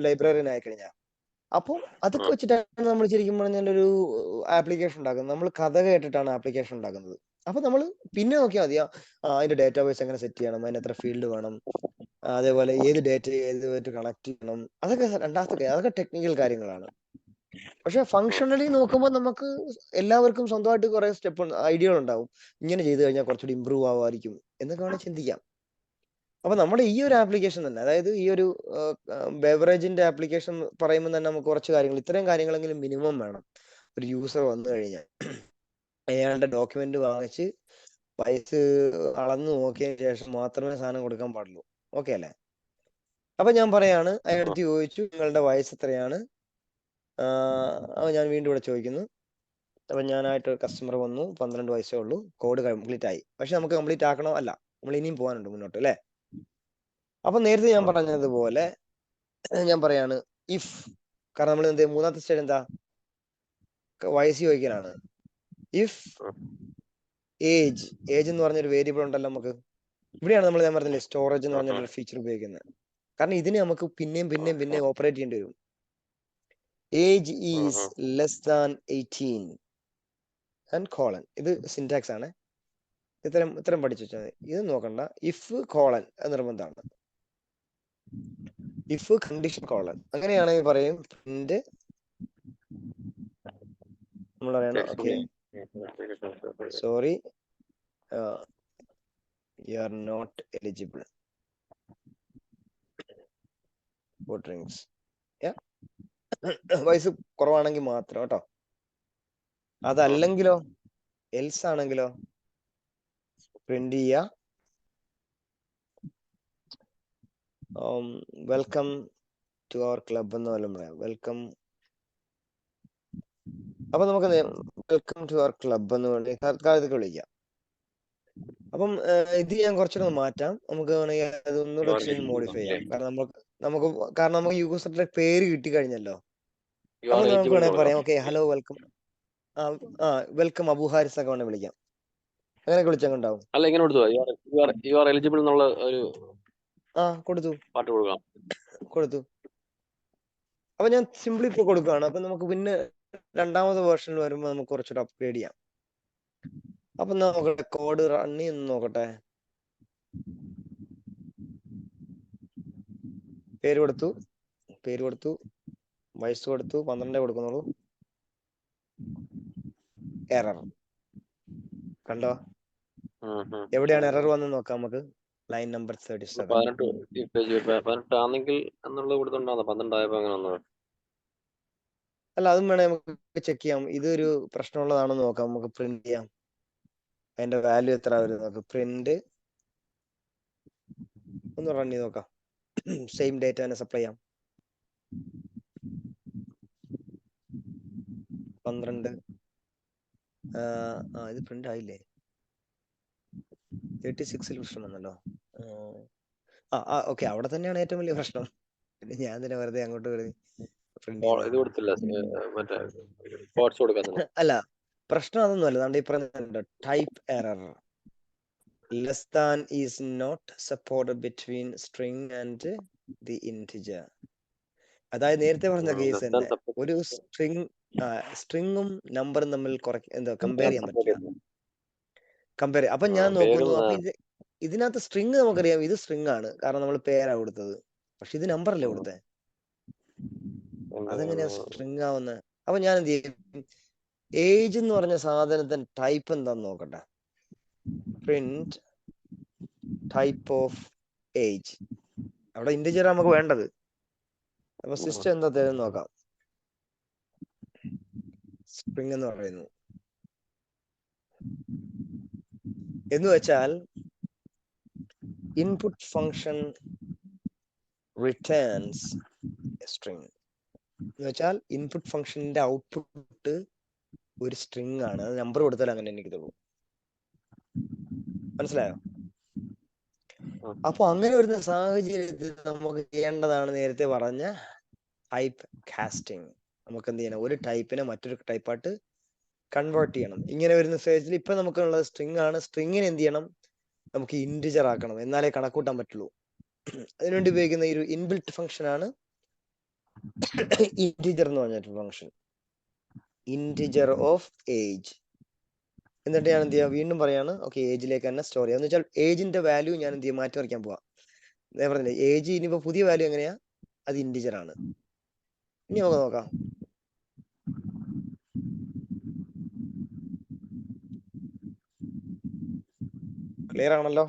ലൈബ്രറിയൻ ആയി കഴിഞ്ഞാൽ. അപ്പോൾ അതൊക്കെ വെച്ചിട്ടാണ് നമ്മൾ ശരിക്കും പറഞ്ഞാൽ ഒരു ആപ്ലിക്കേഷൻ ഉണ്ടാക്കുന്നത്. നമ്മൾ കഥ കേട്ടിട്ടാണ് ആപ്ലിക്കേഷൻ ഉണ്ടാക്കുന്നത്. അപ്പൊ നമ്മൾ പിന്നെ നോക്കിയാൽ മതി, അതിന്റെ ഡേറ്റാബേസ് എങ്ങനെ സെറ്റ് ചെയ്യണം, അതിന് എത്ര ഫീൽഡ് വേണം, അതേപോലെ ഏത് ഡേറ്റ ഏതുമായിട്ട് കണക്ട് ചെയ്യണം, അതൊക്കെ രണ്ടാമത്തെ അതൊക്കെ ടെക്നിക്കൽ കാര്യങ്ങളാണ്. പക്ഷെ ഫങ്ഷണലി നോക്കുമ്പോൾ നമുക്ക് എല്ലാവർക്കും സ്വന്തമായിട്ട് കുറെ സ്റ്റെപ്പ് ഐഡിയകൾ ഉണ്ടാവും, ഇങ്ങനെ ചെയ്തു കഴിഞ്ഞാൽ കുറച്ചുകൂടി ഇമ്പ്രൂവ് ആവുമായിരിക്കും എന്നൊക്കെ വേണമെങ്കിൽ ചിന്തിക്കാം. അപ്പൊ നമ്മുടെ ഈ ഒരു ആപ്ലിക്കേഷൻ തന്നെ, അതായത് ഈ ഒരു ബെവറേജിന്റെ ആപ്ലിക്കേഷൻ പറയുമ്പോൾ തന്നെ നമുക്ക് കുറച്ച് കാര്യങ്ങൾ, ഇത്രയും കാര്യങ്ങളെങ്കിലും മിനിമം വേണം. ഒരു യൂസർ വന്നു കഴിഞ്ഞാൽ അയാളുടെ ഡോക്യുമെന്റ് വാങ്ങിച്ച് പൈസ അളന്നു നോക്കിയതിന് ശേഷം മാത്രമേ സാധനം കൊടുക്കാൻ പാടുള്ളൂ. ഓക്കെ അല്ലേ? അപ്പൊ ഞാൻ പറയാണ്, അയാളടുത്ത് ചോദിച്ചു നിങ്ങളുടെ വയസ്സ് എത്രയാണ്, അപ്പൊ ഞാൻ വീണ്ടും ഇവിടെ ചോദിക്കുന്നു. അപ്പൊ ഞാനായിട്ട് കസ്റ്റമർ വന്നു, 12 വയസ്സേ ഉള്ളൂ, കോഡ് കംപ്ലീറ്റ് ആയി. പക്ഷെ നമുക്ക് കംപ്ലീറ്റ് ആക്കണോ? അല്ല, നമ്മൾ ഇനിയും പോകാനുണ്ട് മുന്നോട്ട് അല്ലേ. അപ്പൊ നേരത്തെ ഞാൻ പറഞ്ഞതുപോലെ ഞാൻ പറയാണ് ഇഫ്, കാരണം നമ്മൾ എന്ത് മൂന്നാമത്തെ സ്റ്റേജ് എന്താ, വയസ്സ് ചോദിക്കലാണ്. ഇഫ് ഏജ് എന്ന് പറഞ്ഞൊരു വേരിയബിൾ ഉണ്ടല്ലോ നമുക്ക്, ഇവിടെയാണ് നമ്മൾ ഞാൻ പറഞ്ഞില്ലേ സ്റ്റോറേജ് എന്ന് പറഞ്ഞൊരു ഫീച്ചർ ഉപയോഗിക്കുന്നത്. കാരണം ഇതിനെ നമുക്ക് പിന്നെയും ഓപ്പറേറ്റ് ചെയ്യേണ്ടി വരും. Age is less than 18 and colon, ഇത് സിന്റാക്സ് ആണ്. ഇത്തരം പഠിച്ചു വെച്ചാൽ ഇത് നോക്കണ്ട. ഇഫ് കോളൻ നിർബന്ധമാണ്, ഇഫ് കണ്ടീഷൻ കോളൻ, അങ്ങനെയാണെങ്കിൽ പറയും പ്രിന്റ്, നമ്മൾ പറയണം okay sorry you are not eligible for drinks. വയസ്സ് കുറവാണെങ്കിൽ മാത്രം കേട്ടോ. അതല്ലെങ്കിലോ, എൽസ് ആണെങ്കിലോ പ്രിന്റ് ചെയ്യുക വെൽക്കം ടു അവർ ക്ലബ് എന്ന് വല്ലതും പറയാം. വെൽക്കം, അപ്പൊ നമുക്ക് വെൽക്കം ടു അവർ ക്ലബ് എന്ന് വേണ്ടി തൽക്കാലത്തേക്ക് വിളിക്കാം. അപ്പം ഇത് ഞാൻ കുറച്ചുകൂടെ മാറ്റാം, നമുക്ക് വേണമെങ്കിൽ അതൊന്നുകൂടെ മോഡിഫൈ ചെയ്യാം. കാരണം നമുക്ക് യൂസറിന്റെ പേര് കിട്ടി കഴിഞ്ഞല്ലോ. അപ്പൊ നമുക്ക് വേണമെങ്കിൽ പറയാം okay hello welcome, welcome Abu Haris ഒക്കെ വേണമെങ്കിൽ വിളിക്കാം. അങ്ങനെയൊക്കെ വിളിച്ചങ്ങുണ്ടാവും. അല്ല ഇങ്ങനെ കൊടുത്തു യു ആർ എലിജിബിൾ എന്നുള്ള ഒരു കൊടുത്തു പാട്ട് കൊടുത്തു. അപ്പൊ ഞാൻ സിംപ്ലി ഇപ്പൊ കൊടുക്കുകയാണ്. അപ്പൊ നമുക്ക് പിന്നെ രണ്ടാമത്തെ വേർഷനിൽ വരുമ്പോൾ നമുക്ക് കുറച്ചുകൂടെ അപ്ഗ്രേഡ് ചെയ്യാം. അപ്പൊ നോക്കട്ടെ, കോഡ് റൺ ചെയ്യുന്ന നോക്കട്ടെ. പേര് കൊടുത്തു, വയസ്സ് കൊടുത്തു, 12 കൊടുക്കുന്നുള്ളൂ. എറർ കണ്ടോ? എവിടെയാണ് എറർ വന്ന് നോക്കാം നമുക്ക്. Line number 37. 18 ആണെങ്കിൽ എന്നുള്ളത് കൊടുത്തോണ്ടാണ് 12 ആയപ്പോ അങ്ങനെ വന്നത്. അല്ല, അതും വേണേ നമുക്ക് ചെക്ക് ചെയ്യാം. ഇതൊരു പ്രശ്നമുള്ളതാണെന്ന് നോക്കാം. നമുക്ക് പ്രിന്റ് ചെയ്യാം, അതിന്റെ വാല്യൂ എത്ര വരും നോക്കാം. പ്രിന്റ് ഒന്ന് റൺ ചെയ്ത് നോക്കാം. സെയിം ഡേറ്റ തന്നെ സപ്ലൈ ചെയ്യാം. 12. ഇത് പ്രിന്റ് ആയില്ലേ? 36 പ്രശ്നം വന്നല്ലോ. ഓക്കെ, അവിടെ തന്നെയാണ് ഏറ്റവും വലിയ പ്രശ്നം. പിന്നെ ഞാൻ തന്നെ വെറുതെ അങ്ങോട്ട് വരുന്നത്. പ്രിന്റ് ചെയ്ത് ഇത് കൊടുത്തില്ല, മറ്റേ കോഡ്സ് കൊടുക്കാൻ. അല്ല, പ്രശ്നം അതൊന്നും അല്ല. നമ്മുടെ ഈ പറഞ്ഞ type error less than is not supported between string and the integer. അതായത് നേരത്തെ പറഞ്ഞ കേസ് തന്നെ, ഒരു സ്ട്രിങ്ങും നമ്പറും തമ്മിൽ കമ്പയർ ചെയ്യാൻ പറ്റില്ല. അപ്പൊ ഞാൻ നോക്കുന്നു, അപ്പൊ ഇതിനകത്ത് സ്ട്രിങ് നമുക്കറിയാം, ഇത് സ്ട്രിങ് ആണ് കാരണം നമ്മൾ പേരാ കൊടുത്തത്. പക്ഷെ ഇത് നമ്പർ അല്ലേ കൊടുത്തേ, അതെങ്ങനെയാ സ്ട്രിങ് ആവുന്നത്? അപ്പൊ ഞാൻ എന്ത് ചെയ്യും, ഏജ് എന്ന് പറഞ്ഞ സാധനത്തിന്റെ ടൈപ്പ് എന്താന്ന് നോക്കട്ടെ. Print type of age. അവിടെ ഇന്റിജർ നമുക്ക് വേണ്ടത്. അപ്പൊ സിസ്റ്റം എന്താ തരുന്ന നോക്കാം. സ്ട്രിങ് എന്ന് പറയുന്നു എന്ന് വെച്ചാൽ ഇൻപുട്ട് ഫംഗ്ഷൻ റിട്ടേൺസ് സ്ട്രിങ് എന്ന് വെച്ചാൽ ഇൻപുട്ട് ഫംഗ്ഷന്റെ ഔട്ട്പുട്ട് ഒരു സ്ട്രിങ് ആണ്. അത് നമ്പർ കൊടുത്താൽ അങ്ങനെ എനിക്ക് തോന്നും. മനസ്സിലായോ? അപ്പൊ അങ്ങനെ വരുന്ന സാഹചര്യത്തിൽ നമുക്ക് ചെയ്യേണ്ടതാണ് നേരത്തെ പറഞ്ഞ ടൈപ്പ് കാസ്റ്റിംഗ്. നമുക്ക് എന്ത് ചെയ്യണം, ഒരു ടൈപ്പിനെ മറ്റൊരു ടൈപ്പായിട്ട് കൺവേർട്ട് ചെയ്യണം. ഇങ്ങനെ വരുന്ന സ്റ്റേജിൽ ഇപ്പൊ നമുക്കുള്ളത് സ്ട്രിങ് ആണ്. സ്ട്രിങ്ങിനെ എന്ത് ചെയ്യണം, നമുക്ക് ഇന്റിജർ ആക്കണം, എന്നാലേ കണക്കൂട്ടാൻ പറ്റുള്ളൂ. അതിനുവേണ്ടി ഉപയോഗിക്കുന്ന ഒരു ഇൻബിൽറ്റ് ഫംഗ്ഷൻ ആണ് ഇന്റിജർ എന്ന് പറഞ്ഞിട്ട് ഫംഗ്ഷൻ, ഇന്റിജർ ഓഫ് ഏജ്. എന്നിട്ട് ഞാൻ എന്ത് ചെയ്യാം, വീണ്ടും പറയാണ്, ഓക്കെ ഏജിലേക്ക് തന്നെ സ്റ്റോർ ചെയ്യാം. എന്ന് വെച്ചാൽ ഏജിന്റെ വാല്യൂ ഞാൻ എന്ത് ചെയ്യും, മാറ്റി മറിക്കാൻ പോവാം. ഞാൻ പറഞ്ഞില്ലേ, ഏജ് ഇനിയിപ്പോ പുതിയ വാല്യൂ എങ്ങനെയാ, അത് ഇന്റിജർ ആണ്. ഇനി നമുക്ക് നോക്കാം. ക്ലിയർ ആണല്ലോ?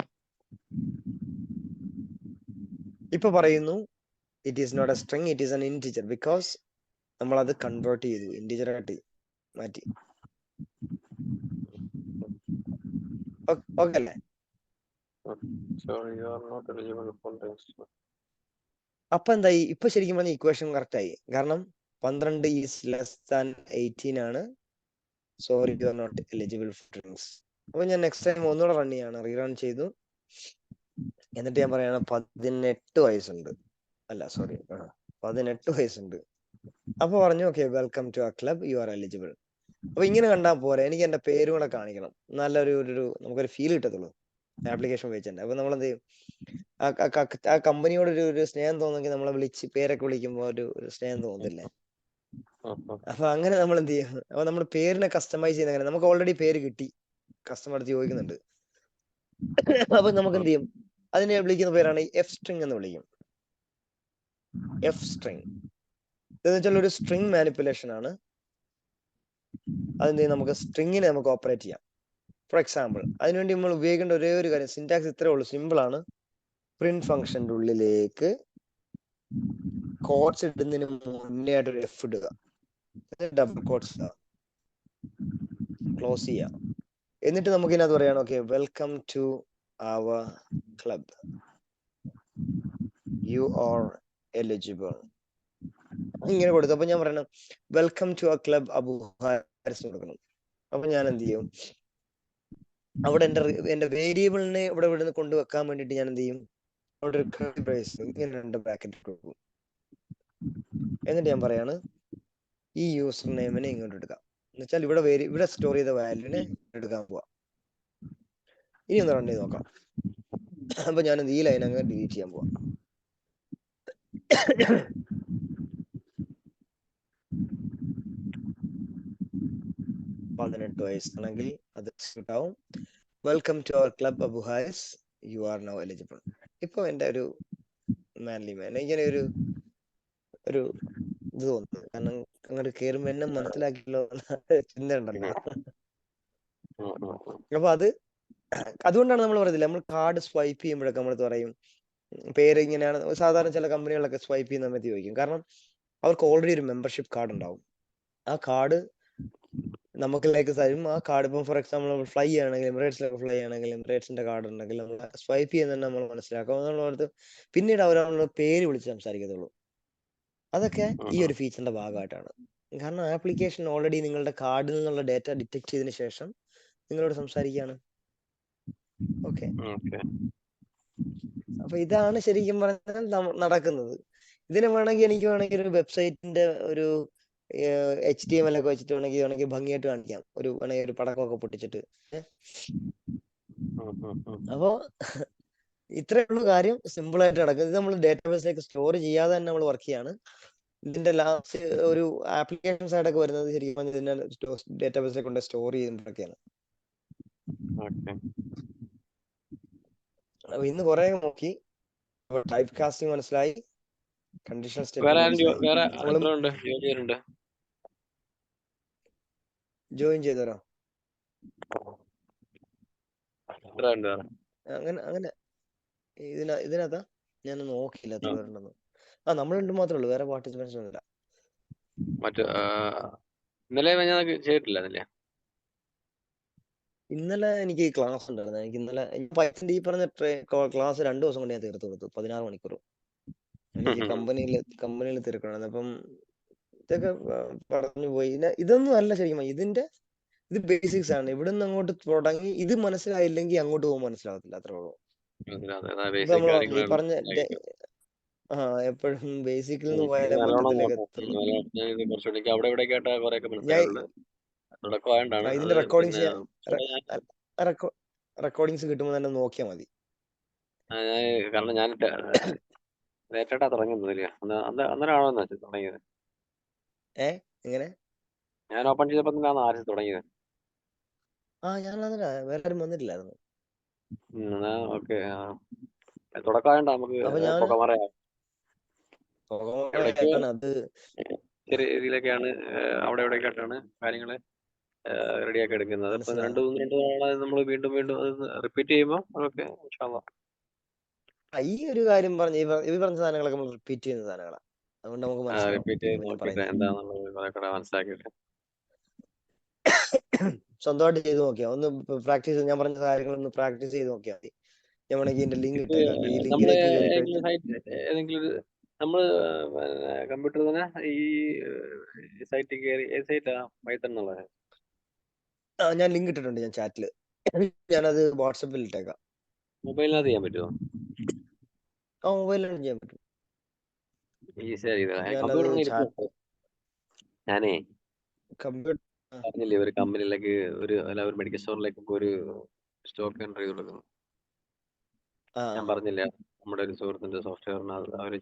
ഇപ്പൊ പറയുന്നു it is not a string, it is an integer, because നമ്മൾ അത് കൺവേർട്ട് ചെയ്തു, ഇന്റിജർ ആയിട്ട് മാറ്റി. ഓക്കെ അല്ലേ? അപ്പൊ എന്തായി, ഇപ്പൊ ശരിക്കും പറഞ്ഞ ഇക്വേഷൻ കറക്റ്റ് ആയി. കാരണം 12 ഈസ് ലെസ് ദാൻ 18 ആണ്. Sorry you are not eligible for drinks. അപ്പൊ ഞാൻ നെക്സ്റ്റ് ടൈം ഒന്നുകൂടെ റൺ ചെയ്യാണ്, റീറൺ ചെയ്തു. എന്നിട്ട് ഞാൻ പറയാണ് 18 വയസ്സുണ്ട്, അല്ല സോറി 18 വയസ്സുണ്ട്. അപ്പൊ പറഞ്ഞു okay welcome to our club, you are eligible. അപ്പൊ ഇങ്ങനെ കണ്ടാൽ പോരെ, എനിക്ക് എന്റെ പേരും കൂടെ കാണിക്കണം, നല്ലൊരു നമുക്കൊരു ഫീൽ കിട്ടത്തുള്ളൂ ആപ്ലിക്കേഷൻ ഉപയോഗിച്ചിട്ടുണ്ട്. അപ്പൊ നമ്മൾ എന്ത് ചെയ്യും, ആ കമ്പനിയോട് ഒരു സ്നേഹം തോന്നുമെങ്കിൽ നമ്മളെ വിളിച്ച് പേരൊക്കെ വിളിക്കുമ്പോൾ ഒരു സ്നേഹം തോന്നുന്നില്ലേ? അപ്പൊ അങ്ങനെ നമ്മൾ എന്ത് ചെയ്യും, അപ്പൊ നമ്മുടെ പേരിനെ കസ്റ്റമൈസ് ചെയ്യുന്ന അങ്ങനെ, നമുക്ക് ഓൾറെഡി പേര് കിട്ടി, കസ്റ്റമർ അടുത്ത് ചോദിക്കുന്നുണ്ട്. അപ്പൊ നമുക്ക് എന്ത് ചെയ്യും, അതിനെ വിളിക്കുന്ന പേരാണ് എഫ് സ്ട്രിങ് എന്ന് വിളിക്കും. എഫ് സ്ട്രിങ് എന്ന് വെച്ചാൽ ഒരു സ്ട്രിങ് മാനിപ്പുലേഷൻ ആണ്. അതെന്ത് ചെയ്യും, നമുക്ക് സ്ട്രിങ്ങിനെ നമുക്ക് ഓപ്പറേറ്റ് ചെയ്യാം. ഫോർ എക്സാമ്പിൾ, അതിനുവേണ്ടി നമ്മൾ ഉപയോഗിക്കേണ്ട ഒരേ ഒരു കാര്യം, സിന്റാക്സ് ഇത്രേ ഉള്ളൂ, സിമ്പിൾ ആണ്. പ്രിന്റ് ഫംഗ്ഷന്റെ ഉള്ളിലേക്ക് കോഡ്സ് ഇടുന്നതിന് മുന്നേ ആയിട്ട് ഒരു എഫ് ഇടുക, ഡബിൾ കോഡ്സ് ക്ലോസ് ചെയ്യാം. എന്നിട്ട് നമുക്ക് ഇതിനകത്ത് പറയണം, okay welcome to our club, you are eligible. ഇങ്ങനെ കൊടുത്തു. അപ്പൊ ഞാൻ പറയണം welcome to our club Abu Haris കൊടുക്കണം. അപ്പൊ ഞാൻ എന്ത് ചെയ്യും, അവിടെ എന്റെ വേരിയബിളിനെ ഇവിടെ നിന്ന് കൊണ്ടുവെക്കാൻ വേണ്ടിട്ട് ഞാൻ എന്ത് ചെയ്യും, അവിടെ ഒരു കർലി ബ്രേസ് ഇങ്ങനെ 2 ബ്രാക്കറ്റ് കൊടുക്കും. എന്നിട്ട് ഞാൻ പറയാണ് ഈ യൂസർ നെയിമിനെ ഇങ്ങോട്ട് എടുക്കാം, എന്ന് വെച്ചാൽ ഇവിടെ സ്റ്റോർ ചെയ്ത വാല്യൂനെ എടുക്കാൻ പോവാം. ഇനി ഒന്ന് റൺ ചെയ്ത് നോക്കാം. അപ്പൊ ഞാൻ ഈ ലൈൻ അങ്ങ് ഡിലീറ്റ് ചെയ്യാൻ പോവാം. പതിനെട്ട് വയസ്സാണെങ്കിൽ അത് ആവും, welcome to our club Abu Haris, you are now eligible. ഇപ്പൊ എന്റെ ഒരു മാൻലി മാൻ ഇങ്ങനെ ഒരു ഇത് തോന്നുന്നു, കാരണം അങ്ങോട്ട് കയറുമ്പോ എന്നെ മനസ്സിലാക്കിയല്ലോ ചിന്ത ഉണ്ടല്ലോ. അപ്പൊ അതുകൊണ്ടാണ് നമ്മൾ പറയുന്നില്ല, നമ്മൾ കാർഡ് സ്വൈപ്പ് ചെയ്യുമ്പോഴൊക്കെ നമ്മൾ പറയും പേര് ഇങ്ങനെയാണ്. സാധാരണ ചില കമ്പനികളൊക്കെ സ്വൈപ്പ് ചെയ്യുന്ന സമയത്ത് ചോദിക്കും, കാരണം അവർക്ക് ഓൾറെഡി ഒരു മെമ്പർഷിപ്പ് കാർഡ് ഉണ്ടാവും. ആ കാർഡ് നമുക്കിലേക്ക് തരും. ആ കാർഡ് ഇപ്പം ഫോർ എക്സാമ്പിൾ നമ്മൾ ഫ്ലൈ ആണെങ്കിൽ, എമിറേറ്റ്സിലൊക്കെ ഫ്ലൈ ആണെങ്കിൽ എമിറേറ്റ്സിന്റെ കാർഡ് ഉണ്ടെങ്കിൽ നമ്മൾ സ്വൈപ്പ് ചെയ്യുന്ന നമ്മൾ മനസ്സിലാക്കും. എന്നുള്ളത് പിന്നീട് അവരവരുടെ പേര് വിളിച്ച് സംസാരിക്കത്തുള്ളൂ. അതൊക്കെ ഈ ഒരു ഫീച്ചറിന്റെ ഭാഗമായിട്ടാണ്. കാരണം ആപ്ലിക്കേഷൻ ഓൾറെഡി നിങ്ങളുടെ കാർഡിൽ നിന്നുള്ള ഡേറ്റ ഡിറ്റക്ട് ചെയ്തതിനു ശേഷം നിങ്ങളോട് സംസാരിക്കുകയാണ്. ഓക്കെ, അപ്പൊ ഇതാണ് ശരിക്കും പറഞ്ഞാൽ നടക്കുന്നത്. ഇതിനെ വേണമെങ്കിൽ എനിക്ക് വേണമെങ്കിൽ ഒരു വെബ്സൈറ്റിന്റെ ഒരു HTML ഒക്കെ വെച്ചിട്ട് വേണമെങ്കിൽ ഭംഗിയായിട്ട് കാണിക്കാം. വേണമെങ്കിൽ ഒരു പടക്കമൊക്കെ പൊട്ടിച്ചിട്ട്. അപ്പോ ഇത്രേ ഉള്ളൂ കാര്യം. സിമ്പിൾ ആയിട്ട് നടക്കും. ഇത് നമ്മൾ ഡേറ്റാബേസിലേക്ക് സ്റ്റോർ ചെയ്യാതെ തന്നെ നമ്മൾ വർക്ക് ചെയ്യാണ്. ഇതിന്റെ ലാസ്റ്റ് ഒരു ആപ്ലിക്കേഷൻ സൈഡൊക്കെ വരുന്നത് ശരിക്കും പറഞ്ഞാൽ ഇതിന്റെ ഡേറ്റാബേസിലേക്ക് കൊണ്ട് സ്റ്റോർ ചെയ്യുന്നതൊക്കെയാണ്. അപ്പൊ ഇന്ന് കുറെ നോക്കി. ടൈപ്പ് കാസ്റ്റിംഗ് മനസ്സിലായി, കണ്ടീഷണൽ സ്റ്റേറ്റ്മെന്റ് ജോയിൻ ചെയ്തോ. അങ്ങനെ ഇതിനകത്താ ഞാൻ നോക്കിയില്ല എത്ര പേരുണ്ടെന്ന്. നമ്മൾ രണ്ടും മാത്രമേ ഉള്ളൂ, വേറെ പാർട്ടിസിപ്പൻസ് ഒന്നുമില്ല. ഇന്നലെ എനിക്ക് ക്ലാസ് ഉണ്ടായിരുന്നു. എനിക്ക് ഇന്നലെ പൈസന്റെ ഈ പറഞ്ഞ ക്ലാസ് 2 ദിവസം കൊണ്ട് ഞാൻ തീർത്തു കൊടുത്തു. 16 മണിക്കൂർ എനിക്ക് കമ്പനിയിൽ തീർക്കണം. അപ്പം ഇതൊക്കെ പറഞ്ഞു പോയി. ഇതൊന്നും അല്ല ശരിക്കും. ഇത് ബേസിക്സ് ആണ്. ഇവിടെ നിന്ന് അങ്ങോട്ട് തുടങ്ങി ഇത് മനസ്സിലായില്ലെങ്കിൽ അങ്ങോട്ട് പോകുമ്പോൾ മനസ്സിലാവത്തില്ല. അത്രേ ഉള്ളൂ. ഈ പറഞ്ഞ എപ്പോഴും ബേസിക്കിൽ നിന്ന് പോയാലേ മൊത്തത്തിലേക്ക് ഇതിന്റെ റെക്കോർഡിങ്സ് കിട്ടുമ്പോൾ തന്നെ നോക്കിയാൽ മതി. കാരണം ഞാൻ ലേറ്റായിട്ടാ തുടങ്ങിയത്. അന്നേരമാണോ തുടങ്ങിയത്? എങ്ങനെ ഞാൻ ഓപ്പൺ ചെയ്തപ്പോ തന്നെയാണ് ആദ്യം തുടങ്ങിയത്. ഞാൻ വേറെ ആരും വന്നിട്ടില്ലായിരുന്നു. ഓക്കെ, തുടക്കമായോണ്ടാ നമുക്ക് അത് ചെറിയ രീതിയിലൊക്കെയാണ് അവിടെ എവിടെയൊക്കെ ആയിട്ടാണ് കാര്യങ്ങള് റെഡിയാക്കി എടുക്കുന്നത്. അപ്പൊ 2 തവണ നമ്മൾ വീണ്ടും അത് റിപ്പീറ്റ് ചെയ്യുമ്പോൾ അതൊക്കെ ഈ ഒരു കാര്യം പറഞ്ഞ സാധനങ്ങളൊക്കെ നമ്മൾ റിപ്പീറ്റ് ചെയ്യുന്ന സാധനങ്ങളാണ്. അതുകൊണ്ട് നമുക്ക് മനസ്സിലാക്കിയിട്ട് സ്വന്തമായിട്ട് ചെയ്ത് നോക്കിയാ ഒന്ന് പ്രാക്ടീസ്. ഞാൻ പറഞ്ഞ കാര്യങ്ങളൊന്ന് പ്രാക്ടീസ് ചെയ്ത് നോക്കിയാൽ മതി. ഞാൻ വേണമെങ്കിൽ ഇതിന്റെ ലിങ്ക് ഇട്ടേക്കാം. ഈ ലിങ്കിലേക്ക് നമ്മള് കമ്പ്യൂട്ടർ തന്നെ ഈ സൈറ്റിൽ കയറി സൈറ്റാ പൈത്തൺ എന്നുള്ളത്. ഞാൻ ലിങ്ക് ഇട്ടിട്ടുണ്ട് ഞാൻ ചാറ്റില്. ഞാനത് വാട്സപ്പിൽ ഇട്ടേക്കാം. മൊബൈലിനകത്ത് ചെയ്യാൻ പറ്റുമോ? മൊബൈലിലാണ് ചെയ്യാൻ പറ്റും. ഞാനേ പറഞ്ഞില്ലേ ഒരു കമ്പനിയിലേക്ക് ഒരു മെഡിക്കൽ സ്റ്റോറിലേക്ക് ഒരു സ്റ്റോക്ക് എൻട്രി ചെയ്ത് കൊടുക്കുന്നു. ഞാൻ പറഞ്ഞില്ല നമ്മുടെ ഒരു സുഹൃത്തിന്റെ സോഫ്റ്റ്വെയറിന് അവര്